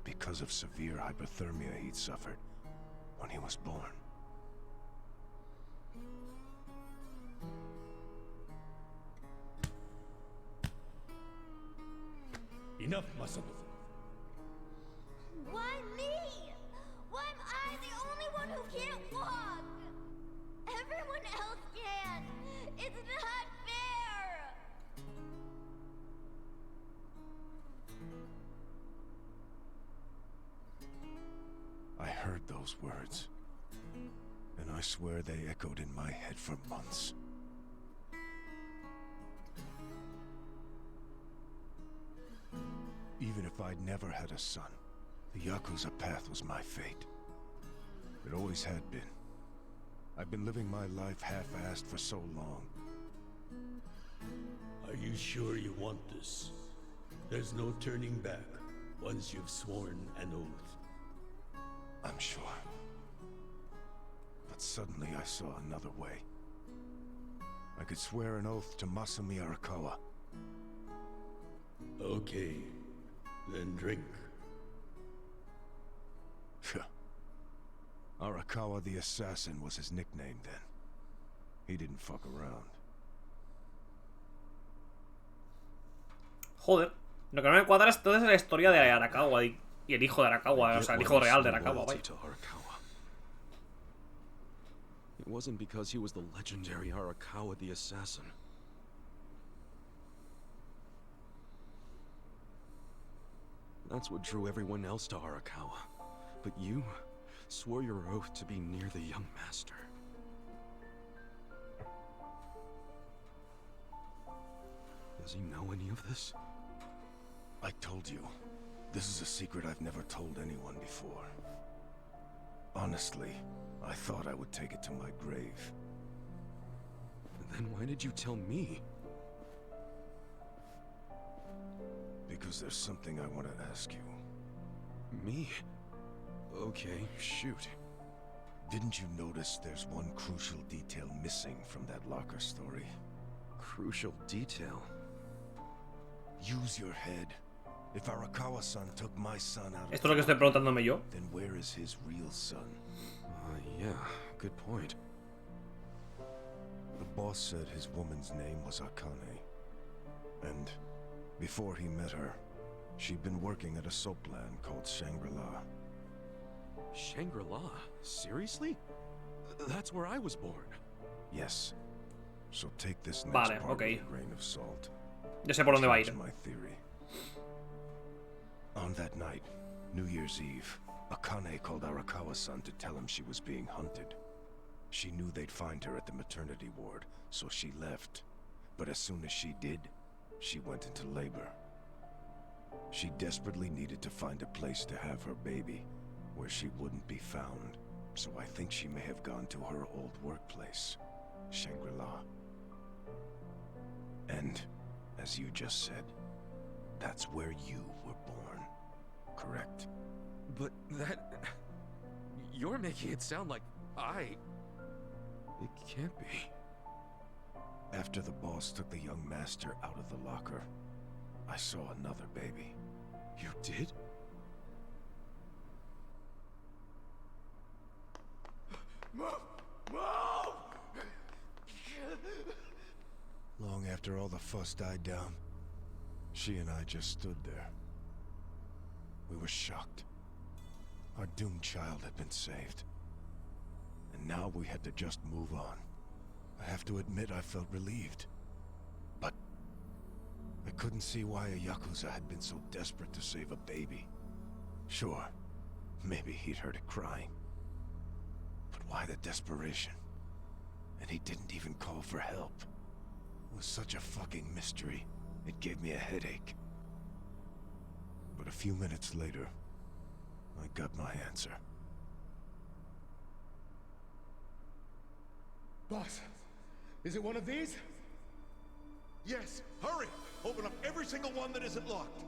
Because of severe hypothermia he'd suffered when he was born. Enough, Masato. Why me? Why am I the only one who can't walk? Everyone else can. It's not fair. I heard those words, and I swear they echoed in my head for months. Even if I'd never had a son, the Yakuza path was my fate. It always had been. I've been living my life half-assed for so long. Are you sure you want this? There's no turning back once you've sworn an oath. I'm sure. But suddenly I saw another way. I could swear an oath to Masumi Arakawa. Okay, then drink. Arakawa the Assassin was his nickname then. He didn't fuck around. Joder, lo que no me cuadra es toda esa historia de Arakawa y el hijo de Arakawa, o sea, el hijo real de Arakawa, vaya. It wasn't because he was the legendary Arakawa the Assassin. That's what drew everyone else to Arakawa. But you swore your oath to be near the young master. Does he know any of this? I told you, this is a secret I've never told anyone before. Honestly, I thought I would take it to my grave. Then why did you tell me? Because there's something I want to ask you. Me? Okay, shoot. Didn't you notice there's one crucial detail missing from that locker story? Crucial detail? Use your head. If Arakawa-san took my son out of Esto es lo que estoy preguntándome yo. Then where is his real son? Yeah, good point. The boss said his woman's name was Akane. And before he met her, she'd been working at a soap land called Shangri-La. Shangri-La? Seriously? That's where I was born. Yes. So take this next Vale, part okay. with a grain of salt. Ya sé por dónde va a ir. My theory. On that night, New Year's Eve, Akane called Arakawa's son to tell him she was being hunted. She knew they'd find her at the maternity ward, so she left. But as soon as she did, she went into labor. She desperately needed to find a place to have her baby, where she wouldn't be found. So I think she may have gone to her old workplace, Shangri-La. And, as you just said, that's where you were born, correct? But that... You're making it sound like I... It can't be. After the boss took the young master out of the locker, I saw another baby. You did? Move! Move! Long after all the fuss died down, she and I just stood there. We were shocked. Our doomed child had been saved. And now we had to just move on. I have to admit I felt relieved. But I couldn't see why a Yakuza had been so desperate to save a baby. Sure, maybe he'd heard it crying. But why the desperation? And he didn't even call for help. It was such a fucking mystery. It gave me a headache. But a few minutes later, I got my answer. Boss, is it one of these? Yes, hurry! Open up every single one that isn't locked.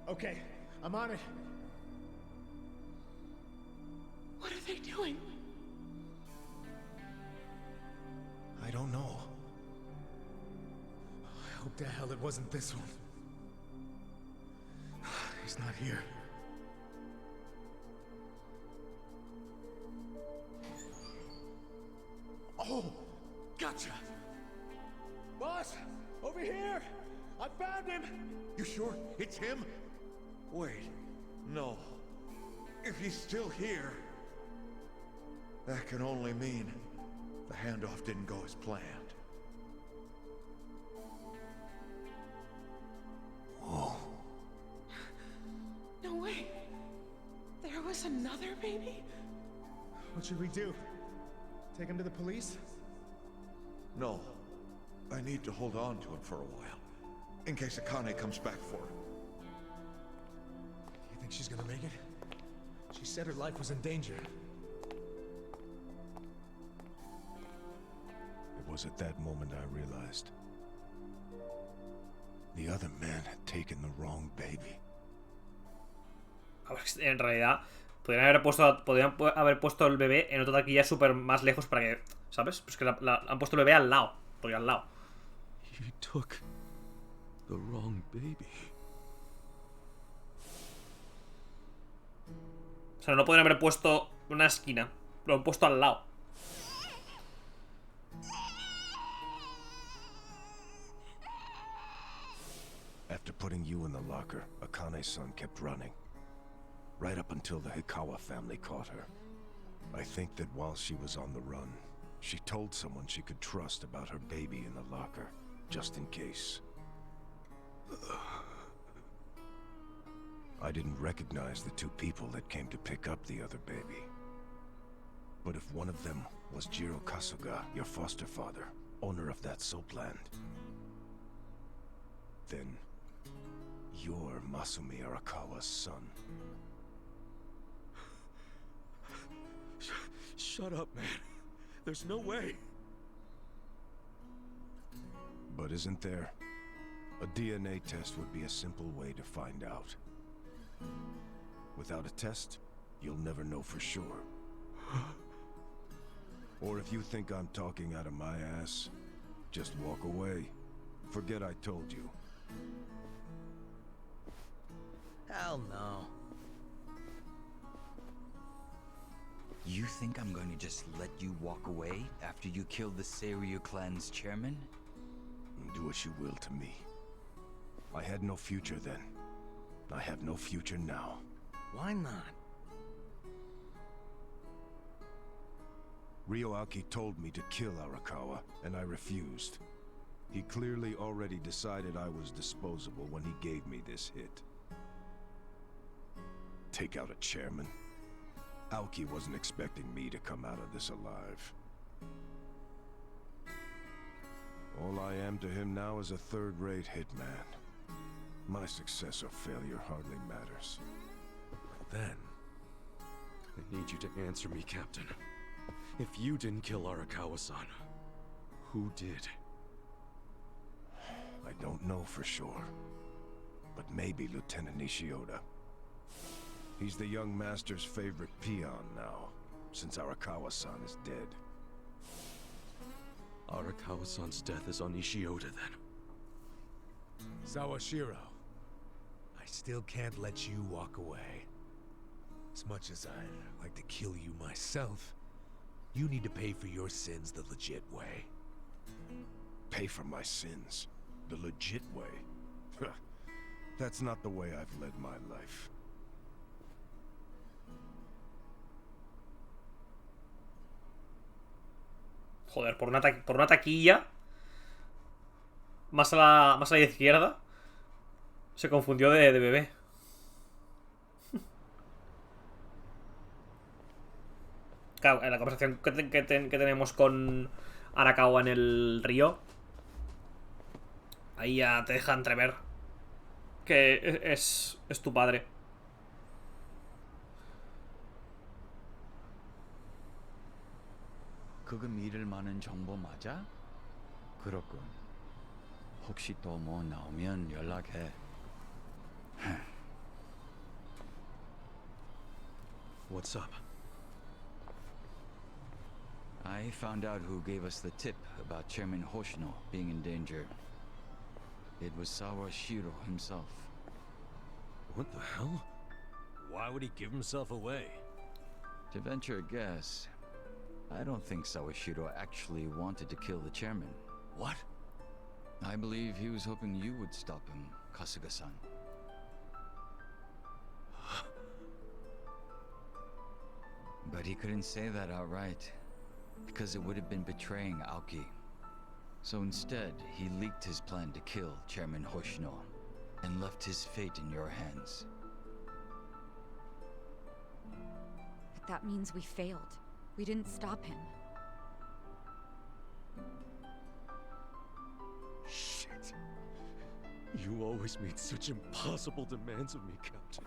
Okay, I'm on it. What are they doing? I don't know. I hope to hell it wasn't this one. He's not here. Oh, gotcha. Boss, over here. I found him. You sure it's him? Wait, no. If he's still here, that can only mean the handoff didn't go as planned. Whoa. No way. There was another baby? What should we do? Take him to the police? No. I need to hold on to him for a while. In case Akane comes back for him. You think she's gonna make it? She said her life was in danger. It was at that moment I realized. The other man had taken the wrong baby. En realidad, podrían haber puesto el bebé en otra taquilla súper más lejos para que, ¿sabes? Pues que han puesto el bebé al lado, porque al lado. You took the wrong baby. O sea, no lo podrían haber puesto en una esquina, lo han puesto al lado. After putting you in the locker, Akane's son kept running. Right up until the Hikawa family caught her. I think that while she was on the run, she told someone she could trust about her baby in the locker, just in case. I didn't recognize the two people that came to pick up the other baby. But if one of them was Jiro Kasuga, your foster father, owner of that soap land, then you're Masumi Arakawa's son. Shut up, man. There's no way. But isn't there? A DNA test would be a simple way to find out. Without a test, you'll never know for sure. Or if you think I'm talking out of my ass, just walk away. Forget I told you. Hell no. You think I'm going to just let you walk away after you killed the Seiryu clan's chairman? Do as you will to me. I had no future then. I have no future now. Why not? Ryoaki told me to kill Arakawa, and I refused. He clearly already decided I was disposable when he gave me this hit. Take out a chairman? Aoki wasn't expecting me to come out of this alive. All I am to him now is a third-rate hitman. My success or failure hardly matters. Then, I need you to answer me, Captain. If you didn't kill Arakawa-san, who did? I don't know for sure, but maybe Lieutenant Nishioda. He's the young master's favorite peon now, since Arakawa-san is dead. Arakawa-san's death is on Nishioda, then. Sawashiro, I still can't let you walk away. As much as I'd like to kill you myself, you need to pay for your sins the legit way. Pay for my sins? The legit way? That's not the way I've led my life. Joder, por una taquilla. Más a la izquierda. Se confundió de bebé. Claro, en la conversación que tenemos con Arakawa en el río, ahí ya te deja entrever que es tu padre. 그거 믿을 만한 정보 맞아? 그렇군. 혹시 또 뭐 나오면 연락해. What's up? I found out who gave us the tip about Chairman Hoshino being in danger. It was Sawashiro himself. What the hell? Why would he give himself away? To venture a guess, I don't think Sawashiro actually wanted to kill the chairman. What? I believe he was hoping you would stop him, Kasuga-san. But he couldn't say that outright, because it would have been betraying Aoki. So instead, he leaked his plan to kill Chairman Hoshino, and left his fate in your hands. But that means we failed. We didn't stop him. Shit. You always made such impossible demands of me, Captain.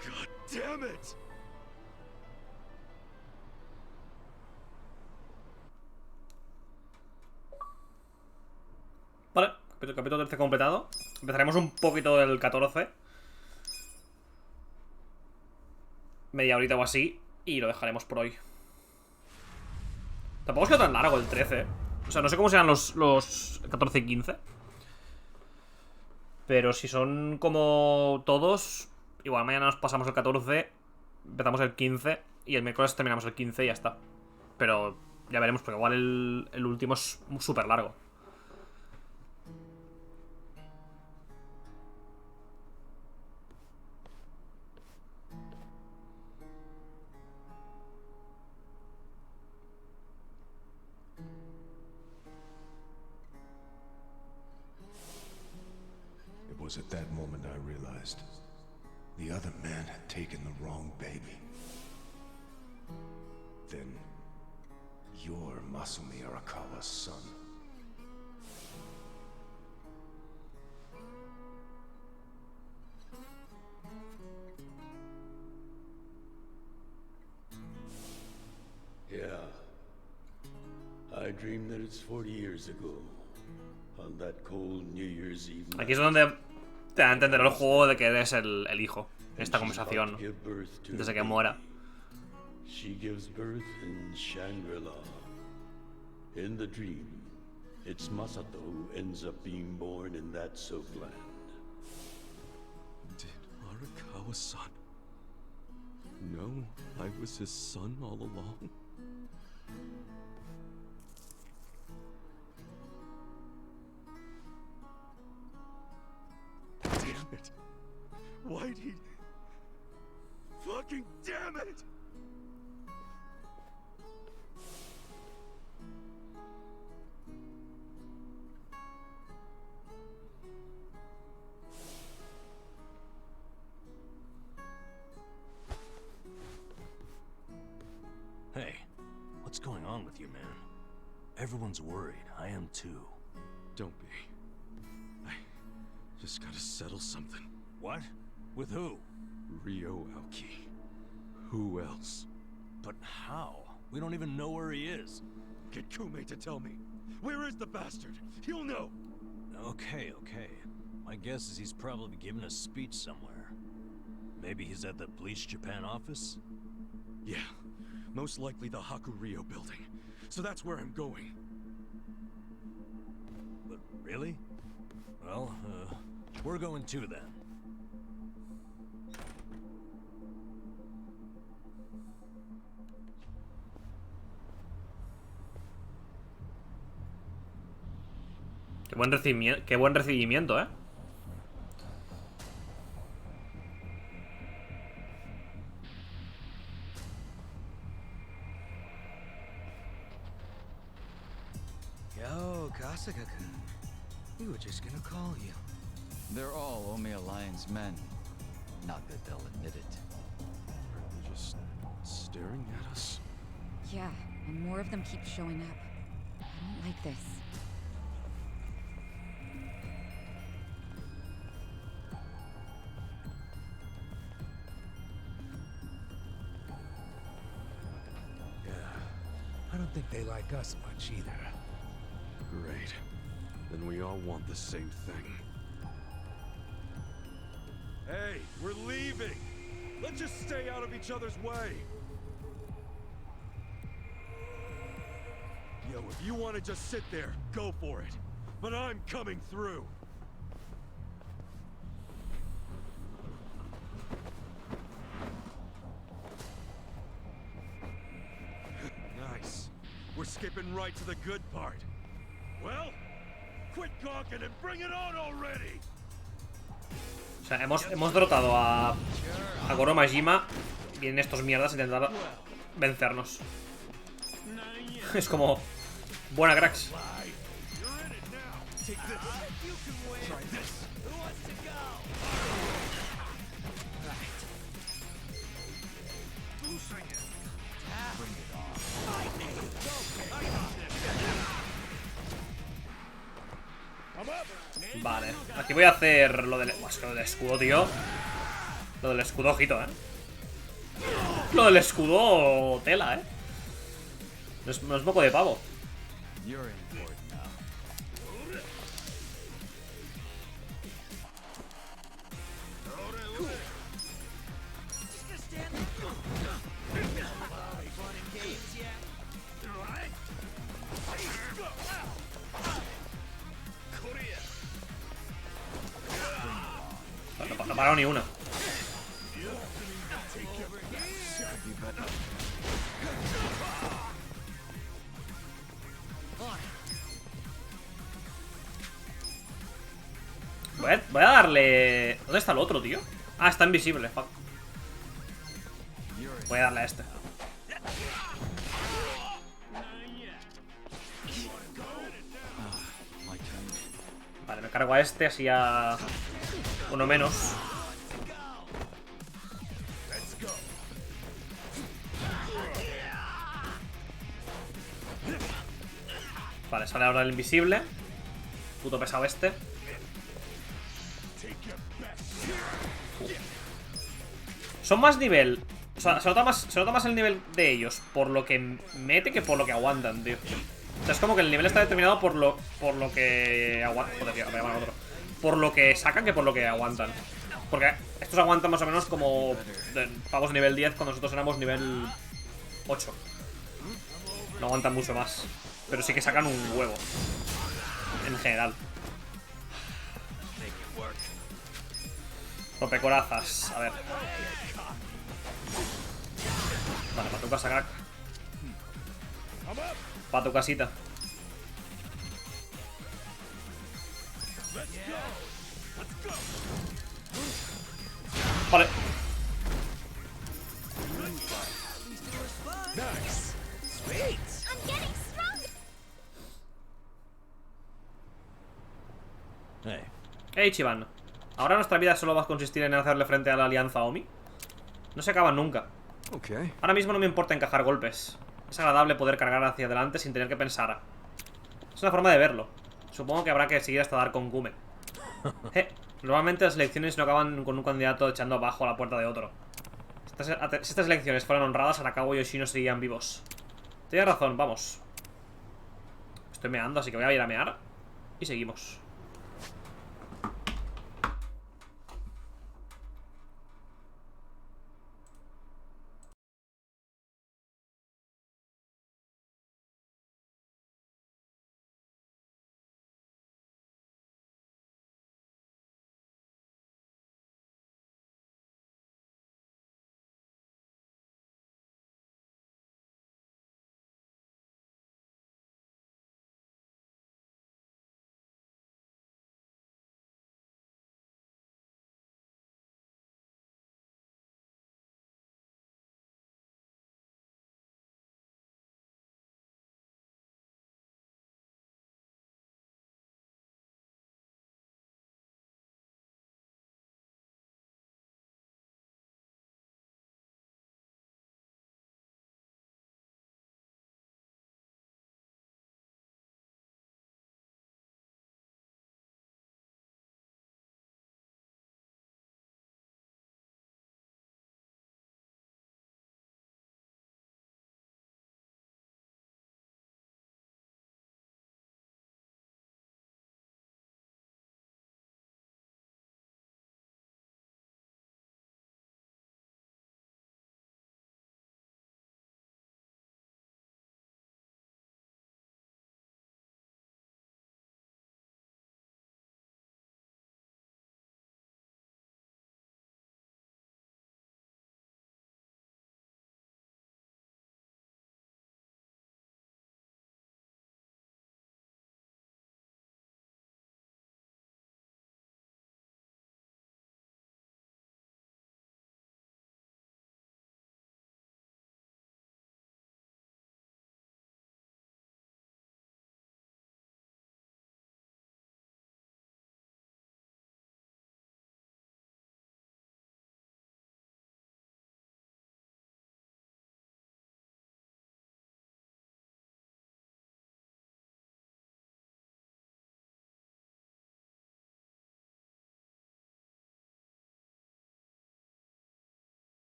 God damn it! Vale, capítulo 13 completado. Empezaremos un poquito del 14. Media horita o así. Y lo dejaremos por hoy. Tampoco es que tan largo el 13. O sea, no sé cómo serán los 14 y 15. Pero si son como todos, igual mañana nos pasamos el 14, empezamos el 15 y el miércoles terminamos el 15 y ya está. Pero ya veremos, porque igual el último es súper largo. It was at that moment I realized the other man had taken the wrong baby. Then, you're Masumi Arakawa's son. Yeah. I dreamed that it's 40 years ago. On that cold New Year's Eve. Aquí es donde te da a entender el juego de que eres el hijo en esta conversación. Desde que muera. She gives birth in Shangri-La. In the dream, it's Masato who ends up being born in that soapland. Did Arakawa-san know I was his son all along? right? He... Fucking damn it! Hey, what's going on with you, man? Everyone's worried. I am too. Don't be. I just gotta settle something. What? With who? Ryo Aoki. Who else? But how? We don't even know where he is. Get Kume to tell me. Where is the bastard? He'll know. Okay. My guess is he's probably giving a speech somewhere. Maybe he's at the Bleach Japan office? Yeah. Most likely the Hakuryo building. So that's where I'm going. But really? Well, we're going too then. Qué buen recibimiento, ¿eh? Yo, Kasuga-kun. We were just gonna call you. They're all Omi Alliance men. Not that they'll admit it. Are they just staring at us? Yeah, and more of them keep showing up. I don't like this. I don't think they like us much either. Great. Then we all want the same thing. Hey, we're leaving! Let's just stay out of each other's way! Yo, if you want to just sit there, go for it. But I'm coming through! Nice. We're skipping right to the good part. Well, quit gawking and bring it on already. O sea, hemos derrotado a Goro Majima. Y vienen estos mierdas a intentar vencernos. Es como... Buena, cracks. Vale, aquí voy a hacer lo del... Es que lo del escudo, tío. Lo del escudo, ojito, Lo del escudo, tela, No es moco de pavo. No ha parado ni una. Voy a darle... ¿Dónde está el otro, tío? Ah, está invisible, fuck. Voy a darle a este. Vale, me cargo a este, así a... uno menos. Vale, sale ahora el invisible. Puto pesado este. Son más nivel. O sea, se nota más el nivel de ellos por lo que mete que por lo que aguantan, tío. O sea, es como que el nivel está determinado por lo que aguantan. Joder, tío, voy a llamar a otro. Por lo que sacan que por lo que aguantan. Porque estos aguantan más o menos como pavos nivel 10 cuando nosotros éramos nivel 8. No aguantan mucho más. Pero sí que sacan un huevo. En general. Rompecorazas. A ver. Vale, para tu casa, crack. Para tu casita. Vale. Nice. Sweet. I'm getting stronger. Hey, Chivan. ¿Ahora nuestra vida solo va a consistir en hacerle frente a la alianza Omi? No se acaban nunca. Ahora mismo no me importa encajar golpes. Es agradable poder cargar hacia adelante sin tener que pensar. Es una forma de verlo. Supongo que habrá que seguir hasta dar con Kume. Normalmente las elecciones no acaban con un candidato echando abajo a la puerta de otro. Si estas elecciones fueran honradas, Arakawa y Yoshino seguirían vivos. Tienes razón, vamos. Estoy meando, así que voy a ir a mear. Y seguimos.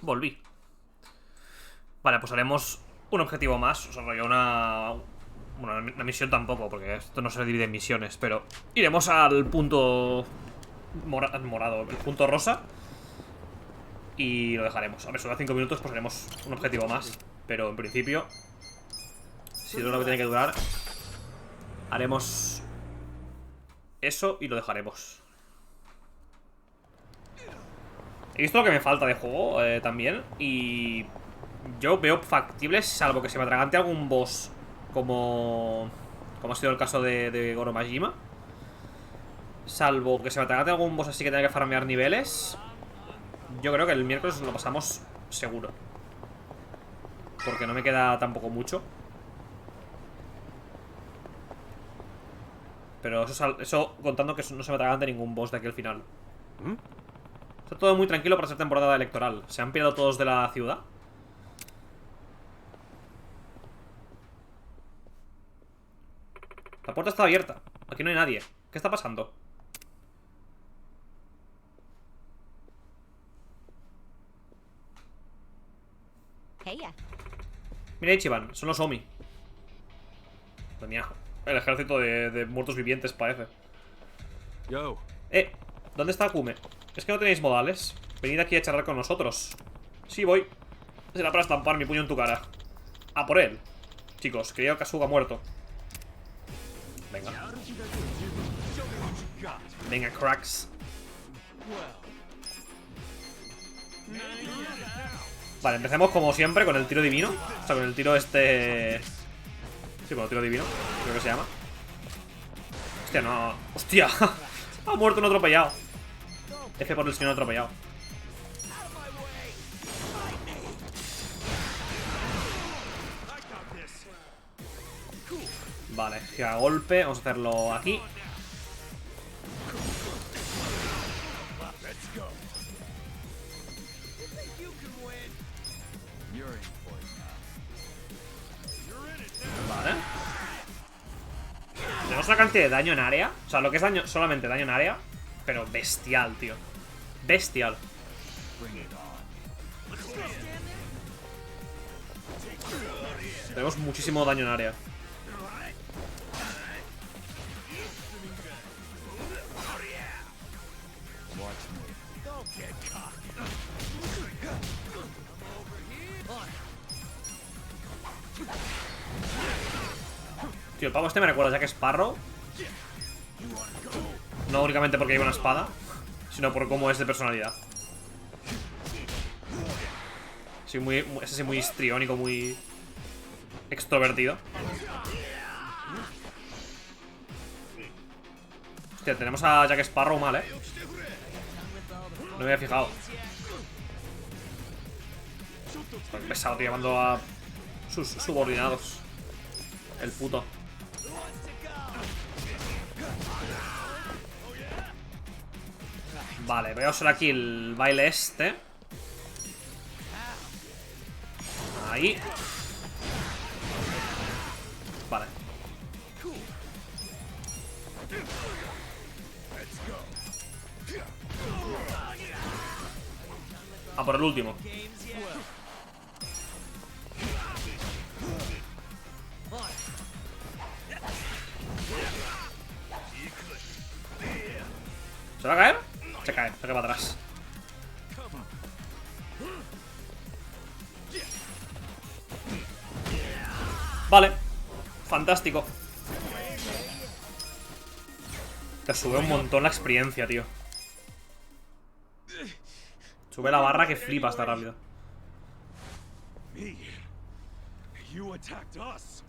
Volví. Vale, pues haremos un objetivo más. O sea, una misión tampoco, porque esto no se divide en misiones. Pero iremos al punto morado, el punto rosa. Y lo dejaremos. A ver, solo 5 minutos, pues haremos un objetivo más. Pero en principio, si dura lo que tiene que durar, haremos eso y lo dejaremos. He visto lo que me falta de juego también. Y yo veo factibles, salvo que se me atragante algún boss, como ha sido el caso de Goro Majima. Salvo que se me atragante algún boss así que tenga que farmear niveles. Yo creo que el miércoles lo pasamos seguro, porque no me queda tampoco mucho. Pero eso contando que no se me atragante ningún boss de aquí al final. Está todo muy tranquilo para ser temporada electoral. Se han pirado todos de la ciudad. La puerta está abierta. Aquí no hay nadie. ¿Qué está pasando? Mira Ichiban, son los Omi. Tenía el ejército de muertos vivientes, parece. Yo. ¿Dónde está Kume? Es que no tenéis modales. Venid aquí a charlar con nosotros. Sí, voy. Será para estampar mi puño en tu cara. A por él. Chicos, creo que Kasuga ha muerto. Venga. Venga, cracks. Vale, empecemos como siempre con el tiro divino. O sea, con el tiro este... Sí, con el tiro divino, creo que se llama. Hostia, no... ¡Hostia! Ha muerto un atropellado. F por el señor atropellado. Vale, gira golpe. Vamos a hacerlo aquí. Vale. Tenemos una cantidad de daño en área. O sea, lo que es daño, solamente daño en área. Pero bestial, tío. Bestial. Tenemos muchísimo daño en área. Tío, el pavo este me recuerda a Jack Sparrow. No únicamente porque lleva una espada, sino por cómo es de personalidad. Sí, es así muy histriónico, muy extrovertido. Hostia, tenemos a Jack Sparrow mal, No me había fijado. Está pesado, tío, llamando a sus subordinados. El puto. Vale, voy a usar aquí el baile este. Ahí. Vale. A por el último. ¿Se va a caer? Se cae para atrás. Vale. Fantástico. Te sube un montón la experiencia, tío. Sube la barra que flipas tan rápido. You attacked us.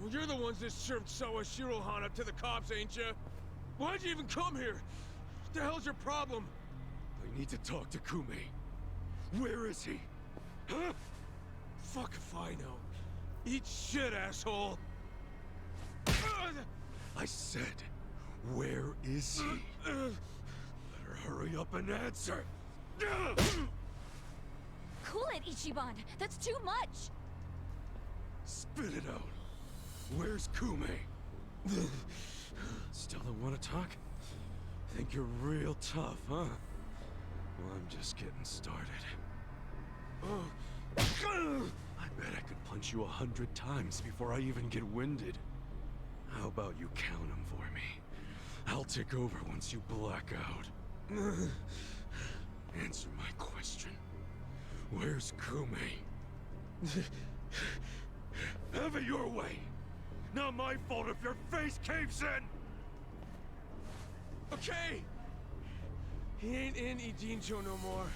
Well, you're the ones that served Sawa Shirohan up to the cops, ain't you? Why'd you even come here? What the hell's your problem? I need to talk to Kume. Where is he? Huh? Fuck if I know. Eat shit, asshole. I said, where is he? Better hurry up and answer. Cool it, Ichiban. That's too much. Spit it out. Where's Kume? Still don't want to talk? Think you're real tough, huh? Well, I'm just getting started. I bet I could punch you 100 times before I even get winded. How about you count them for me? I'll take over once you black out. Answer my question. Where's Kume? Have it your way. Not my fault if your face caves in. Okay. He ain't in Ijincho no more.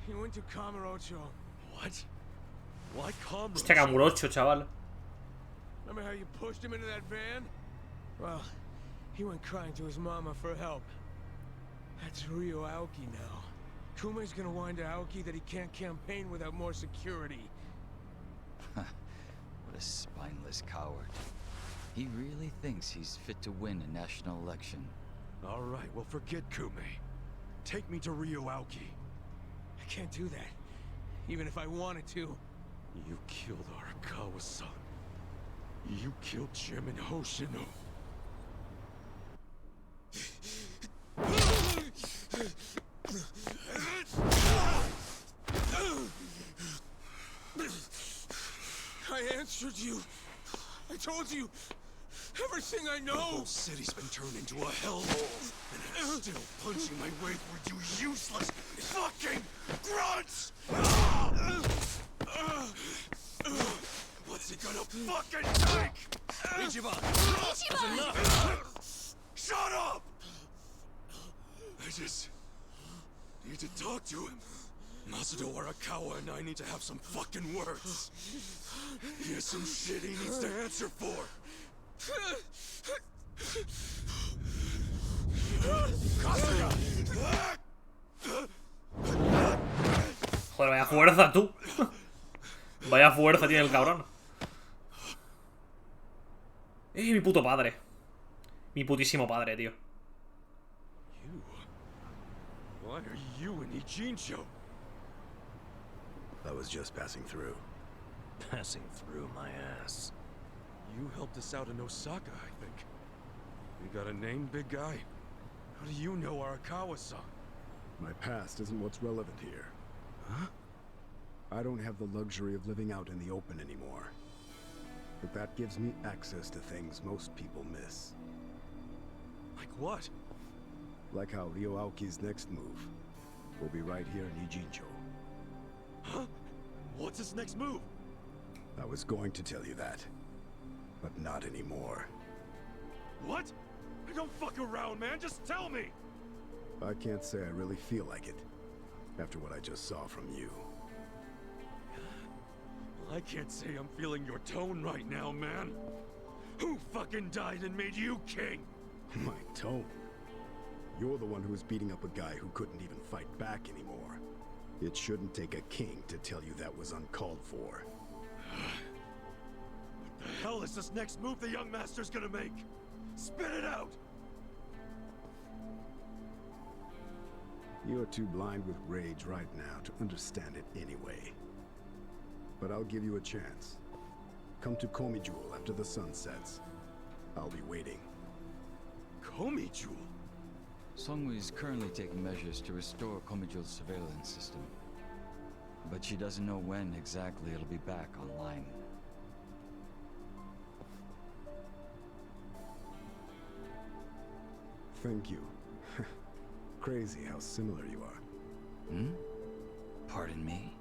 He went to Kamurocho. What? Why Kamurocho? Hostia, Kamurocho, chaval. Remember how you pushed him into that van? Well, he went crying to his mama for help. That's Ryo Aoki now. Kume's gonna whine to Aoki that he can't campaign without more security. What a spineless coward. He really thinks he's fit to win a national election. All right, well, forget Kume. Take me to Ryo Aoki. I can't do that, even if I wanted to. You killed Arakawa-san. You killed Chairman Hoshino. answered you. I told you everything I know. The whole city's been turned into a hellhole, and I'm still punching my way through you useless fucking grunts! What's it gonna fucking take? Ichiban! That's enough! Shut up! I just need to talk to him. Masato Arakawa and I need to have some fucking words. He has some shit he needs to answer for. Joder, vaya fuerza, tú. Vaya fuerza tiene el cabrón. Mi puto padre. Mi putísimo padre, tío. Why are you in Ijincho? I was just passing through. Passing through my ass. You helped us out in Osaka, I think. You got a name, big guy? How do you know Arakawa-san? My past isn't what's relevant here. Huh? I don't have the luxury of living out in the open anymore. But that gives me access to things most people miss. Like what? Like how Ryo Aoki's next move will be right here in Ijincho. Huh? What's his next move? I was going to tell you that, but not anymore. What? Don't fuck around, man. Just tell me. I can't say I really feel like it, after what I just saw from you. I can't say I'm feeling your tone right now, man. Who fucking died and made you king? My tone? You're the one who was beating up a guy who couldn't even fight back anymore. It shouldn't take a king to tell you that was uncalled for. What the hell is this next move the young master's gonna make? Spit it out! You're too blind with rage right now to understand it anyway. But I'll give you a chance. Come to Komi Jewel after the sun sets. I'll be waiting. Komi Jewel? Songwoo is currently taking measures to restore Komijul's surveillance system. But she doesn't know when exactly it'll be back online. Thank you. Crazy how similar you are. Hmm? Pardon me?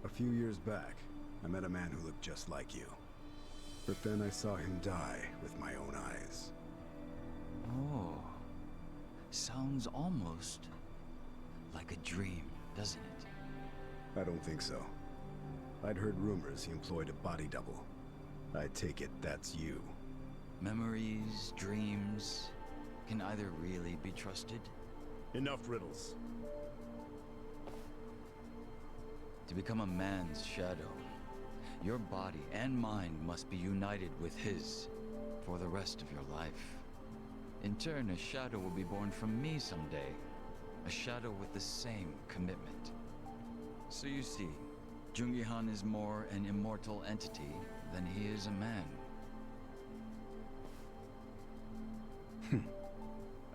A few years back, I met a man who looked just like you. But then I saw him die with my own eyes. Oh. Sounds almost like a dream, doesn't it? I don't think so. I'd heard rumors he employed a body double. I take it that's you. Memories, dreams, can either really be trusted? Enough riddles. To become a man's shadow, your body and mind must be united with his for the rest of your life. In turn, a shadow will be born from me someday. A shadow with the same commitment. So you see, Jungi-han is more an immortal entity than he is a man.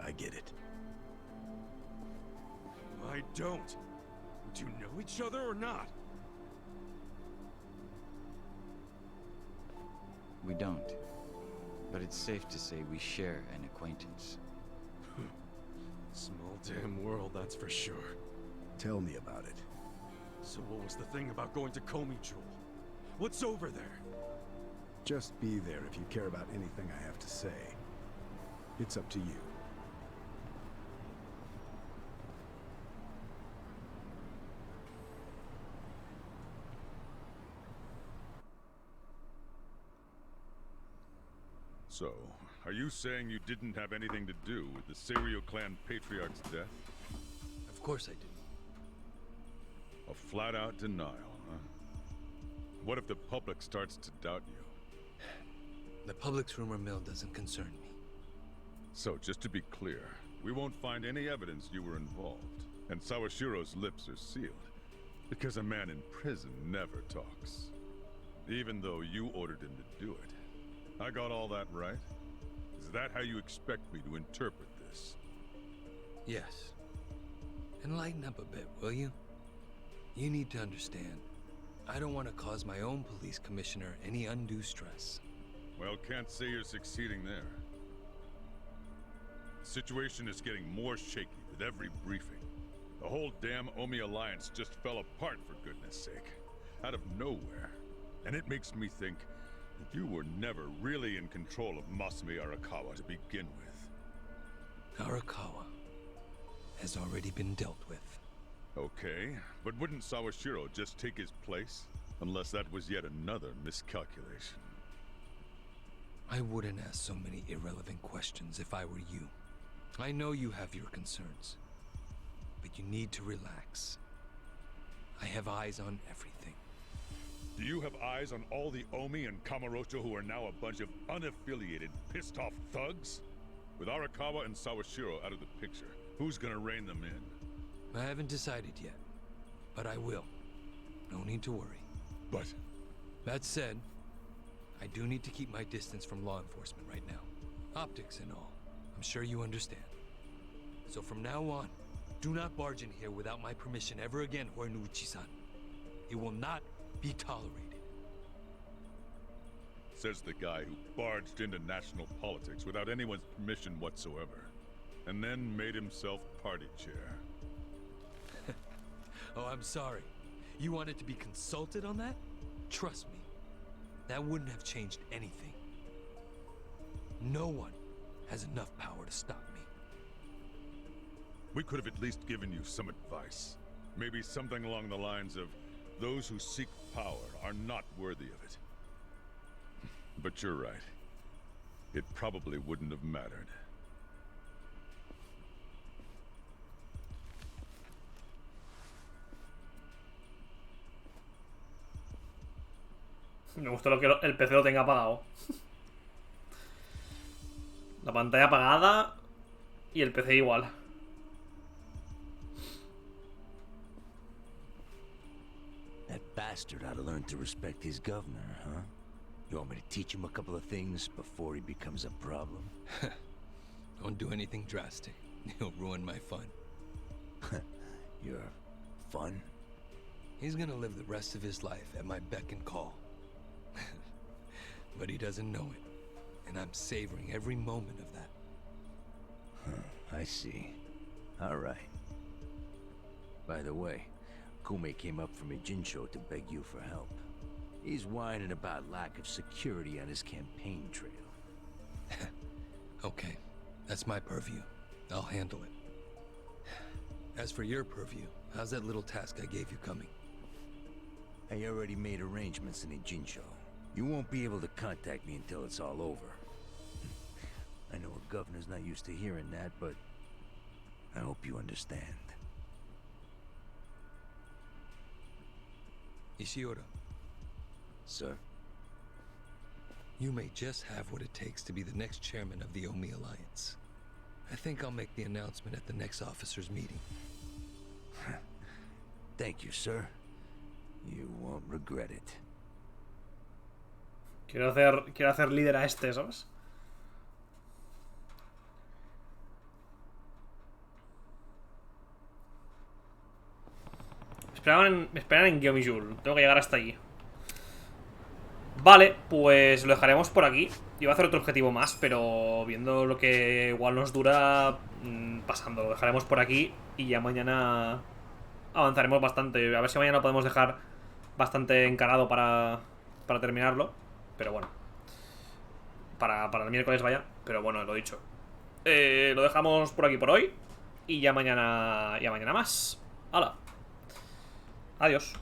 I get it. I don't. Do you know each other or not? We don't. But it's safe to say we share an acquaintance. Small damn world, that's for sure. Tell me about it. So what was the thing about going to Komi Jewel? What's over there? Just be there if you care about anything I have to say. It's up to you. So, are you saying you didn't have anything to do with the Seiryu clan patriarch's death? Of course I did. A flat-out denial, huh? What if the public starts to doubt you? The public's rumor mill doesn't concern me. So, just to be clear, we won't find any evidence you were involved, and Sawashiro's lips are sealed, because a man in prison never talks. Even though you ordered him to do it. I got all that right? Is that how you expect me to interpret this? Yes. Enlighten up a bit, will you? You need to understand. I don't want to cause my own police commissioner any undue stress. Well, can't say you're succeeding there. The situation is getting more shaky with every briefing. The whole damn Omi alliance just fell apart, for goodness sake. Out of nowhere. And it makes me think that you were never really in control of Masumi Arakawa to begin with. Arakawa has already been dealt with. Okay, but wouldn't Sawashiro just take his place? Unless that was yet another miscalculation. I wouldn't ask so many irrelevant questions if I were you. I know you have your concerns, but you need to relax. I have eyes on everything. Do you have eyes on all the Omi and Kamurocho who are now a bunch of unaffiliated, pissed-off thugs? With Arakawa and Sawashiro out of the picture, who's gonna rein them in? I haven't decided yet, but I will. No need to worry. But... That said, I do need to keep my distance from law enforcement right now. Optics and all. I'm sure you understand. So from now on, do not barge in here without my permission ever again, Horiguchi-san. It will not be tolerated. Says the guy who barged into national politics without anyone's permission whatsoever. And then made himself party chair. Oh, I'm sorry. You wanted to be consulted on that? Trust me, that wouldn't have changed anything. No one has enough power to stop me. We could have at least given you some advice. Maybe something along the lines of, those who seek power are not worthy of it. But you're right. It probably wouldn't have mattered. Me gustó lo que el PC lo tenga apagado. La pantalla apagada y el PC igual. That bastard ought to learn to respect his governor, huh? You want me to teach him a couple of things before he becomes a problem? Don't do anything drastic. He'll ruin my fun. Your fun? He's gonna live the rest of his life at my beck and call. But he doesn't know it, and I'm savoring every moment of that. Huh, I see. All right. By the way, Kume came up from Jinsho to beg you for help. He's whining about lack of security on his campaign trail. Okay, that's my purview. I'll handle it. As for your purview, how's that little task I gave you coming? I already made arrangements in Jinsho. You won't be able to contact me until it's all over. I know a governor's not used to hearing that, but I hope you understand. Ishiura. Sir? You may just have what it takes to be the next chairman of the Omi Alliance. I think I'll make the announcement at the next officers' meeting. Thank you, sir. You won't regret it. Quiero hacer líder a este, ¿sabes? Me esperan en Gyomijul. Tengo que llegar hasta allí. Vale, pues lo dejaremos por aquí. Iba a hacer otro objetivo más, pero viendo lo que igual nos dura, pasando, lo dejaremos por aquí. Y ya mañana avanzaremos bastante. A ver si mañana lo podemos dejar bastante encarado para terminarlo. Pero bueno, para el miércoles vaya. Pero bueno, lo dicho, lo dejamos por aquí por hoy. Y ya mañana más. ¡Hala! Adiós.